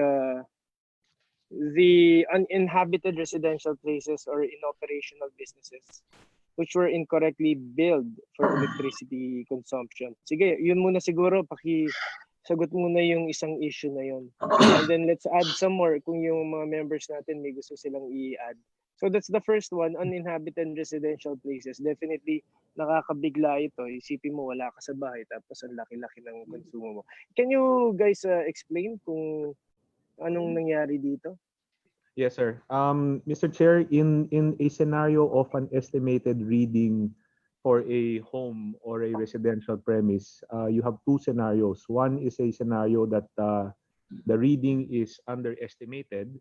the uninhabited residential places or inoperational businesses which were incorrectly billed for electricity consumption. Sige, yun muna siguro, sagot muna yung isang issue na yun. And then let's add some more kung yung mga members natin may gusto silang i-add. So that's the first one, uninhabited residential places. Definitely nakakabigla ito. Isipin mo wala ka sa bahay tapos ang laki-laki ng konsumo mo. Can you guys explain kung anong nangyari dito? Yes, sir. Mr. Chair, in a scenario of an estimated reading for a home or a residential premise, you have two scenarios. One is a scenario that the reading is underestimated,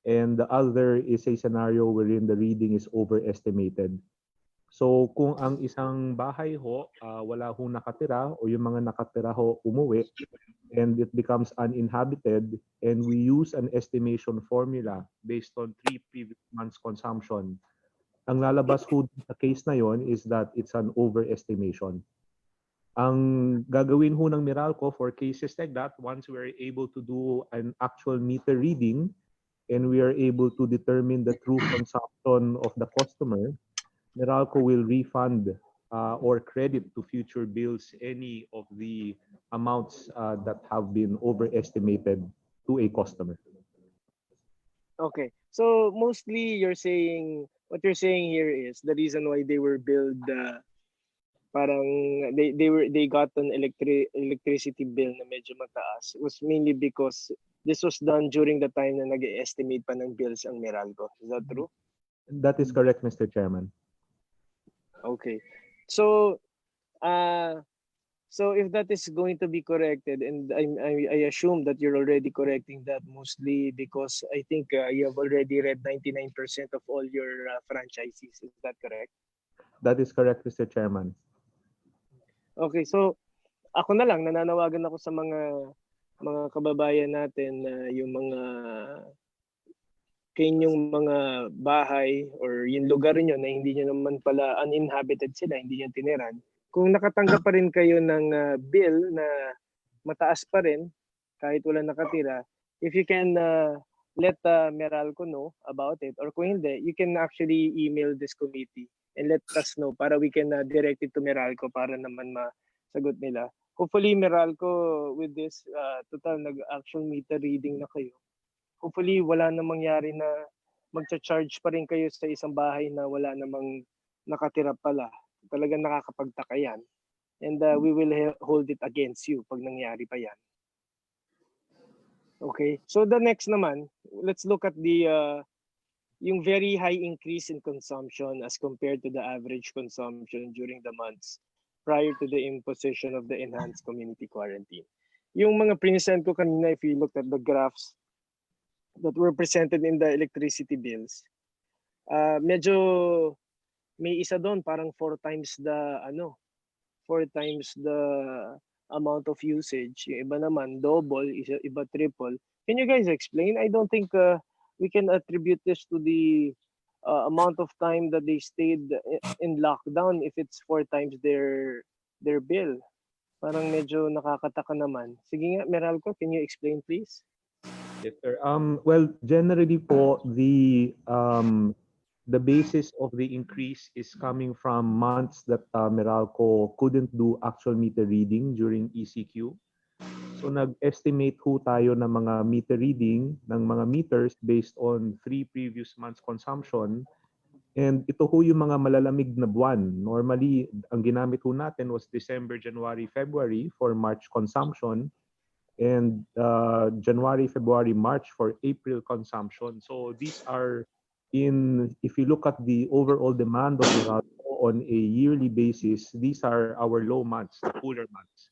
and the other is a scenario wherein the reading is overestimated. So kung ang isang bahay ho, wala hong nakatira o yung mga nakatira ho umuwi, and it becomes uninhabited, and we use an estimation formula based on 3 previous months consumption, ang lalabas ho sa case na yon is that it's an overestimation. Ang gagawin ho ng Meralco for cases like that, once we are able to do an actual meter reading and we are able to determine the true consumption of the customer, Meralco will refund or credit to future bills any of the amounts that have been overestimated to a customer. Okay. So mostly what you're saying here is the reason why they were billed parang they got an electricity bill na medyo mataas was mainly because this was done during the time na nag-estimate pa ng bills ang Meralco. Is that true? That is correct, Mr. Chairman. Okay. So so if that is going to be corrected, and I assume that you're already correcting that mostly because I think you have already read 99% of all your franchisees. Is that correct? That is correct, Mr. Chairman. Okay, so ako na lang, nananawagan ako sa mga kababayan natin na yung mga kanyang mga bahay or yung lugar nyo na hindi nyo naman pala uninhabited sila, hindi nyo tiniran. Kung nakatanggap pa rin kayo ng bill na mataas pa rin kahit wala nakatira, if you can let Meralco know about it, or kung hindi, you can actually email this committee and let us know para we can direct it to Meralco para naman masagot nila. Hopefully Meralco with this total nag-actual meter reading na kayo. Hopefully wala na mangyari na magcha-charge pa rin kayo sa isang bahay na wala namang nakatira pala. Talagang nakakapagtaka yan. And we will hold it against you pag nangyari pa yan. Okay, so the next naman, let's look at the yung very high increase in consumption as compared to the average consumption during the months prior to the imposition of the enhanced community quarantine. Yung mga present ko kanina, if you looked at the graphs that were presented in the electricity bills, medyo may isa doon parang 4 times the amount of usage. Yung iba naman double, iba triple. Can you guys explain? I don't think we can attribute this to the amount of time that they stayed in lockdown if it's 4 times their bill. Parang medyo nakakataka naman. Sige nga, Meralco, can you explain please? Yes, sir. Well, generally po, the basis of the increase is coming from months that Meralco couldn't do actual meter reading during ECQ. So nag-estimate ho tayo ng mga meter reading ng mga meters based on 3 previous months consumption. And ito ho yung mga malalamig na buwan. Normally, ang ginamit ho natin was December, January, February for March consumption, and January, February, March for April consumption. So these are if you look at the overall demand of Meralco on a yearly basis, these are our low months, the cooler months.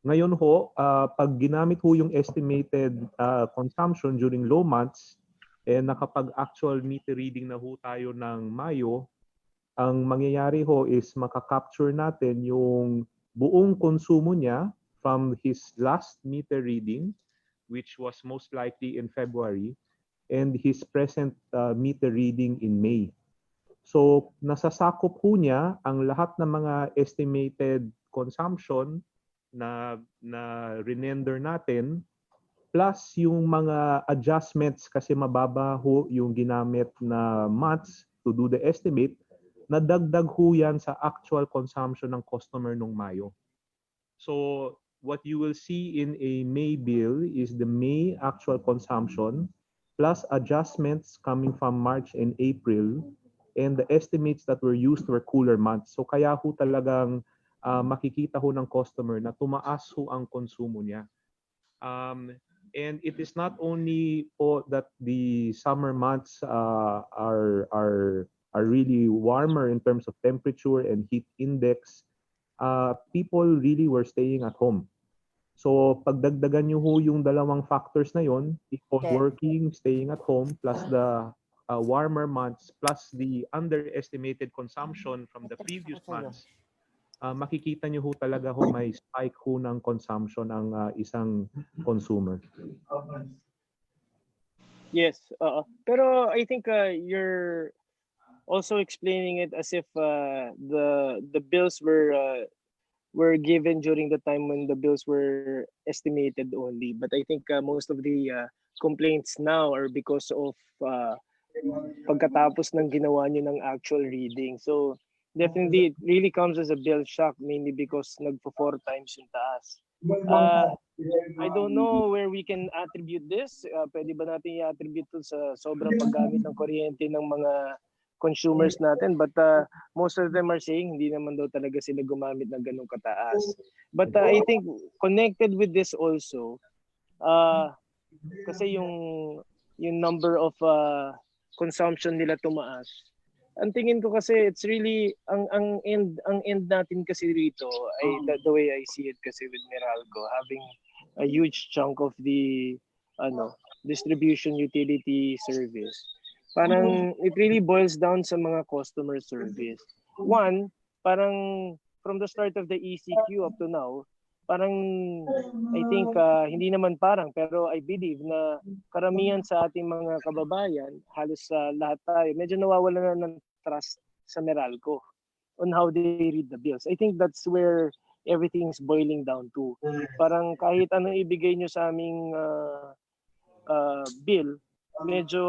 Ngayon ho, pag ginamit ho yung estimated consumption during low months, nakapag-actual meter reading na ho tayo ng Mayo, ang mangyayari ho is makakapture natin yung buong konsumo niya from his last meter reading, which was most likely in February, and his present meter reading in May. So, nasasakop po niya ang lahat ng mga estimated consumption na renender natin plus yung mga adjustments kasi mababa ho yung ginamit na months to do the estimate, nadagdag ho yan sa actual consumption ng customer nung Mayo. So, what you will see in a May bill is the May actual consumption plus adjustments coming from March and April, and the estimates that were used were cooler months. So kaya ho talagang makikita ho ng customer na tumaas ho ang konsumo niya. And it is not only po that the summer months are really warmer in terms of temperature and heat index. People really were staying at home. So pagdagdagan nyo ho yung dalawang factors na yon, people working, staying at home, plus the warmer months, plus the underestimated consumption from the previous months, makikita nyo ho talaga ho may spike ho ng consumption ang isang consumer. Yes, pero I think you're also explaining it as if the bills were given during the time when the bills were estimated only. But I think most of the complaints now are because of pagkatapos ng ginawa nyo ng actual reading. So definitely it really comes as a bill shock, mainly because nagpo 4 times yung taas. I don't know where we can attribute this. Pwede ba natin i-attribute to sa sobrang paggamit ng kuryente ng mga consumers natin, but most of them are saying hindi naman daw talaga sila gumamit ng ganung kataas. But I think connected with this also, kasi yung number of consumption nila tumaas. Ang tingin ko kasi it's really ang end natin kasi rito ay the way I see it kasi with Meralco having a huge chunk of the distribution utility service. Parang it really boils down sa mga customer service. One, parang from the start of the ECQ up to now, parang I think hindi naman parang pero I believe na karamihan sa ating mga kababayan, halos lahat tayo, medyo nawawala na ng trust sa Meralco on how they read the bills. I think that's where everything's boiling down to. Parang kahit anong ibigay nyo sa aming bill, medyo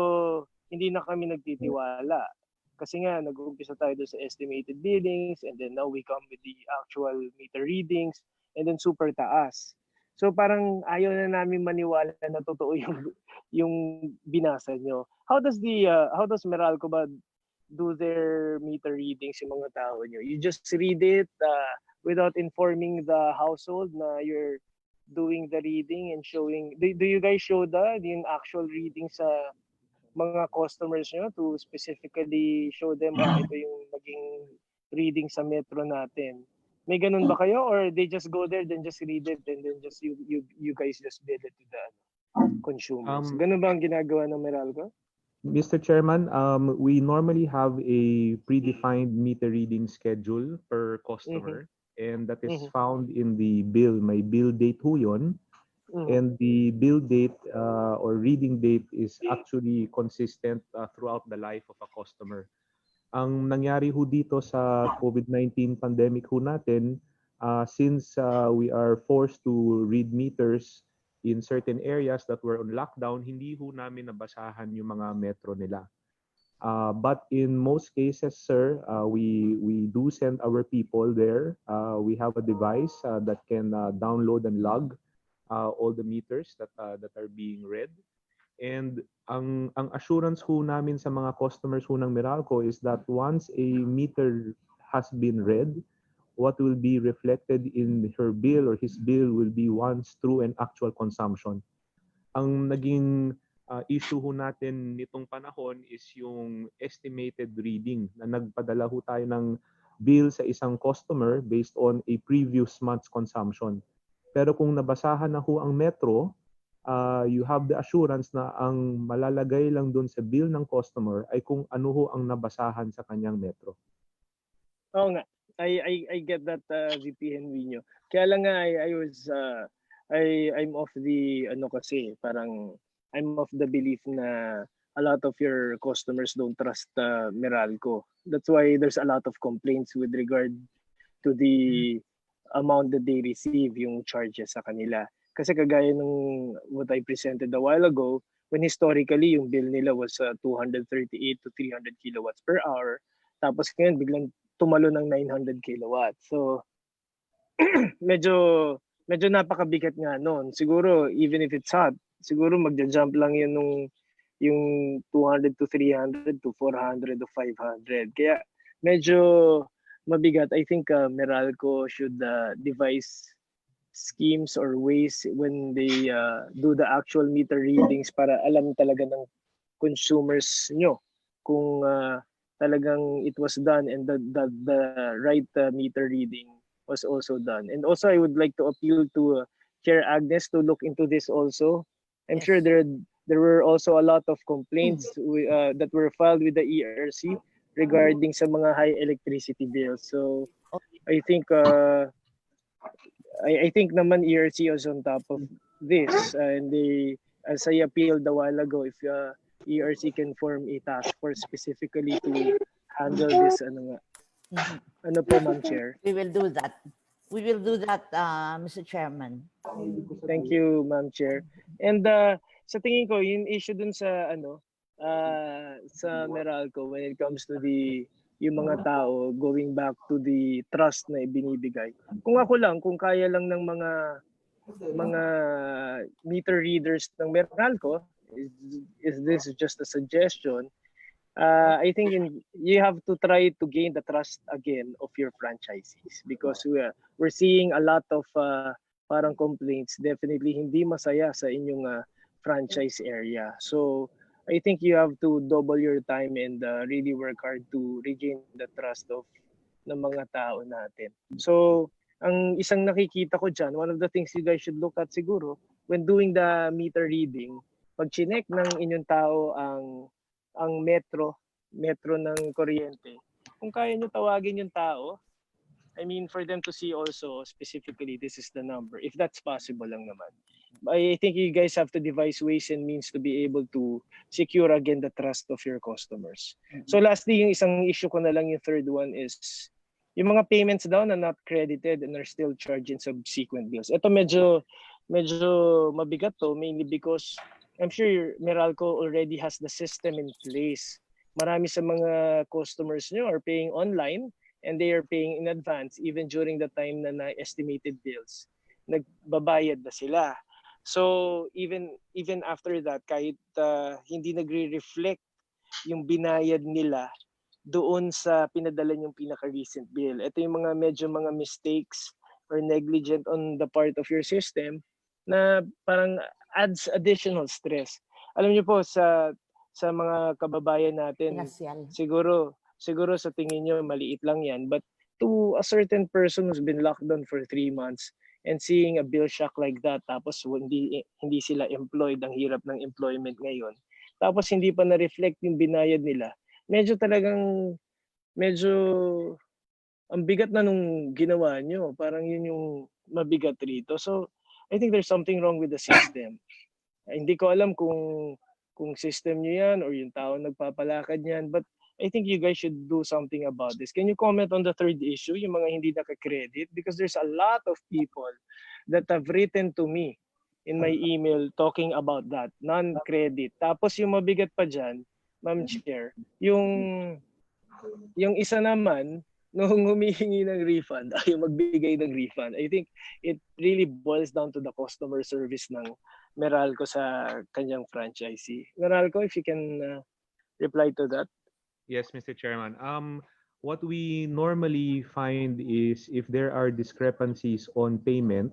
hindi na kami nagtitiwala. Kasi nga, nag-uumpisa tayo doon sa estimated billings and then now we come with the actual meter readings and then super taas. So parang ayaw na namin maniwala na totoo yung binasa nyo. How does Meralco ba do their meter readings yung mga tao nyo? You just read it without informing the household na you're doing the reading and showing. Do you guys show yung actual reading sa mga customers nyo to specifically show them ito yung naging reading sa metro natin? May ganun ba kayo or they just go there then just read it and then just you guys just bill it to the consumers? Ganun ba ang ginagawa ng Meralco? Mr. Chairman, we normally have a predefined meter reading schedule per customer, and that is found in the bill. May bill date ho yun. And the bill date or reading date is actually consistent throughout the life of a customer. Ang nangyari ho dito sa COVID-19 pandemic ho natin, since we are forced to read meters in certain areas that were on lockdown, hindi ho namin nabasahan yung mga metro nila. But in most cases, sir, we do send our people there. We have a device that can download and log all the meters that are being read. And ang assurance ho namin sa mga customers ho ng Meralco is that once a meter has been read, what will be reflected in her bill or his bill will be once true and actual consumption. Ang naging issue ho natin nitong panahon is yung estimated reading na nagpadala ho tayo ng bill sa isang customer based on a previous month's consumption. Pero kung nabasahan na ho ang metro, you have the assurance na ang malalagay lang doon sa bill ng customer ay kung ano ho ang nabasahan sa kanyang metro. Oo nga. I get that, VP Henwinho. Kaya lang nga, I'm of the, ano kasi, parang, I'm of the belief na a lot of your customers don't trust Meralco. That's why there's a lot of complaints with regard to the amount that they receive, yung charges sa kanila. Kasi kagaya nung what I presented a while ago, when historically yung bill nila was 238 to 300 kilowatts per hour, tapos ngayon biglang tumalo ng 900 kilowatts. So medyo napakabigat nga noon. Siguro even if it's hot, siguro magja-jump lang yun nung yung 200 to 300 to 400 to 500. Kaya medyo mabigat. I think Meralco should devise schemes or ways when they do the actual meter readings para alam talaga ng consumers nyo kung talagang it was done and the right meter reading was also done. And also I would like to appeal to Chair Agnes to look into this also. I'm sure there were also a lot of complaints that were filed with the ERC regarding sa mga high electricity bills. So I think I think naman ERC is on top of this, and they, as I appealed a while ago, if ERC can form a task force specifically to handle this, ano po, Ma'am Chair? We will do that. We will do that, Mr. Chairman. Thank you, Ma'am Chair. And sa tingin ko, yung issue dun sa sa Meralco when it comes to yung mga tao going back to the trust na ibinibigay. Kung ako lang, kung kaya lang ng mga meter readers ng Meralco, is this just a suggestion? I think you have to try to gain the trust again of your franchisees because we're seeing a lot of parang complaints, definitely hindi masaya sa inyong franchise area. So I think you have to double your time and really work hard to regain the trust of ng mga tao natin. So ang isang nakikita ko dyan, one of the things you guys should look at siguro when doing the meter reading, pag chinek ng inyong tao ang metro ng kuryente, kung kaya nyo tawagin yung tao, I mean, for them to see also specifically this is the number, if that's possible lang naman. I think you guys have to devise ways and means to be able to secure again the trust of your customers. So lastly, yung isang issue ko na lang, yung third one is yung mga payments daw na not credited and are still charged in subsequent bills. Ito medyo mabigat to, mainly because I'm sure Meralco already has the system in place. Marami sa mga customers nyo are paying online and they are paying in advance even during the time na estimated bills. Nagbabayad na sila. So even after that, kahit hindi nagre-reflect yung binayad nila doon sa pinadala yung pinaka-recent bill. Ito yung mga mistakes or negligent on the part of your system na parang adds additional stress. Alam niyo po sa mga kababayan natin, siguro sa tingin niyo maliit lang yan, but to a certain person who's been locked down for 3 months and seeing a bill shock like that, tapos hindi sila employed, ang hirap ng employment ngayon, tapos hindi pa na-reflect yung binayad nila, medyo ang bigat na nung ginawa nyo. Parang yun yung mabigat rito. So I think there's something wrong with the system. Hindi ko alam kung system nyo yan or yung tao nagpapalakad yan, but I think you guys should do something about this. Can you comment on the third issue, yung mga hindi naka-credit? Because there's a lot of people that have written to me in my email talking about that, non-credit. Tapos yung mabigat pa dyan, Ma'am Chair, yung isa naman, nung humihingi ng refund, ayaw magbigay ng refund. I think it really boils down to the customer service ng Meralco sa kanyang franchisee. Meralco, if you can reply to that. Yes, Mr. Chairman. What we normally find is if there are discrepancies on payment,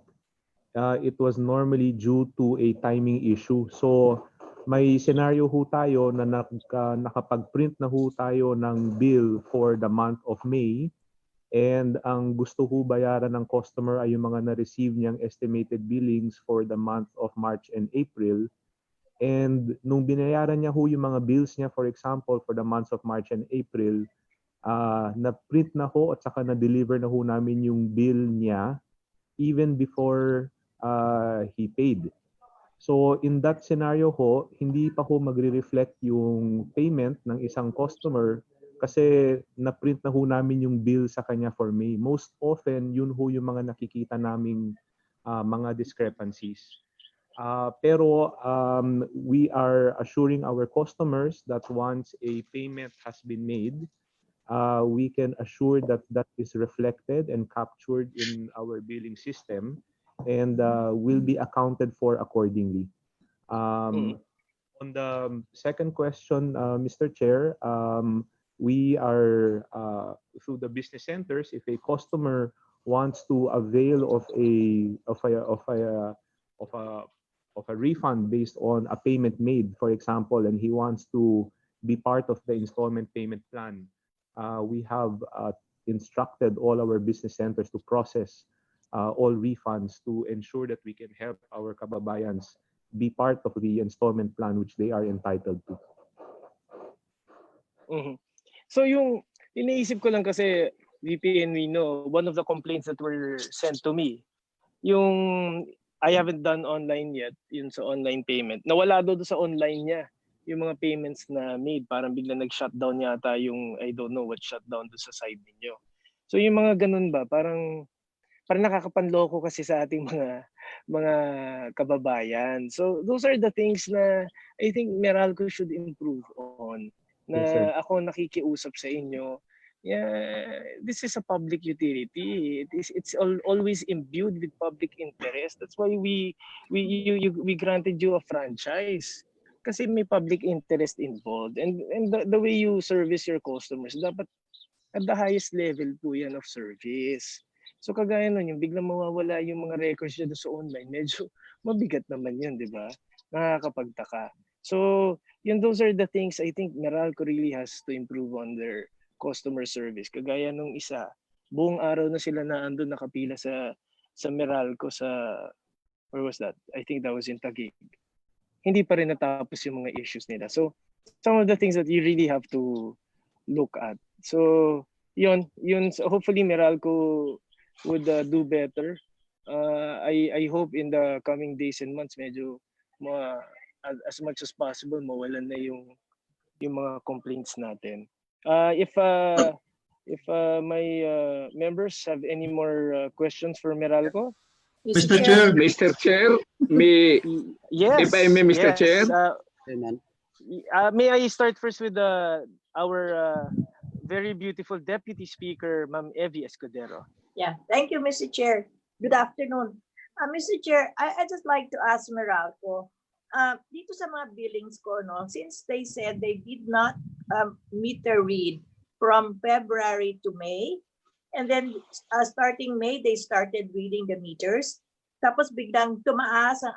it was normally due to a timing issue. So may scenario ho tayo na nakapag-print na ho tayo ng bill for the month of May And ang gusto ho bayaran ng customer ay yung mga na-receive niyang estimated billings for the month of March and April. And nung binayaran niya ho yung mga bills niya, for example, for the months of March and April, na-print na ho at saka na-deliver na ho namin yung bill niya even before he paid. So in that scenario ho, hindi pa ho magre-reflect yung payment ng isang customer kasi na-print na ho namin yung bill sa kanya for May. Most often, yun ho yung mga nakikita naming mga discrepancies. Pero we are assuring our customers that once a payment has been made, we can assure that that is reflected and captured in our billing system and will be accounted for accordingly. On the second question, Mr. Chair, we are through the business centers. If a customer wants to avail of a refund based on a payment made, for example, and he wants to be part of the installment payment plan, we have instructed all our business centers to process all refunds to ensure that we can help our kababayans be part of the installment plan which they are entitled to. So yung iniisip ko lang kasi, VP and we know, one of the complaints that were sent to me, yung I haven't done online yet, yun sa online payment. Nawala doon sa online niya yung mga payments na made. Parang bigla nag-shutdown yata yung, I don't know what shutdown doon sa side ninyo. So yung mga ganun ba, parang nakakapanloko kasi sa ating mga kababayan. So those are the things na I think Meralco should improve on. Na Yes, sir. ako nakikiusap sa inyo, yeah, this is a public utility. It's always imbued with public interest. That's why we granted you a franchise. Kasi may public interest involved. And the way you service your customers, dapat at the highest level po yan of service. So kagaya nun, yung biglang mawawala yung mga records niya doon sa online, medyo mabigat naman yun, di ba? Nakakapagtaka. So, those are the things I think Meralco really has to improve on their customer service. Kagaya nung isa, buong araw na sila na andun nakapila sa Meralco where was that? I think that was in Taguig. Hindi pa rin natapos yung mga issues nila. So, some of the things that you really have to look at. So, yun. So hopefully Meralco would do better. I hope in the coming days and months, medyo as much as possible mawalan na yung mga complaints natin. If my members have any more questions for Meralco? Mr. Chair. Mr. Chair, may Yes. if I may, Mr. Yes. Chair. May I start first with our very beautiful Deputy Speaker, Ma'am Evie Escudero. Yeah, thank you, Mr. Chair. Good afternoon. Mr. Chair, I just like to ask Meralco, dito sa mga billings ko, no, since they said they did not meter read from February to May, and then starting May, they started reading the meters. Tapos biglang tumaas ang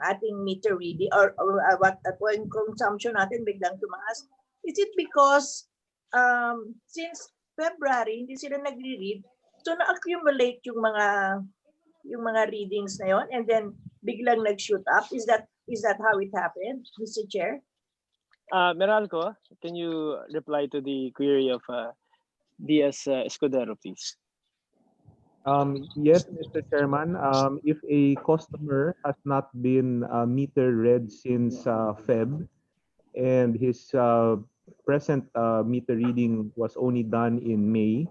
ating meter reading or what yung consumption natin biglang tumaas. Is it because since February hindi sila nagre-read, so na-accumulate yung mga readings na yon and then biglang nag-shoot up? Is that how it happened, Mr. Chair? Meralco, can you reply to the query of DS Escudero, please? Yes, Mr. Chairman. If a customer has not been meter read since Feb and his present meter reading was only done in May,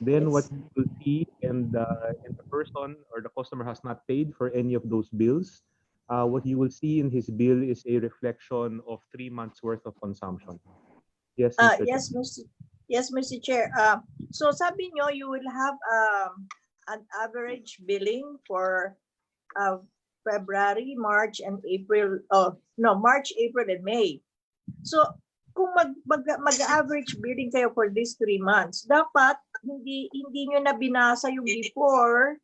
then what you will see and the person or the customer has not paid for any of those bills, what you will see in his bill is a reflection of 3 months worth of consumption. Yes, Mr. Yes, Mr. Chair. So sabi nyo, you will have an average billing for February, March, and April. March, April, and May. So kung mag-average billing kayo for these 3 months, dapat hindi nyo na binasa yung before.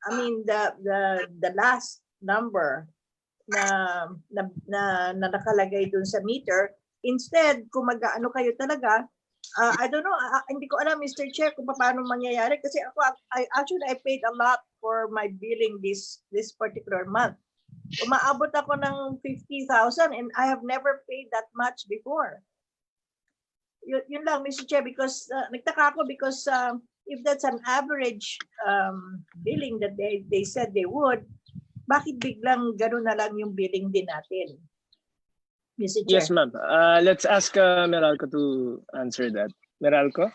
I mean the last number na nakalagay dun sa meter. Instead, kung mag-ano kayo talaga, I don't know, hindi ko alam, Mr. Chair, kung paano mangyayari kasi ako, I paid a lot for my billing this particular month. Umaabot ako ng 50,000 and I have never paid that much before. Yun lang, Mr. Chair, because nagtaka ako because if that's an average billing that they said they would, bakit biglang gano'n na lang yung billing din natin? Mr. Chair. Yes, ma'am. Let's ask Meralco to answer that. Meralco?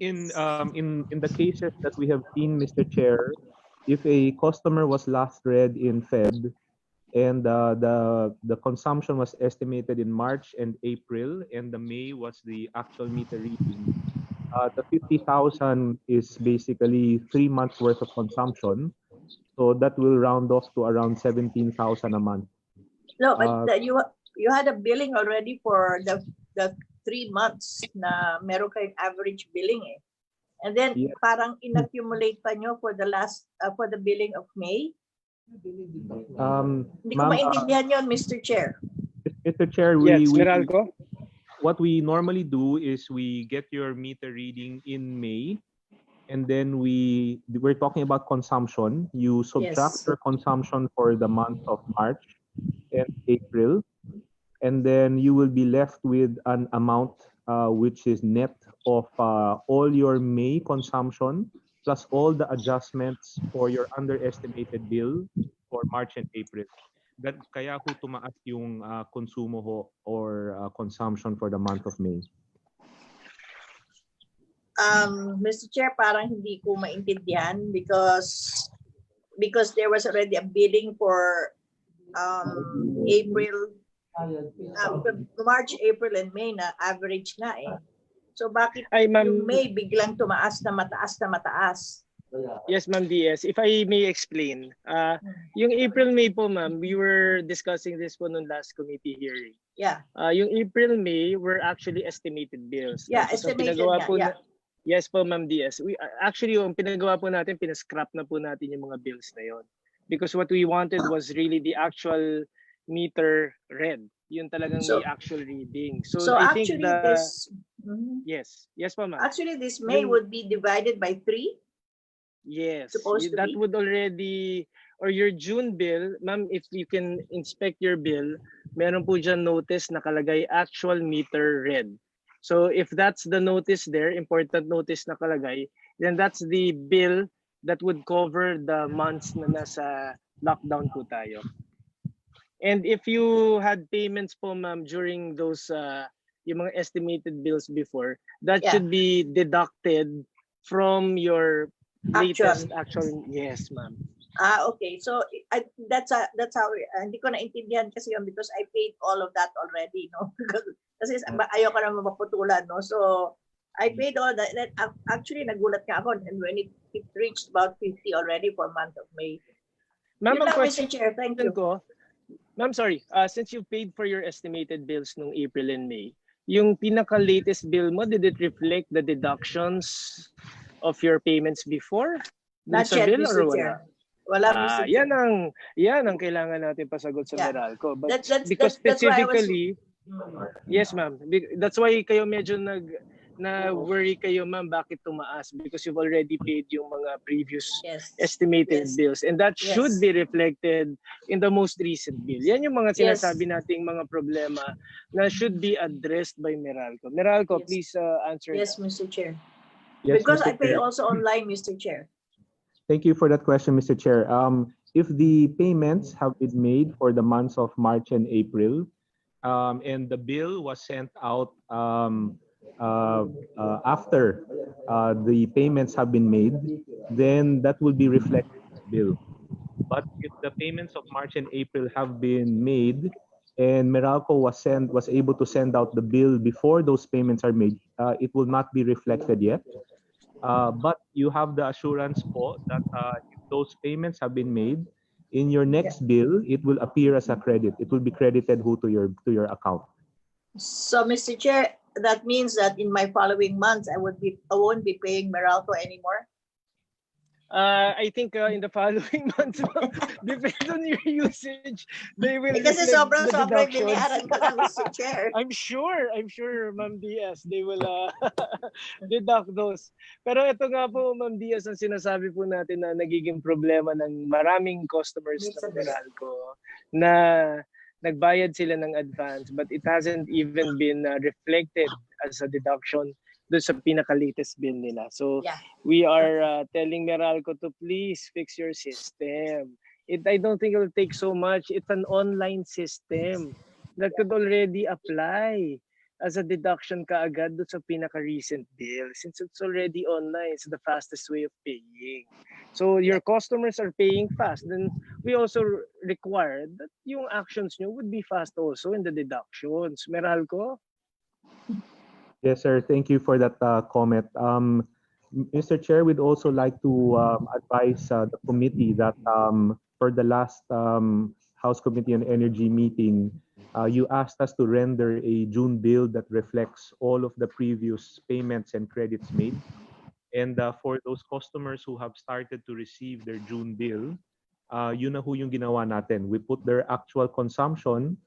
In the cases that we have seen, Mr. Chair, if a customer was last read in Feb and the consumption was estimated in March and April, and the May was the actual meter reading, the 50,000 is basically 3 months worth of consumption. So that will round off to around 17,000 a month. No, but you had a billing already for the 3 months na meron kayong average billing eh. And then parang inaccumulate pa nyo for the last for the billing of May. Hindi ko maintindihan yun, Mr. Chair. Mr. Chair, Meralco? What we normally do is we get your meter reading in May, and then we're talking about consumption. You subtract your consumption for the month of March and April, and then you will be left with an amount which is net of all your May consumption plus all the adjustments for your underestimated bill for March and April. Kaya ho tumaas yung konsumo ho or consumption for the month of May. Mr. Chair, parang hindi ko maintindihan because there was already a billing for March, April, and May na average na eh. So bakit yung May biglang tumaas na mataas? Yes, Ma'am DS. If I may explain, yung April, May po, Ma'am, we were discussing this po nung last committee hearing. Yeah. Yung April, May were actually estimated bills. Yeah, estimated nga. Yes po, Ma'am DS. Actually, yung pinagawa po natin, pinascrap na po natin yung mga bills na yon. Because what we wanted was really the actual meter read. Yun talagang the actual reading. So I think Yes po, Ma'am. Actually, this May would be divided by 3? Yes, that would already, or your June bill, ma'am, if you can inspect your bill, meron po dyan notice nakalagay actual meter read. So if that's the notice there, important notice nakalagay, then that's the bill that would cover the months na nasa lockdown po tayo. And if you had payments po, ma'am, during those yung mga estimated bills before, that should be deducted from your latest actual. Yes, ma'am. Okay. So that's how hindi ko naintindihan kasi yun because I paid all of that already, no? Kasi ayoko na maputulan, no? So I paid all that. Actually, nagulat nga ako and when it reached about 50 already for month of May. Ma'am, Mr. Chair, thank you. Ma'am, sorry. Since you paid for your estimated bills nung April and May, yung pinaka-latest bill mo, did it reflect the deductions of your payments before? Not yet, Mr. Chair. Wala, Mr. Chair. Yan ang kailangan natin pasagot sa Meralco. But because specifically, yes, ma'am. That's why kayo medyo na-worry kayo, ma'am, bakit tumaas? Because you've already paid yung mga previous estimated bills. And that should be reflected in the most recent bill. Yan yung mga sinasabi nating mga problema na should be addressed by Meralco. Meralco, please answer. Yes, Mr. Chair. Yes, because Mr. I pay Chair. also online, Mr. Chair. Thank you for that question, Mr. Chair. If the payments have been made for the months of March and April, and the bill was sent out after the payments have been made, then that will be reflected in the bill. But if the payments of March and April have been made and Meralco was able to send out the bill before those payments are made, it will not be reflected yet. But you have the assurance po that if those payments have been made, in your next bill, it will appear as a credit. It will be credited to your account. So, Mr. Chair, that means that in my following months, I won't be paying Meralco anymore. I think in the following months, depends on your usage, they will Kasi reflect the sobrang-sobrang deductions. binayaran ko na, Mr. Chair. I'm sure, Ma'am Diaz, they will deduct those. Pero ito nga po, Ma'am Diaz, ang sinasabi po natin na nagiging problema ng maraming customers ng Meralco na nagbayad sila ng advance but it hasn't even been reflected as a deduction doon sa pinaka-latest bill nila. So we are telling Meralco to please fix your system. I don't think it will take so much. It's an online system that could already apply as a deduction kaagad doon sa pinaka-recent bill. Since it's already online, it's the fastest way of paying. So your customers are paying fast. Then we also require that yung actions nyo would be fast also in the deductions. Meralco? Yes, sir. Thank you for that comment. Mr. Chair, we'd also like to advise the committee that for the last House Committee on Energy meeting, you asked us to render a June bill that reflects all of the previous payments and credits made. And for those customers who have started to receive their June bill, yun na ho yung ginawa natin. We put their actual consumption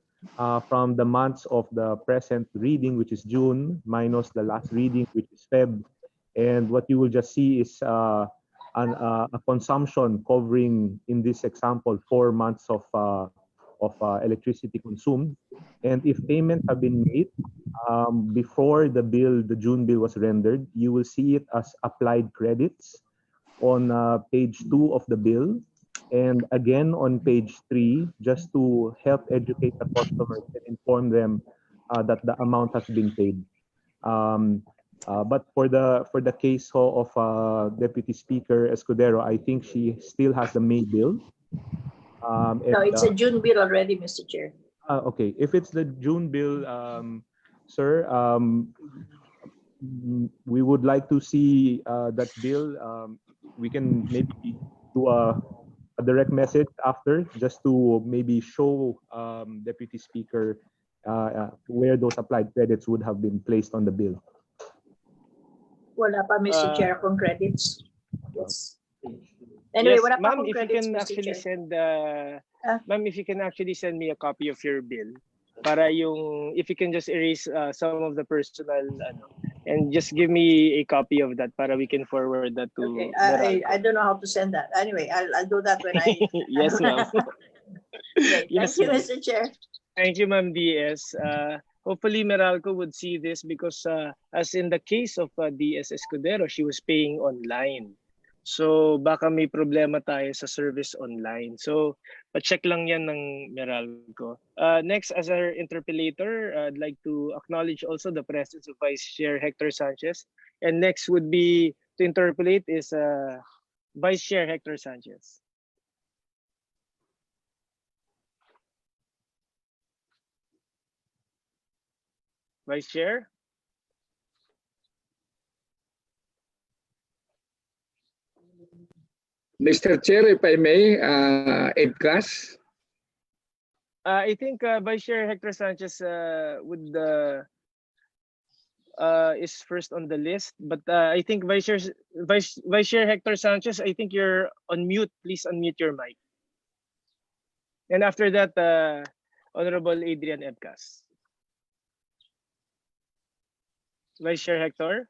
from the months of the present reading, which is June, minus the last reading, which is Feb. And what you will just see is a consumption covering, in this example, 4 months of electricity consumed. And if payments have been made before the June bill was rendered, you will see it as applied credits on page 2 of the bill. And again on page 3, just to help educate the customers and inform them that the amount has been paid. But for the case of Deputy Speaker Escudero, I think she still has the May bill. No, it's a June bill already, Mr. Chair. Okay, if it's the June bill, sir, we would like to see that bill. We can maybe do a direct message after, just to maybe show Deputy Speaker where those applied credits would have been placed on the bill. Wala pa, Mr. Chair, akong credits. Yes. Anyway, Yes, wala pa ma'am, akong if you credits, can Mr. actually Chair. send ma'am, if you can actually send me a copy of your bill para yung if you can just erase some of the personal and just give me a copy of that para we can forward that to Okay, Meralco. I don't know how to send that. Anyway, I'll do that when I. Yes, ma'am. Okay, Yes, thank you, ma'am. Mr. Chair. Thank you, Ma'am DS. Hopefully, Meralco would see this because as in the case of DS Escudero, she was paying online. So baka may problema tayo sa service online. So pa-check lang yan ng Meralco. Next, as our interpellator, I'd like to acknowledge also the presence of Vice Chair Hector Sanchez. And next would be to interpolate is Vice Chair Hector Sanchez. Vice Chair? Mr. Chair, if I may, EDCAS. I think Vice Chair Hector Sanchez would is first on the list, but I think Vice Chair Hector Sanchez, I think you're on mute. Please unmute your mic. And after that, Honorable Adrian Ebcas. Vice Chair Hector.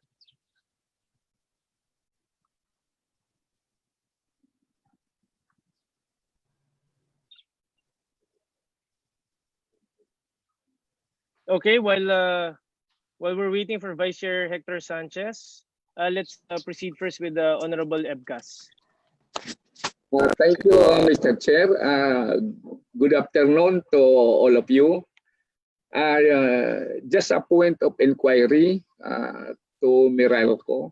Okay, while we're waiting for Vice Chair Hector Sanchez, let's proceed first with Honorable Ebcas. Thank you, Mr. Chair. Good afternoon to all of you. Just a point of inquiry to Meralco.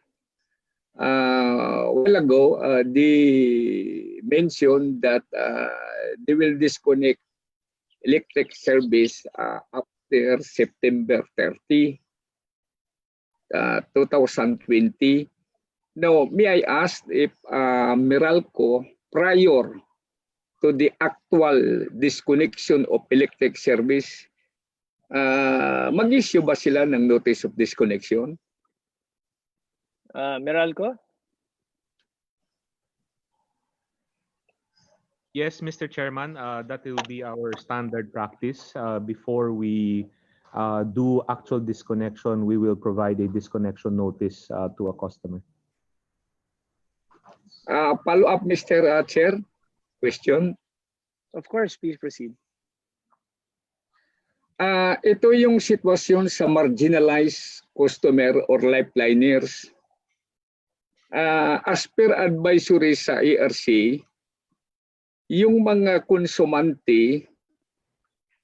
A while ago, they mentioned that they will disconnect electric service after September 30, 2020. Now, may I ask if Meralco, prior to the actual disconnection of electric service, mag-issue ba sila ng notice of disconnection? Meralco? Yes, Mr. Chairman, that will be our standard practice. Before we do actual disconnection, we will provide a disconnection notice to a customer. Follow up, Mr. Chair. Question. Of course, please proceed. Ito yung sitwasyon sa marginalized customer or lifeliners. As per advisory sa ERC, yung mga konsumante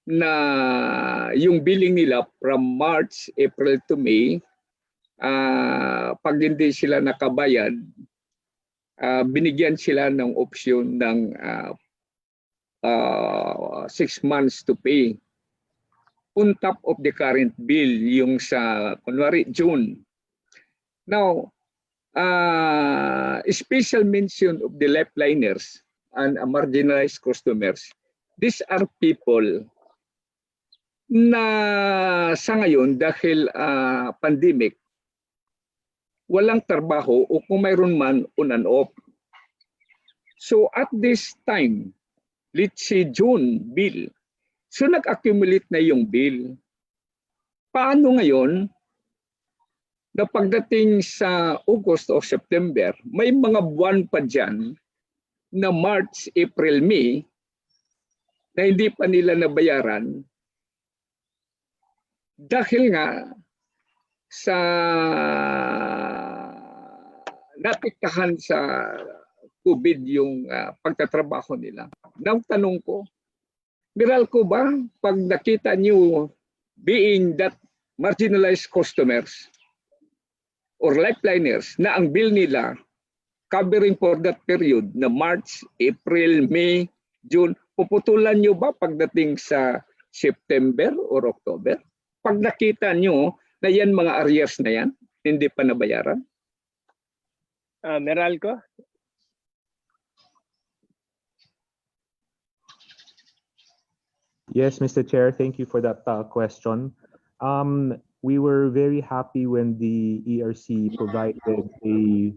na yung billing nila from March, April to May, pag hindi sila nakabayad, binigyan sila ng option ng 6 months to pay on top of the current bill, yung sa kunwari June. Now, special mention of the lifeliners and marginalized customers. These are people na sa ngayon dahil pandemic, walang trabaho o kung mayroon man on and off. So at this time, let's say June bill, so nag-accumulate na yung bill. Paano ngayon na pagdating sa August o September, may mga buwan pa dyan na March, April, May na hindi pa nila nabayaran dahil nga sa napiktahan sa COVID yung pagtatrabaho nila. Now, tanong ko, Meralco ba, pag nakita niyo being that marginalized customers or lifeliners na ang bill nila covering for that period na March, April, May, June, puputulan nyo ba pagdating sa September or October? Pag nakita nyo na yan mga arrears na yan, hindi pa nabayaran? Meralco? Yes, Mr. Chair, thank you for that question. We were very happy when the ERC provided a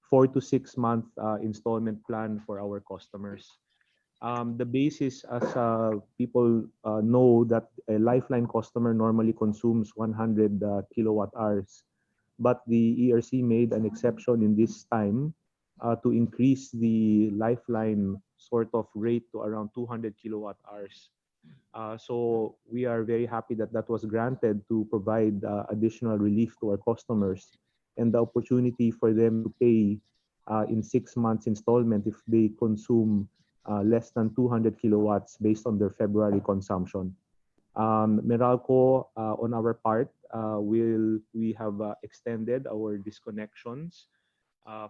4 to 6 month installment plan for our customers. The basis, as people know, that a Lifeline customer normally consumes 100 kilowatt hours, but the ERC made an exception in this time to increase the Lifeline sort of rate to around 200 kilowatt hours. So we are very happy that that was granted to provide additional relief to our customers and the opportunity for them to pay in 6 months installment if they consume less than 200 kilowatts based on their February consumption. Meralco, on our part, we have extended our disconnections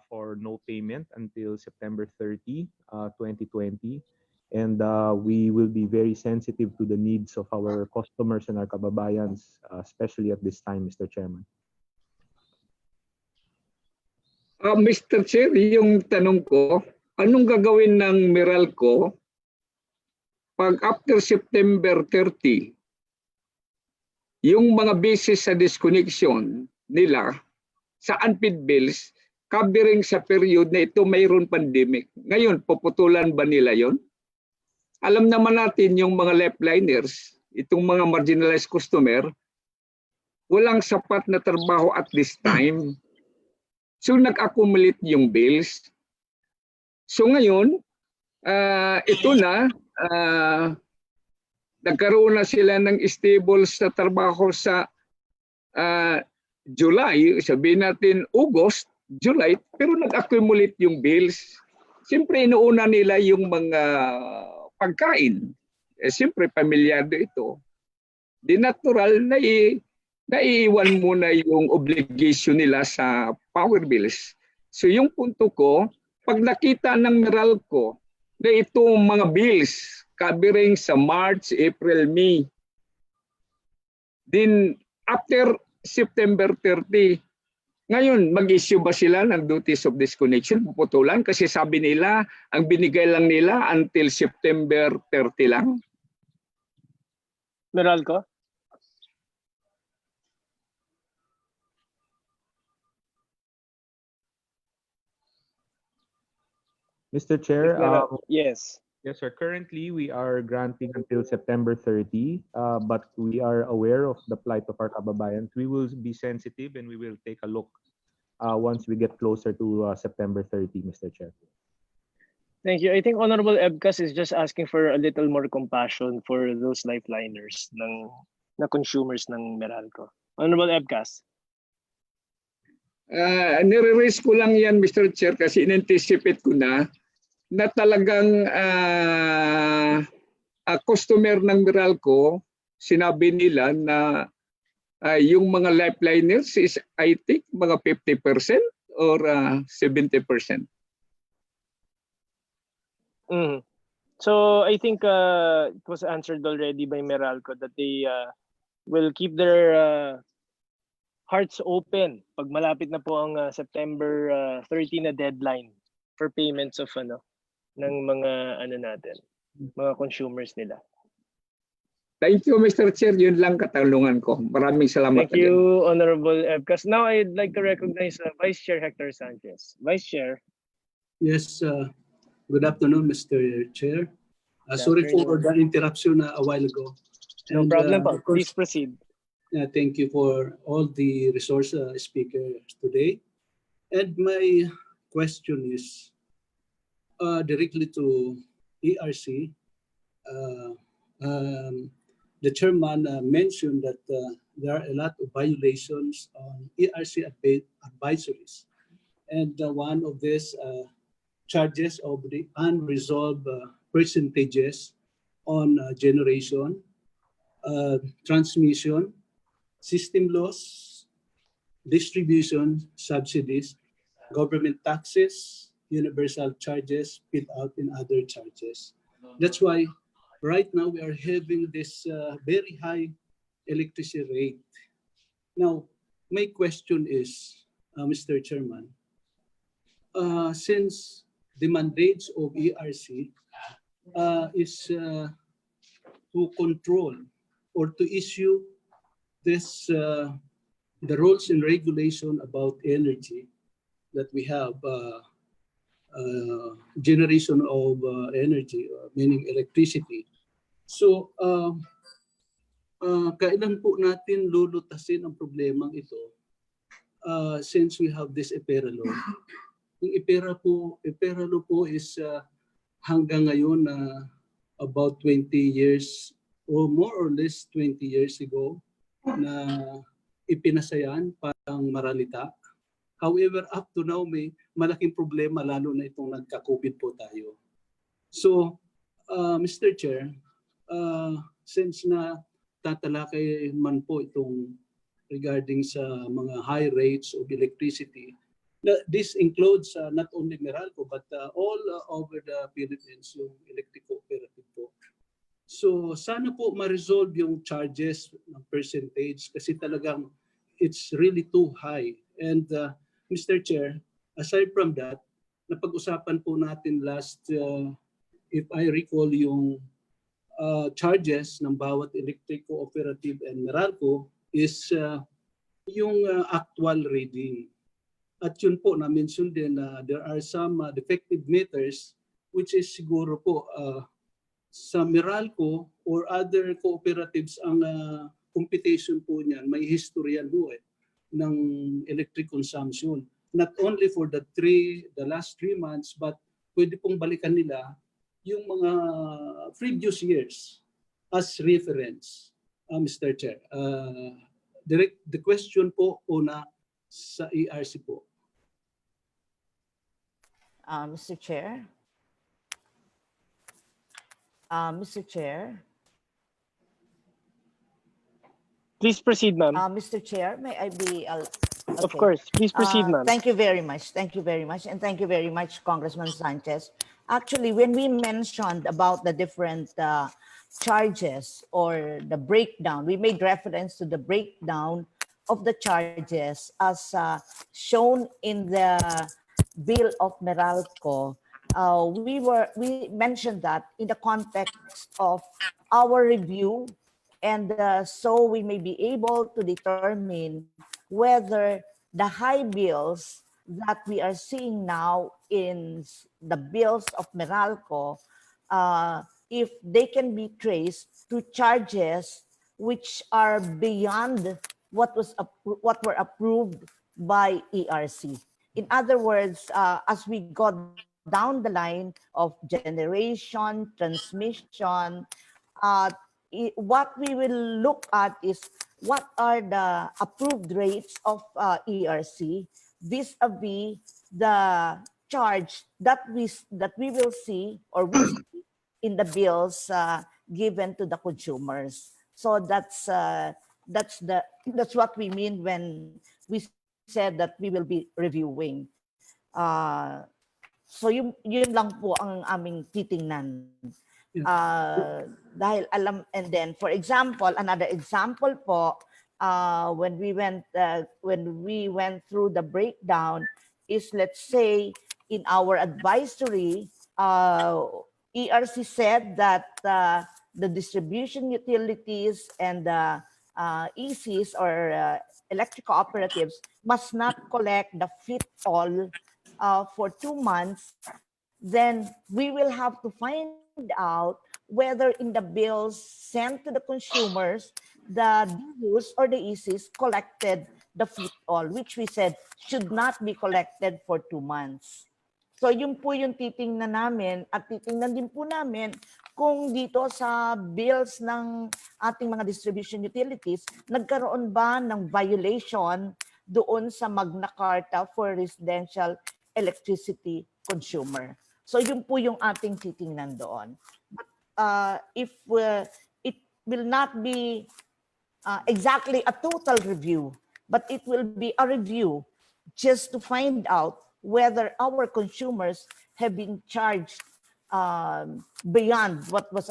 for no payment until September 30, 2020. And we will be very sensitive to the needs of our customers and our kababayans, especially at this time, Mr. Chairman. Mr. Chair, yung tanong ko, anong gagawin ng Meralco pag after September 30, yung mga basis sa disconnection nila sa unpaid bills covering sa period na ito mayroon pandemic? Ngayon, puputulan ba nila yon? Alam naman natin yung mga lifeliners, itong mga marginalized customer, walang sapat na trabaho at this time. So nag-accumulate yung bills. So ngayon, ito na, nagkaroon na sila ng stable sa trabaho sa July, sabihin natin August, July, pero nag-accumulate yung bills. Siyempre, inuuna nila yung mga pagkain. Siyempre, pamilyado ito. Di natural na naiiwan muna yung obligation nila sa power bills. So yung punto ko, pag nakita ng Meralco na itong mga bills covering sa March, April, May, then after September 30, ngayon mag-issue ba sila ng notice of disconnection? Puputulan kasi sabi nila, ang binigay lang nila until September 30 lang. Meralco? Mr. Chair, Yes. Yes, sir. Currently, we are granting until September 30, but we are aware of the plight of our kababayans. We will be sensitive and we will take a look once we get closer to September 30, Mr. Chair. Thank you. I think Honorable Ebcas is just asking for a little more compassion for those lifeliners na consumers ng Meralco. Honorable Ebcas. Nire-raise ko lang yan, Mr. Chair, kasi in-anticipate ko na talagang customer ng Meralco, sinabi nila na yung mga lifeliners is, I think, mga 50% or 70%. Mm. So I think it was answered already by Meralco that they will keep their hearts open pag malapit na po ang September 30 na deadline for payments of ng mga mga consumers nila. Thank you, Mr. Chair. Yun lang katanungan ko. Maraming salamat. Thank you, Honorable Ebcas. Now I'd like to recognize Vice Chair Hector Sanchez. Vice Chair. Yes, good afternoon, Mr. Chair. Sorry for the interruption a while ago. No problem, po. Please proceed. Thank you for all the resource speakers today. And my question is directly to ERC. The chairman mentioned that there are a lot of violations on ERC advisories. And one of these charges of the unresolved percentages on generation, transmission, system loss, distribution, subsidies, government taxes, universal charges, fit out and other charges. That's why right now we are having this very high electricity rate. Now, my question is, Mr. Chairman, since the mandates of ERC is to control or to issue this the rules and regulation about energy that we have, generation of energy, meaning electricity. So, kailan po natin lulutasin ang problemang ito since we have this EPERA law? Yung EPERA law po is hanggang ngayon about 20 years or more or less 20 years ago na ipinasayan parang maralita. However, up to now may malaking problema lalo na itong nagka-COVID po tayo. So, Mr. Chair, since na tatalakay man po itong regarding sa mga high rates of electricity, this includes not only Meralco but all over the Philippines, yung electric cooperative po. So sana po ma-resolve yung charges ng percentage kasi talagang it's really too high. And Mr. Chair, aside from that, napag-usapan po natin last, if I recall, yung charges ng bawat electric cooperative and Meralco is yung actual reading. At yun po, na-mention din na there are some defective meters which is siguro po sa Meralco or other cooperatives ang computation po niyan, may history yan po ng electric consumption. Not only for the last 3 months, but pwede pong balikan nila yung mga previous years as reference, Mr. Chair. The question po una sa ERC po. Mr. Chair. Mr. Chair. Please proceed, ma'am. Mr. Chair, may I be... Okay. Of course. Please proceed, ma'am. Thank you very much. Thank you very much. And thank you very much, Congressman Sanchez. Actually, when we mentioned about the different charges or the breakdown, we made reference to the breakdown of the charges as shown in the bill of Meralco. We mentioned that in the context of our review, and so we may be able to determine whether the high bills that we are seeing now in the bills of Meralco if they can be traced to charges which are beyond what were approved by ERC. In other words, as we go down the line of generation, transmission, what we will look at is what are the approved rates of ERC vis-a-vis the charge that we will see or we see in the bills given to the consumers. So that's what we mean when we said that we will be reviewing. So yun lang po ang aming titingnan. Dahil alam, and then for example, another example po, when we went through the breakdown is, let's say, in our advisory, ERC said that the distribution utilities and the ECs or electric cooperatives must not collect the fit-all for 2 months. Then we will have to find out whether in the bills sent to the consumers, the DUs or the ECs collected the fit-all, which we said should not be collected for 2 months. So yun po yung titingnan namin at titingnan din po namin kung dito sa bills ng ating mga distribution utilities, nagkaroon ba ng violation doon sa Magna Carta for Residential Electricity Consumer. So yun po yung ating titingnan doon. But if it will not be exactly a total review, but it will be a review just to find out whether our consumers have been charged beyond what was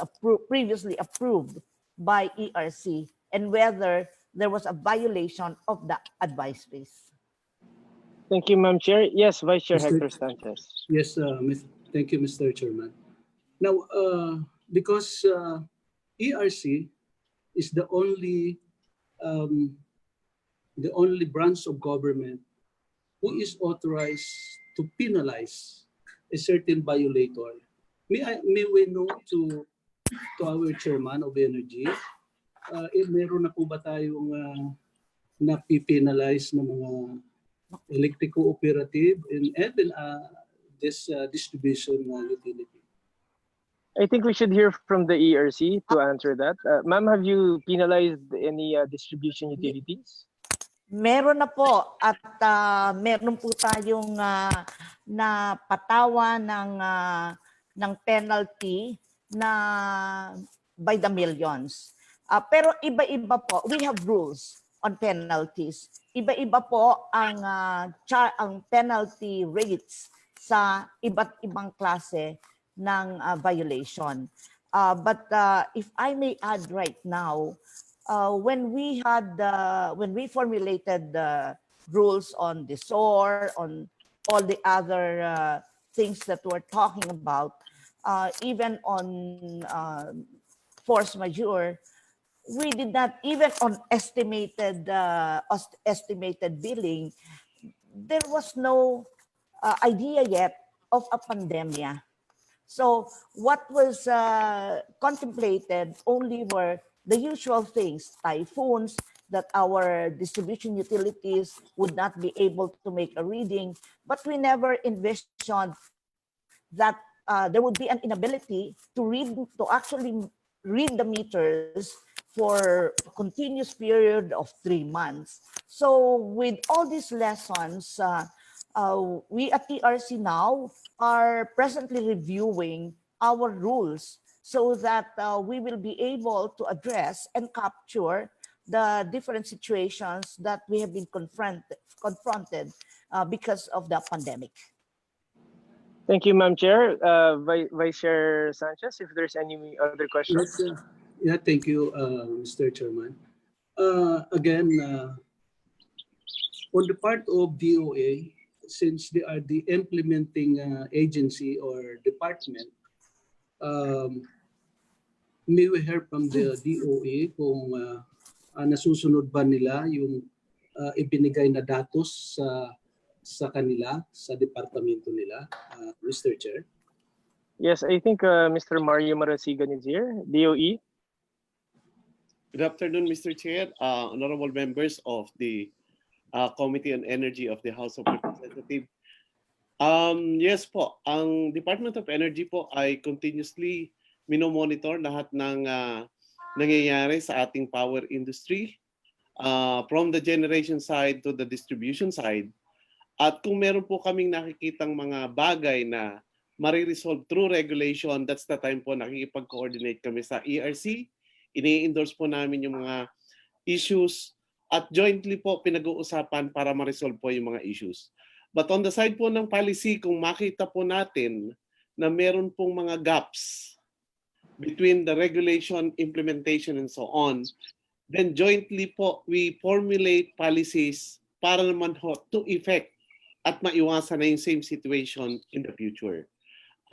previously approved by ERC and whether there was a violation of the advice fees. Thank you, Ma'am Chair. Yes, Vice Chair Hector Sanchez. Yes, thank you, Mr. Chairman. Now, because ERC is the only branch of government who is authorized to penalize a certain violator, may we know to our Chairman of Energy, meron na po ba tayong napipenalize na mga electric cooperative and even this distribution utility? I think we should hear from the ERC to answer that. Ma'am, have you penalized any distribution utilities? Meron na po at meron po tayong napatawa ng penalty na by the millions. Pero iba-iba po. We have rules on penalties. Iba-iba po ang penalty rates sa iba't ibang klase ng violation. But if I may add right now, when we formulated the rules on the SOAR, on all the other things that we're talking about, even on force majeure, we did not, even on estimated billing, there was no idea yet of a pandemia. So what was contemplated only were the usual things, typhoons, that our distribution utilities would not be able to make a reading, but we never envisioned that there would be an inability to actually read the meters for a continuous period of 3 months. So with all these lessons, we at TRC now are presently reviewing our rules so that we will be able to address and capture the different situations that we have been confronted because of the pandemic. Thank you, Ma'am Chair. Vice Chair Sanchez, if there's any other questions. Yes, yeah, thank you, Mr. Chairman. Again, on the part of DOA, since they are the implementing agency or department, may we hear from the DOA kung nasusunod ba nila yung ibinigay na datos sa kanila, sa departamento nila, Mr. Chair? Yes, I think Mr. Mario Marasigan is here, DOE. Good afternoon, Mr. Chair, honorable members of the Committee on Energy of the House of Representatives. Yes po, ang Department of Energy po ay continuously minomonitor lahat ng nangyayari sa ating power industry from the generation side to the distribution side. At kung meron po kaming nakikitang mga bagay na mariresolve through regulation, that's the time po nakikipag-coordinate kami sa ERC. Ini-endorse po namin yung mga issues at jointly po pinag-uusapan para ma-resolve po yung mga issues. But on the side po ng policy, kung makita po natin na meron pong mga gaps between the regulation, implementation, and so on, then jointly po we formulate policies para naman ho to effect at maiwasan na yung same situation in the future.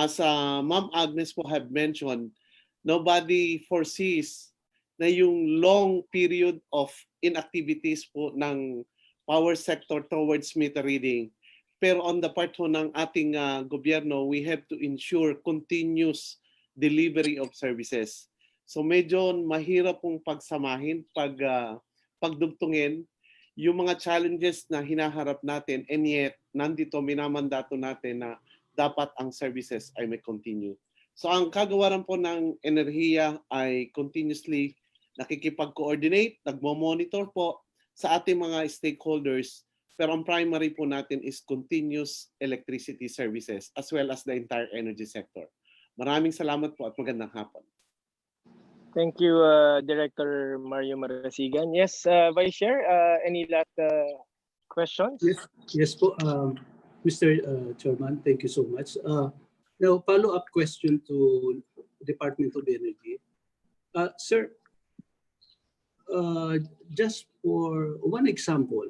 As Ma'am Agnes po have mentioned, nobody foresees na yung long period of inactivities po ng power sector towards meter reading. Pero on the part po ng ating gobyerno, we have to ensure continuous delivery of services. So medyo mahirap pong pagsamahin, pagdugtungin yung mga challenges na hinaharap natin, and yet nandito minamandato natin na dapat ang services ay may continue. So ang kagawaran po ng enerhiya ay continuously nakikipag-coordinate, nagmo-monitor po sa ating mga stakeholders, pero ang primary po natin is continuous electricity services as well as the entire energy sector. Maraming salamat po at magandang hapon. Thank you, Director Mario Marasigan. Yes, Vice Chair, any last questions? Yes po, Mr. Chairman, thank you so much. Now, follow-up question to Department of Energy. Sir, just for one example,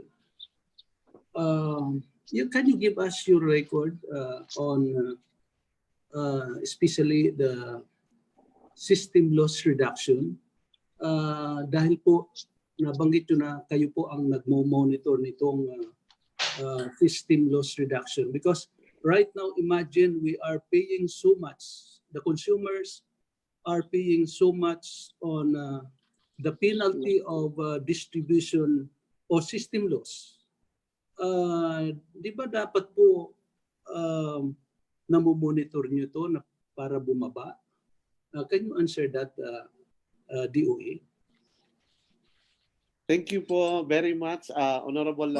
can you give us your record on especially the system loss reduction? Dahil po nabanggit nyo na kayo po ang nagmo-monitor nitong system loss reduction, because right now imagine we are paying so much, the consumers are paying so much on the penalty of distribution or system loss. Di ba dapat po namomonitor nyo to na para bumaba? Can you answer that, DOE? Thank you po very much, Honorable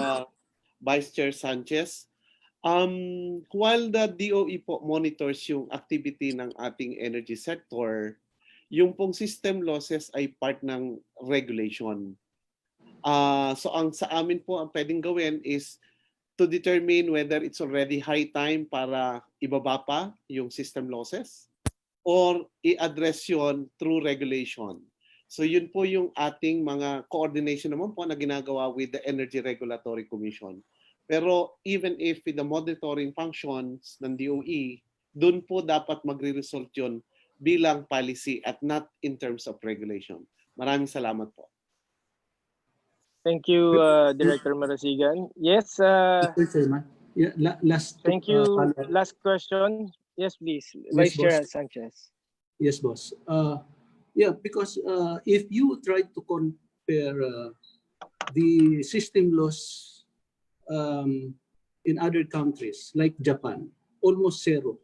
Vice Chair Sanchez. While the DOE po monitors yung activity ng ating energy sector, yung pong system losses ay part ng regulation. So ang sa amin po ang pwedeng gawin is to determine whether it's already high time para ibaba pa yung system losses or i-address yun through regulation. So yun po yung ating mga coordination naman po na ginagawa with the Energy Regulatory Commission. Pero even if with the monitoring functions ng DOE, dun po dapat magre-result yun bilang policy at not in terms of regulation. Maraming salamat po. Thank you, Director Marasigan. Yes. Yeah, last. Thank you. Last question. Yes, please. Vice Chair Sanchez. Yes, boss. Yeah, because if you try to compare the system loss in other countries like Japan, almost zero,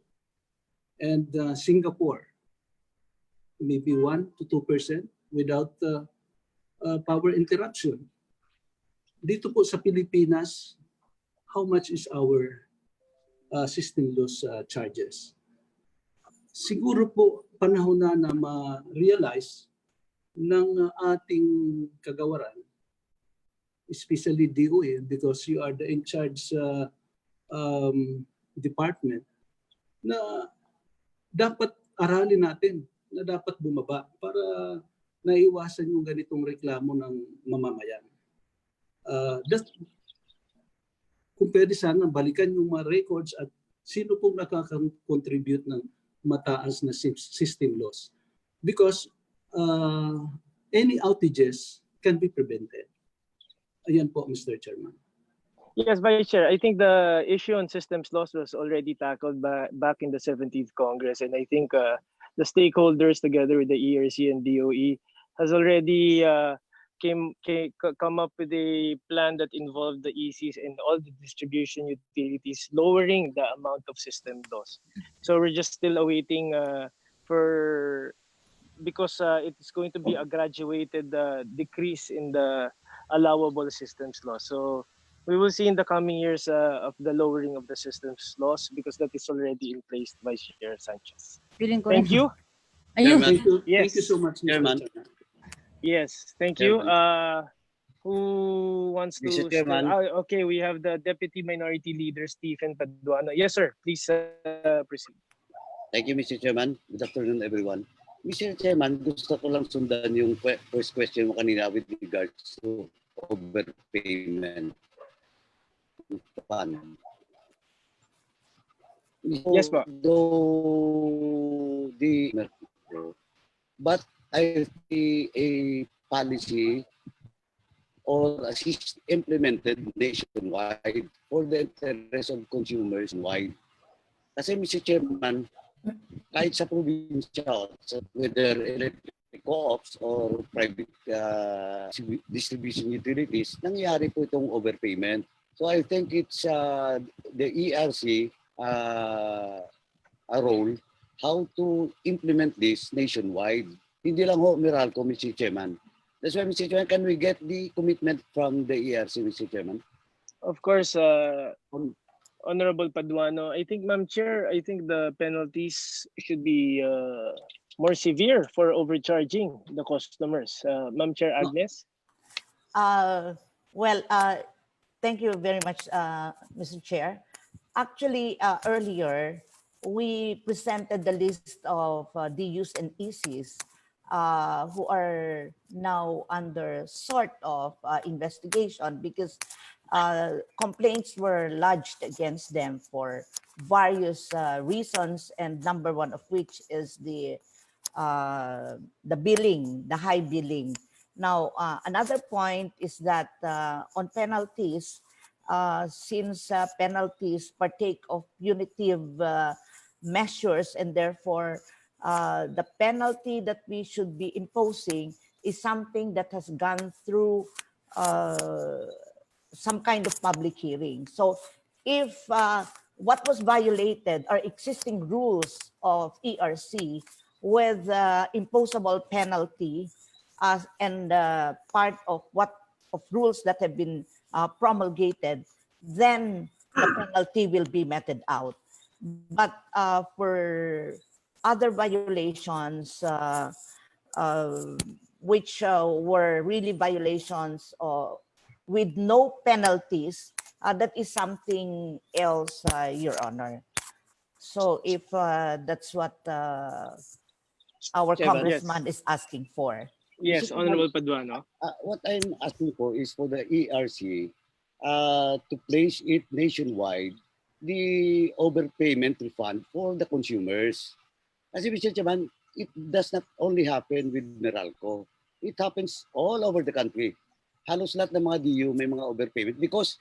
and Singapore, maybe 1 to 2% without power interruption. Dito po sa Pilipinas, how much is our system loss charges? Siguro po panahon na ma-realize ng ating kagawaran, especially DOE, because you are the in-charge department, na dapat aralin natin, na dapat bumaba para naiwasan yung ganitong reklamo ng mamamayan. Kung pwede sana, balikan yung mga records at sino pong nakaka-contribute ng mataas na system loss. Because any outages can be prevented. Ayan po, Mr. Chairman. Yes, Vice Chair. I think the issue on systems loss was already tackled back in the 17th Congress, and I think the stakeholders, together with the ERC and DOE, has already come up with a plan that involved the ECs and all the distribution utilities, lowering the amount of system loss. So we're just still awaiting for because it is going to be a graduated decrease in the allowable systems loss. So we will see in the coming years of the lowering of the systems loss because that is already in place, Vice Chair Sanchez. Feeling ko Thank rin. you. Ayun. Thank you so Yes. much, Mr. Chairman. Chairman. Yes. Thank you. Chairman. Who wants Mr. to? Chairman. Okay, we have the Deputy Minority Leader, Stephen Paduano. Yes, sir. Please proceed. Thank you, Mr. Chairman. Good afternoon, everyone. Mr. Chairman, gusto ko lang sundan yung first question mo kanina with regards to overpayment fund. Yes, po. Though but I see a policy or implemented nationwide for the interest of consumers wide. Kasi Mr. Chairman, kahit sa probinsya, whether electric co-ops or private distribution utilities, nangyayari po itong overpayment. So I think it's the ERC a role how to implement this nationwide. Hindi lang ho Meralco, Mr. Chairman. That's why, Mr. Chairman, can we get the commitment from the ERC, Mr. Chairman? Of course, Honorable Paduano. I think, Ma'am Chair, I think the penalties should be more severe for overcharging the customers. Ma'am Chair Agnes? Well, thank you very much, Mr. Chair. Actually, earlier, we presented the list of DUs and ECs who are now under sort of investigation because complaints were lodged against them for various reasons, and number one of which is the billing, the high billing. Now, another point is that on penalties, since penalties partake of punitive measures, and therefore the penalty that we should be imposing is something that has gone through some kind of public hearing. So if what was violated are existing rules of ERC with imposable penalty and part of rules that have been promulgated, then the penalty will be meted out. But for other violations, which were really violations with no penalties, that is something else, Your Honor. So if that's what our Chairman. congressman is asking for. Yes, Honorable Paduano. What I'm asking for is for the ERC to place it nationwide, the overpayment refund for the consumers. Kasi Mr. Chairman, it does not only happen with Meralco. It happens all over the country. Halos lahat ng mga DU may mga overpayment because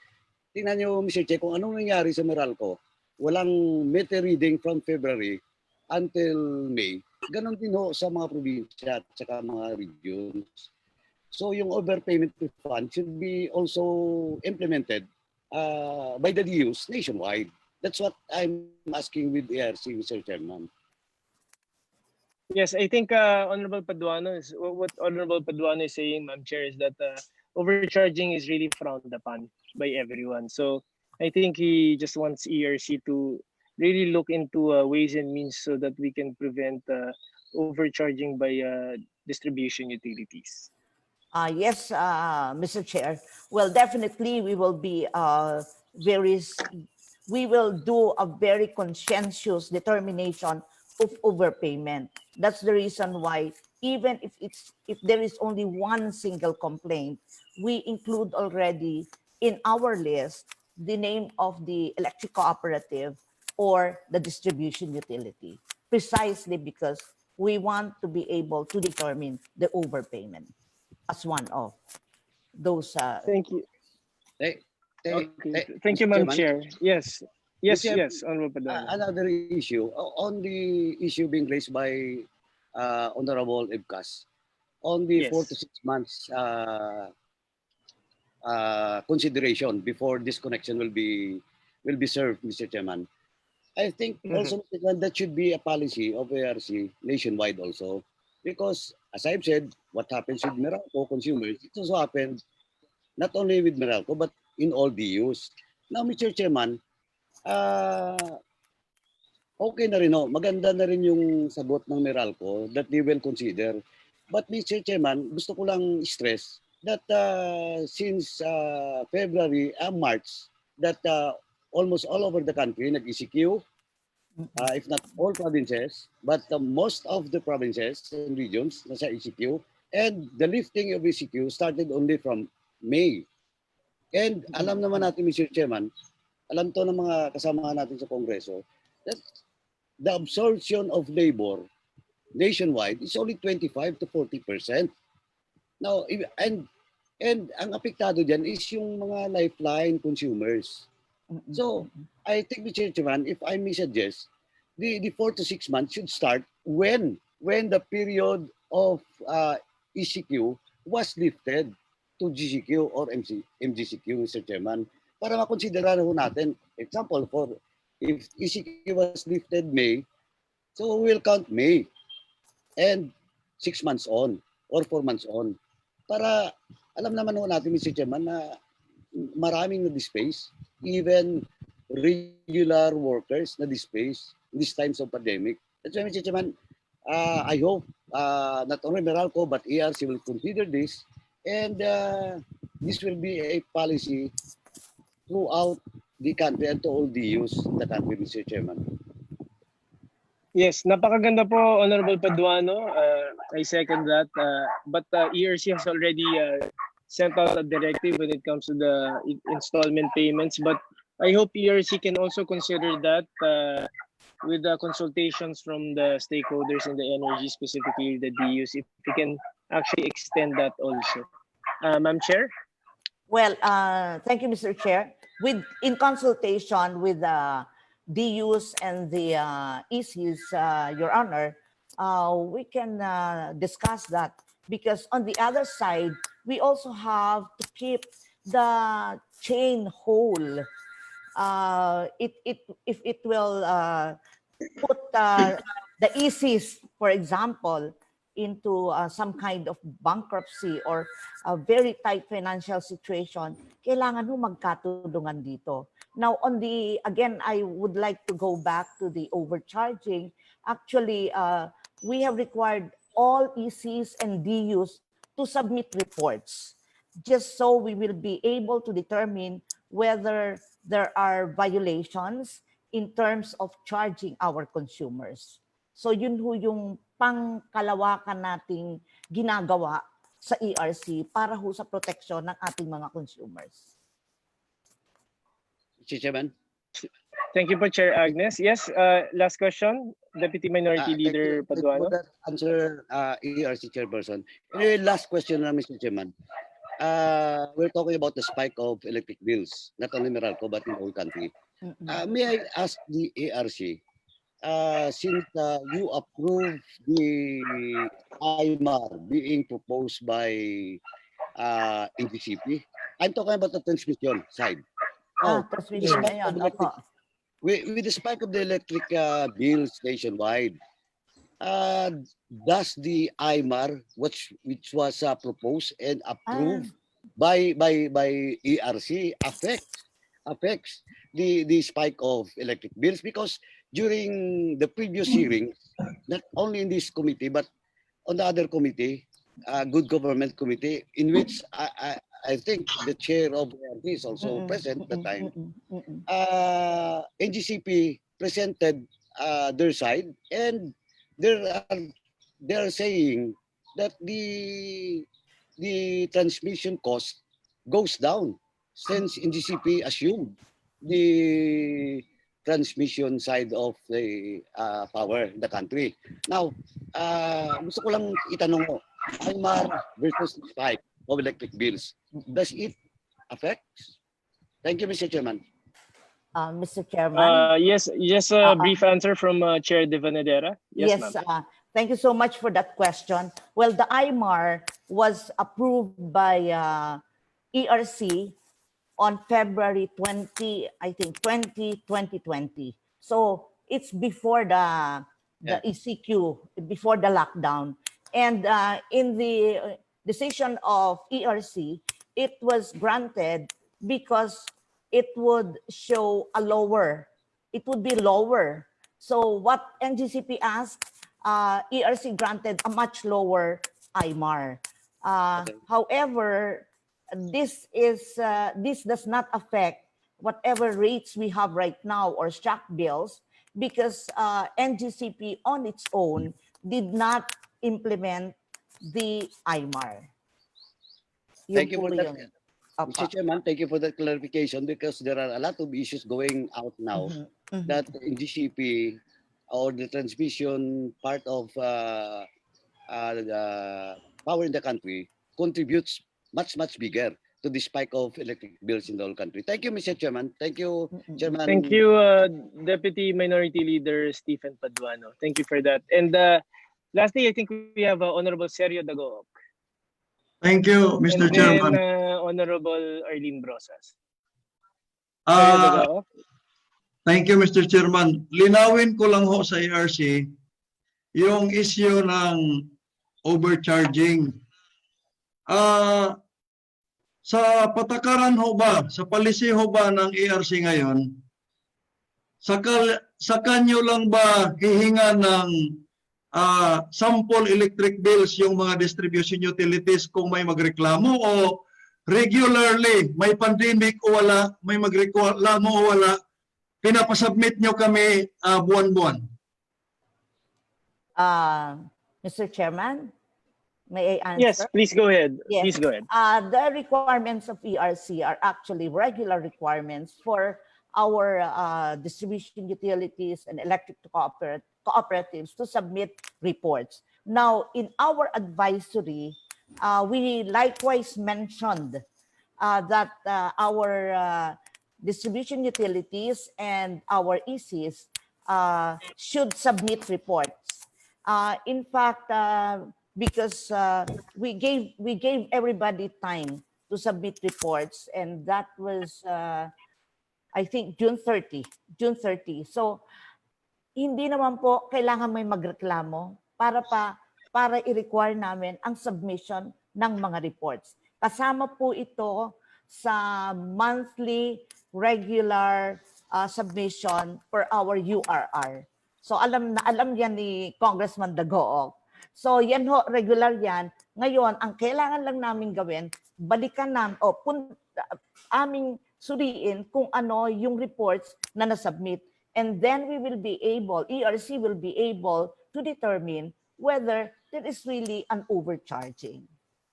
tingnan nyo Mr. Chair kung anong nangyari sa Meralco. Walang meter reading from February until May. Ganon din ho sa mga probinsya at saka mga regions. So yung overpayment refund should be also implemented by the DUs nationwide. That's what I'm asking with ERC, Mr. Chairman. Yes, I think Honorable Paduano is what Honorable Paduano is saying, Ma'am Chair, is that overcharging is really frowned upon by everyone. So I think he just wants ERC to really look into ways and means so that we can prevent overcharging by distribution utilities. Yes, Mr. Chair. Well, definitely we will be we will do a very conscientious determination of overpayment. That's the reason why even if there is only one single complaint, we include already in our list the name of the electric cooperative or the distribution utility, precisely because we want to be able to determine the overpayment as one of those. Thank you. Okay. Thank you, Mr. Ma'am Chairman. Chair. Yes. Yes, Mr. yes, Honorable Paduano. Another issue on the issue being raised by Honorable Ibkas on the 4 to Yes. 6 months consideration before this connection will be served, Mr. Chairman. I think also, Mr. Chairman, that should be a policy of ARC nationwide also, because as I've said, what happens with Meralco consumers, it also happened not only with Meralco but in all DUs. Now, Mr. Chairman, okay na rin, maganda na rin yung sagot ng Meralco that they will consider. But Mr. Chairman, gusto ko lang stress that since February, March, that almost all over the country nag-ECQ, if not all provinces, but most of the provinces and regions nasa ECQ, and the lifting of ECQ started only from May. And alam naman natin, Mr. Chairman, alam to ng mga kasama natin sa Kongreso, that the absorption of labor nationwide is only 25 to 40%. Now, and ang apektado dyan is yung mga lifeline consumers. So, I think, Mr. Chairman, if I may suggest, the 4 to 6 months should start when the period of ECQ was lifted to GCQ or MGCQ, Mr. Chairman, para makonsidera ho natin. Example, if ECQ was lifted May, so we'll count May and 6 months on or 4 months on. Para alam naman ho natin, Mr. Chairman, na maraming na-displace, even regular workers na-displace in these times of pandemic. That's why, Mr. Chairman, I hope not only Meralco but ARC will consider this, and this will be a policy throughout the country and to all DUs in the country, Mr. Chairman. Yes, napakaganda po, Honorable Paduano. I second that. But ERC has already sent out a directive when it comes to the installment payments. But I hope ERC can also consider that with the consultations from the stakeholders in the energy, specifically the DUs, if we can actually extend that also. Ma'am Chair? Well, thank you, Mr. Chair. In consultation with the DUs and the ECs, Your Honor, we can discuss that, because on the other side, we also have to keep the chain whole. If it will put the ECs, for example, into some kind of bankruptcy or a very tight financial situation, kailangan ho magkatulungan dito. Now, again, I would like to go back to the overcharging. Actually, we have required all ECs and DUs to submit reports, just so we will be able to determine whether there are violations in terms of charging our consumers. So yun ho yung pangkalawakan nating ginagawa sa ERC para ho sa proteksyon ng ating mga consumers. Mr. Chairman? Thank you po, Chair Agnes. Yes, last question, Deputy Minority Leader Paduano. For that answer, ERC Chairperson. Anyway, last question na, Mr. Chairman. We're talking about the spike of electric bills, not only Meralco, but in the whole country. May I ask the ARC, since you approve the IMAR being proposed by NGCP, I'm talking about the transmission side. Transmission na yan. With the spike of the electric bills nationwide, does the IMAR, which was proposed and approved by ERC, affects the spike of electric bills? Because during the previous hearing, not only in this committee but on the other committee, Good Government Committee, in which I think the chair of ERC is also present at the time, NGCP presented their side, and they are saying that the transmission cost goes down since NGCP assumed the transmission side of the power in the country. Now, gusto ko lang itanong mo, IMAR versus spike of electric bills, does it affect Thank you, Mr. Chairman. Mr. Chairman. Yes, a brief answer from Chair De Vanadera. Yes, Yes, ma'am. thank you so much for that question. Well, the IMAR was approved by ERC on February 20, I think 2020. So it's before the ECQ, before the lockdown. And in the decision of ERC, it was granted because it would show a lower, it would be lower. So what NGCP asked, ERC granted a much lower IMAR. However, this does not affect whatever rates we have right now or shock bills, because NGCP on its own did not implement the IMAR. Thank you for that, Yun. Mr. Chairman. Thank you for that clarification, because there are a lot of issues going out now that in GCP or the transmission part of the power in the country contributes much bigger to the spike of electric bills in the whole country. Thank you, Mr. Chairman. Thank you, Chairman. Thank you, Deputy Minority Leader Stephen Paduano. Thank you for that. And lastly, I think we have Honorable Sergio Dagoc. Thank you, Mr. And Chairman. then Honorable Arlene Brosas. Thank you, Mr. Chairman. Linawin ko lang ho sa ERC yung issue ng overcharging. Sa patakaran ho ba, sa policy ho ba ng ERC ngayon, sa kanyo lang ba hihinga ng sample electric bills yung mga distribution utilities kung may magreklamo, o regularly, may pandemic o wala, may magreklamo o wala, pinapasubmit nyo kami buwan-buwan? Mr. Chairman, may I answer? Yes, please go ahead. Yes. Please go ahead. The requirements of ERC are actually regular requirements for our distribution utilities and electric cooperatives to submit reports. Now, in our advisory, we likewise mentioned that our distribution utilities and our ECs should submit reports. In fact, because we gave everybody time to submit reports, and that was I think June 30. So hindi naman po kailangan may magreklamo para i-require namin ang submission ng mga reports. Kasama po ito sa monthly regular submission for our URR. So alam yan ni Congressman Dagoc. So yan ho, regular yan. Ngayon, ang kailangan lang namin gawin, balikan namin aming suriin kung ano yung reports na nasubmit. And then we will be able, ERC will be able to determine whether there is really an overcharging.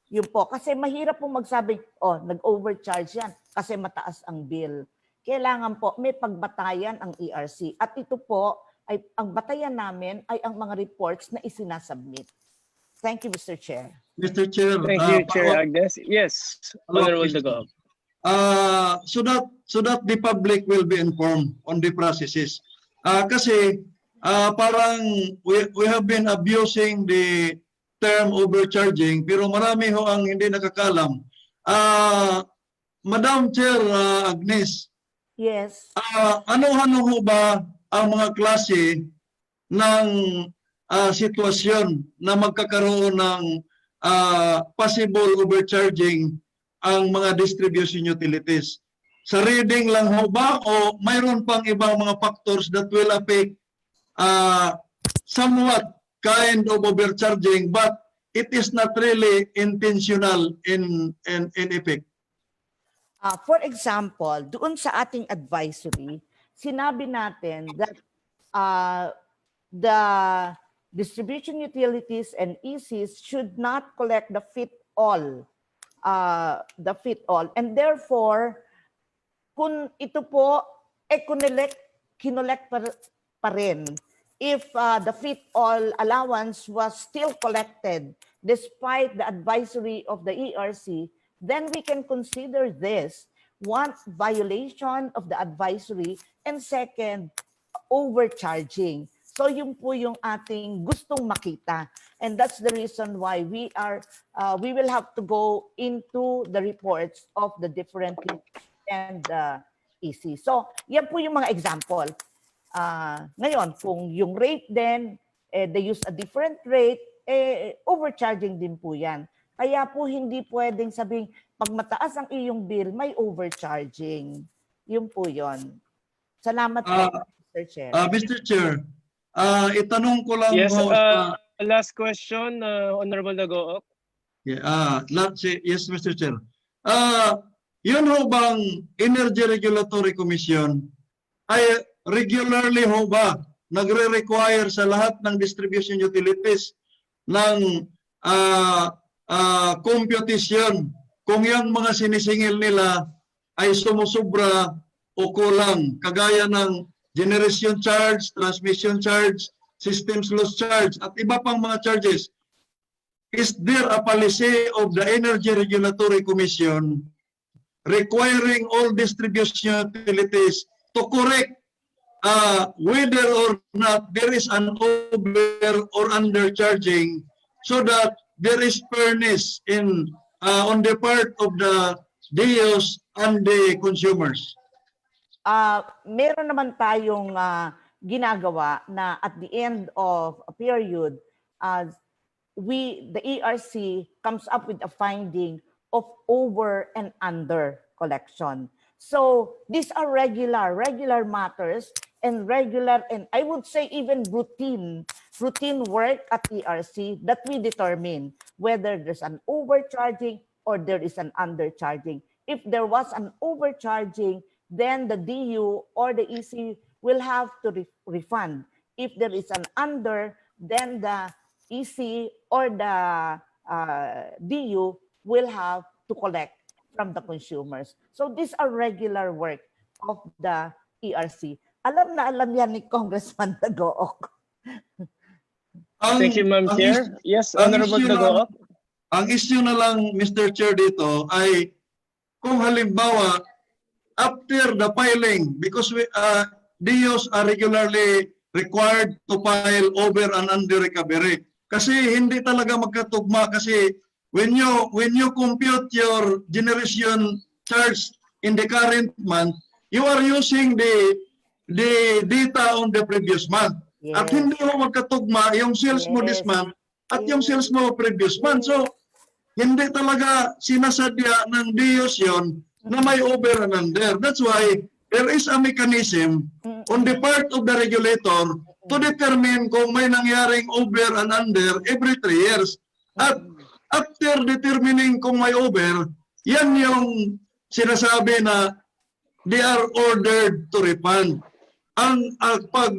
Yun po. Kasi mahirap po magsabi, nag-overcharge yan kasi mataas ang bill. Kailangan po may pagbatayan ang ERC. At ito po, ang batayan namin ay ang mga reports na isinasubmit. Thank you, Mr. Chair. Mr. Chair. Thank you, Chair Agnes. Yes, Honorable Dagoc. So that the public will be informed on the processes. Kasi parang we have been abusing the term overcharging, pero marami ho ang hindi nakakalam. Madam Chair Agnes. Yes. Ano ho ba ang mga klase ng sitwasyon na magkakaroon ng possible overcharging ang mga distribution utilities? Sa reading lang ho ba o mayroon pang ibang mga factors that will affect somewhat kind of overcharging, but it is not really intentional in effect? For example, doon sa ating advisory, sinabi natin that the distribution utilities and ECs should not collect the fit-all. And therefore, kung ito po, kinolect pa rin. If the fit-all allowance was still collected despite the advisory of the ERC, then we can consider this One, violation of the advisory, and second, overcharging. So yun po yung ating gustong makita. And that's the reason why we will have to go into the reports of the different and EC. So yan po yung mga example. Ngayon, kung yung rate din, they use a different rate, overcharging din po yan. Kaya po hindi pwedeng sabing pag mataas ang iyong bill, may overcharging. Yun po yun. Salamat po, Mr. Chair. Mr. Chair, itanong ko lang Yes, ho sa... last question, Honorable Dagook. Yes, Mr. Chair. Yun ho bang Energy Regulatory Commission ay regularly ho ba nagre-require sa lahat ng distribution utilities ng computation kung yung mga sinisingil nila ay sumusubra o kulang, kagaya ng generation charge, transmission charge, systems loss charge, at iba pang mga charges. Is there a policy of the Energy Regulatory Commission requiring all distribution utilities to correct whether or not there is an over or undercharging, so that there is fairness on the part of the DOs and the consumers? Meron naman tayong ginagawa na at the end of a period, the ERC comes up with a finding of over and under collection. So these are regular matters and regular, and I would say even routine work at ERC that we determine whether there's an overcharging or there is an undercharging. If there was an overcharging, then the DU or the EC will have to refund. If there is an under, then the EC or the DU will have to collect from the consumers. So these are regular work of the ERC. Alam na alam yan ni Congressman Dagook. Thank you, Ma'am Chair. Yes, Honorable Dagook. Ang issue na lang, Mr. Chair, dito ay kung halimbawa, after the filing, because DOs are regularly required to file over and under recovery. Kasi hindi talaga magkatugma, kasi when you compute your generation charge in the current month, you are using the data on the previous month. Yes. At hindi mo magkatugma yung sales mo this month at yung sales mo previous month. So hindi talaga sinasadya ng DOs yun na may over and under. That's why there is a mechanism on the part of the regulator to determine kung may nangyaring over and under every 3 years. At after determining kung may over, yan yung sinasabi na they are ordered to refund. Ang pag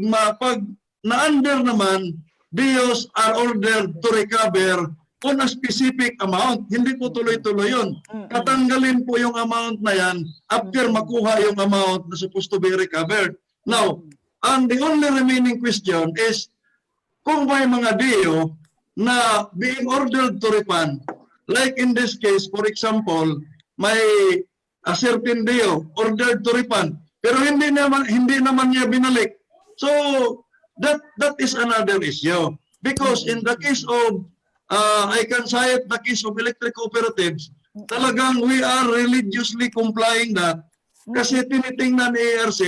na-under naman, DOs are ordered to recover on a specific amount. Hindi po tuloy-tuloy yun. Tatanggalin po yung amount na yan after makuha yung amount na supposed to be recovered. Now, the only remaining question is kung may mga DO na being ordered to refund, like in this case, for example, may a certain DO ordered to refund, pero hindi naman niya binalik. So, that is another issue. Because in the case of I can cite the case of electric cooperatives, talagang we are religiously complying that kasi tinitingnan ni ERC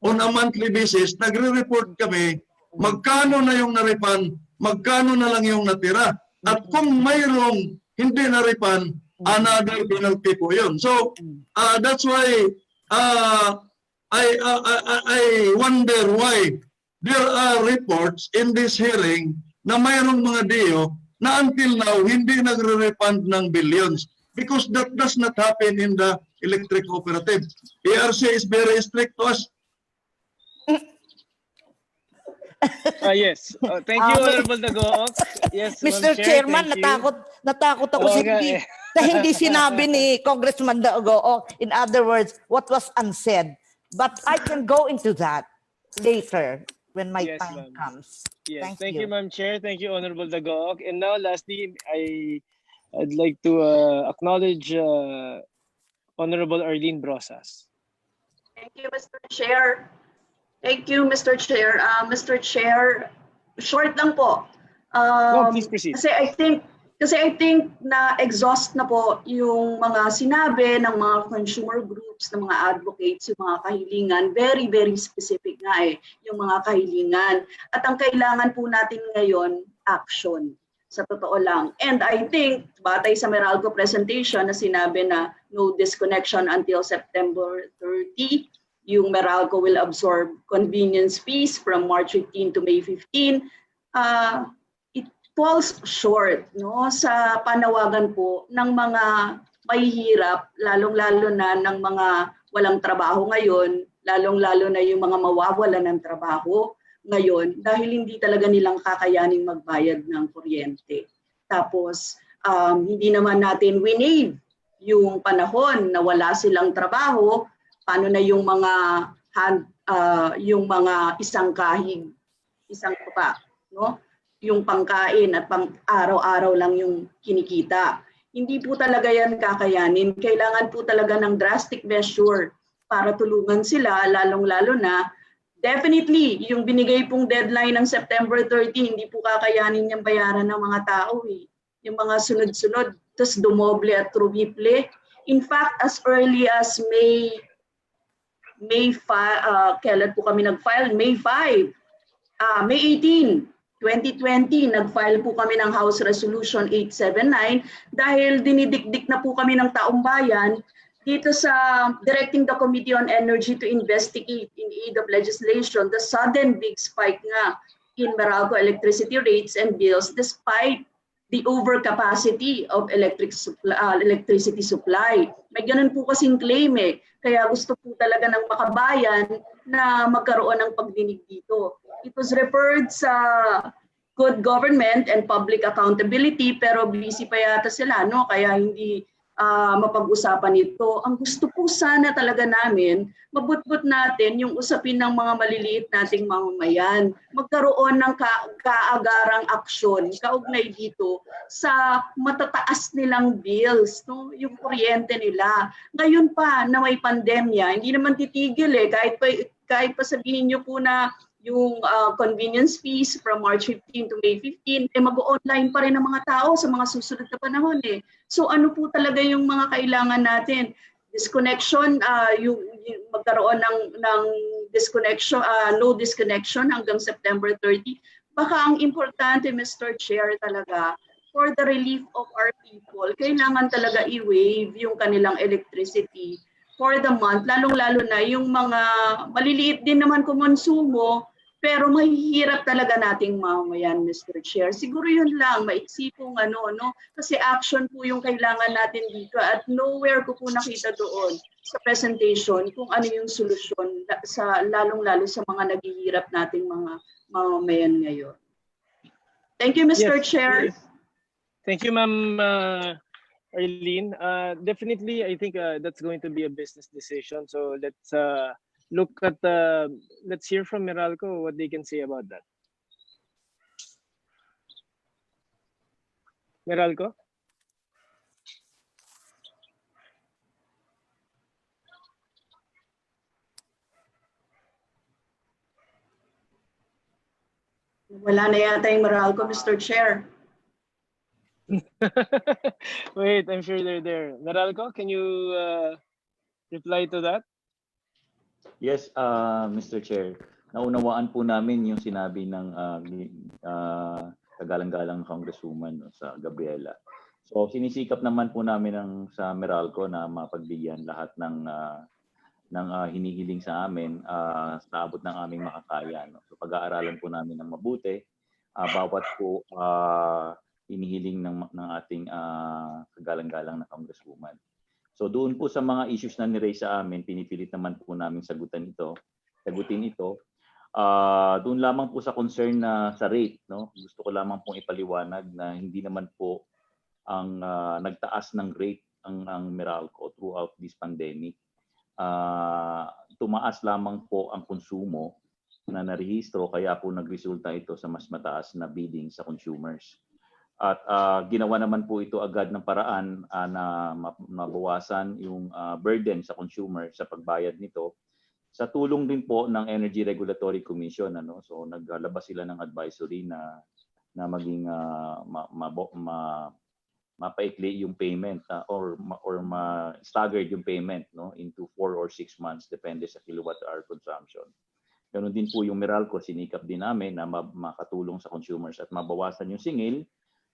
on a monthly basis, nagre-report kami magkano na yung na-refund, magkano na lang yung natira. At kung mayroong hindi na-refund, another penalty po yun. So, that's why I wonder why there are reports in this hearing na mayroong mga DO na until now, hindi nagre-refund ng billions because that does not happen in the electric cooperative. ERC is very strict to us. Yes. Thank you, Honorable Dagook. Yes, Mr. Chairman, natakot ako sa hindi sinabi ni Congressman Dagook. In other words, what was unsaid. But I can go into that later when my time comes. Yes, thank you, Ma'am Chair. Thank you, Honorable Dagook. And now, lastly, I'd like to acknowledge Honorable Arlene Brosas. Thank you, Mr. Chair. Thank you, Mr. Chair. Mr. Chair, short lang po. No, please proceed. Kasi I think na exhaust na po yung mga sinabi ng mga consumer groups, ng mga advocates, yung mga kahilingan. Very, very specific nga yung mga kahilingan. At ang kailangan po natin ngayon, action. Sa totoo lang. And I think, batay sa Meralco presentation na sinabi na no disconnection until September 30, yung Meralco will absorb convenience fees from March 15 to May 15. It falls short no, sa panawagan po ng mga mahihirap, lalong-lalo na ng mga walang trabaho ngayon, lalong-lalo na yung mga mawawalan ng trabaho ngayon dahil hindi talaga nilang kakayaning magbayad ng kuryente. Tapos, hindi naman natin winave yung panahon na wala silang trabaho, paano na yung mga isang kahig, isang pa, no? Yung pangkain at pang araw-araw lang yung kinikita. Hindi po talaga yan kakayanin. Kailangan po talaga ng drastic measure para tulungan sila, lalong-lalo na definitely, yung binigay pong deadline ng September 30, hindi po kakayanin yung bayaran ng mga tao. Yung mga sunod-sunod, tapos dumoble at trumiple. In fact, as early as kailan po kami nag-file? May 18, 2020, nag-file po kami ng House Resolution 879 dahil dinidikdik na po kami ng taong bayan dito sa directing the Committee on Energy to investigate in aid of legislation the sudden big spike nga in Meralco electricity rates and bills despite the overcapacity of electricity supply. May ganun po kasing claim kaya gusto po talaga ng makabayan na magkaroon ng pagdinig dito. It was referred sa good government and public accountability pero busy pa yata sila, no? Kaya hindi mapag-usapan ito. Ang gusto po sana talaga namin, mabutbut natin yung usapin ng mga maliliit nating mamamayan. Magkaroon ng kaagarang aksyon, kaugnay dito sa matataas nilang bills, no? Yung kuryente nila. Ngayon pa na may pandemya, hindi naman titigil kahit pa sabihin nyo po na yung convenience fees from March 15 to May 15, mag-online pa rin ang mga tao sa mga susunod na panahon So ano po talaga yung mga kailangan natin? Disconnection, yung magkaroon ng disconnection, no disconnection hanggang September 30. Baka ang importante, Mr. Chair, talaga, for the relief of our people, kailangan talaga i-waive yung kanilang electricity for the month, lalong-lalo na yung mga maliliit din naman kumonsumo, pero mahihirap talaga nating mamamayan, Mr. Chair. Siguro yun lang, maiksi pong kasi action po yung kailangan natin dito at nowhere ko po nakita doon sa presentation kung ano yung solusyon sa lalong-lalo sa mga naghihirap nating mga mamamayan ngayon. Thank you, Mr. Chair. Thank you, Ma'am Arlene. Definitely, I think that's going to be a business decision. So let's let's hear from Meralco what they can say about that. Meralco? Wala na yata yung Meralco, Mr. Chair. Wait, I'm sure they're there. Meralco, can you reply to that? Yes, Mr. Chair. Naunawaan po namin yung sinabi ng kagalang-galang Congresswoman sa Gabriela. So sinisikap naman po namin sa Meralco na mapagbigyan lahat ng hinihiling sa amin sa abot ng aming makakaya. So pag-aaralan po namin ng mabuti bawat po hinihiling ng ating kagalang-galang na Congresswoman. So doon po sa mga issues na ni-raise sa amin, pinipilit naman po namin sagutin ito. Doon lamang po sa concern na sa rate, no? Gusto ko lamang pong ipaliwanag na hindi naman po ang nagtaas ng rate ang Meralco throughout this pandemic. Tumaas lamang po ang konsumo na narehistro kaya po nagresulta ito sa mas mataas na bidding sa consumers. At ginawa naman po ito agad ng paraan na mabawasan yung burden sa consumer sa pagbayad nito. Sa tulong din po ng Energy Regulatory Commission, ano, so naglabas sila ng advisory na maging mapaikli yung payment or staggered yung payment, no, into 4 or 6 months depende sa kilowatt hour consumption. Ganun din po yung Meralco, sinikap din namin na makatulong sa consumers at mabawasan yung singil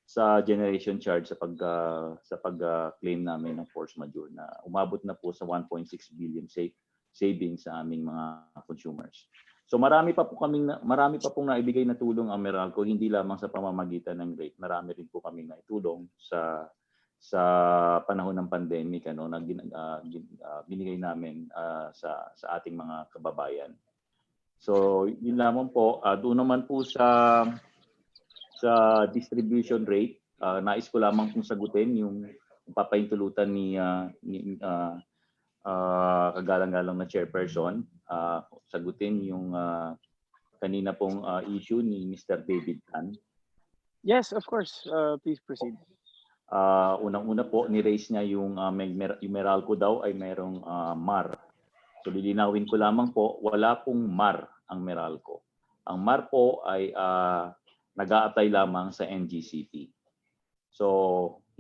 sa generation charge sa pag-claim namin ng force majeure na umabot na po sa 1.6 billion savings sa aming mga consumers. So marami pa pong naibigay na tulong ang Meralco, hindi lamang sa pamamagitan ng rate. Marami rin po kaming naitulong sa panahon ng pandemic, ano, na binigay namin sa ating mga kababayan. So yun lamang po. Doon naman po sa distribution rate, nais ko lamang pong sagutin yung papaintulutan ni kagalang-galang na chairperson, sagutin yung kanina pong issue ni Mr. David Tan. Yes, of course. Please proceed. Unang-una po, ni-raise niya yung Meralco daw ay mayroong MAR. So lilinawin ko lamang po, wala pong MAR ang Meralco. Ang MAR po ay nag-a-apply lamang sa NGCP. So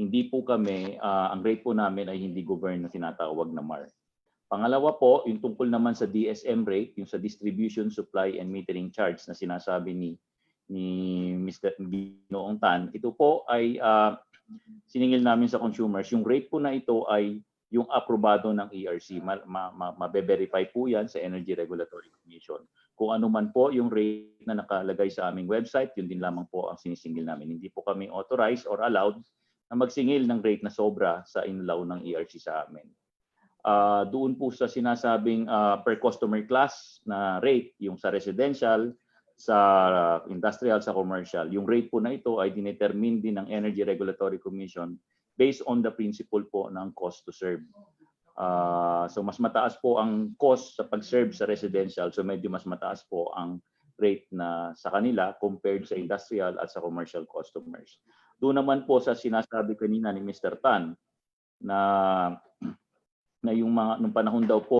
hindi po kami, ang rate po namin ay hindi government na tinatawag na MAR. Pangalawa po, yung tungkol naman sa DSM rate, yung sa distribution, supply, and metering charge na sinasabi ni Mr. Ginoong Tan, ito po ay siningil namin sa consumers. Yung rate po na ito ay yung aprobado ng ERC. Mabe-verify po yan sa Energy Regulatory Commission. Kung ano man po yung rate na nakalagay sa aming website, yun din lamang po ang sinisingil namin. Hindi po kami authorized or allowed na magsingil ng rate na sobra sa inlaw ng ERC sa amin. Doon po sa sinasabing per customer class na rate, yung sa residential, sa industrial, sa commercial, yung rate po na ito ay dinetermine din ng Energy Regulatory Commission based on the principle po ng cost to serve. So mas mataas po ang cost sa pag-serve sa residential, so medyo mas mataas po ang rate na sa kanila compared sa industrial at sa commercial customers. Doon naman po sa sinasabi kanina ni Mr. Tan na yung nung panahon daw po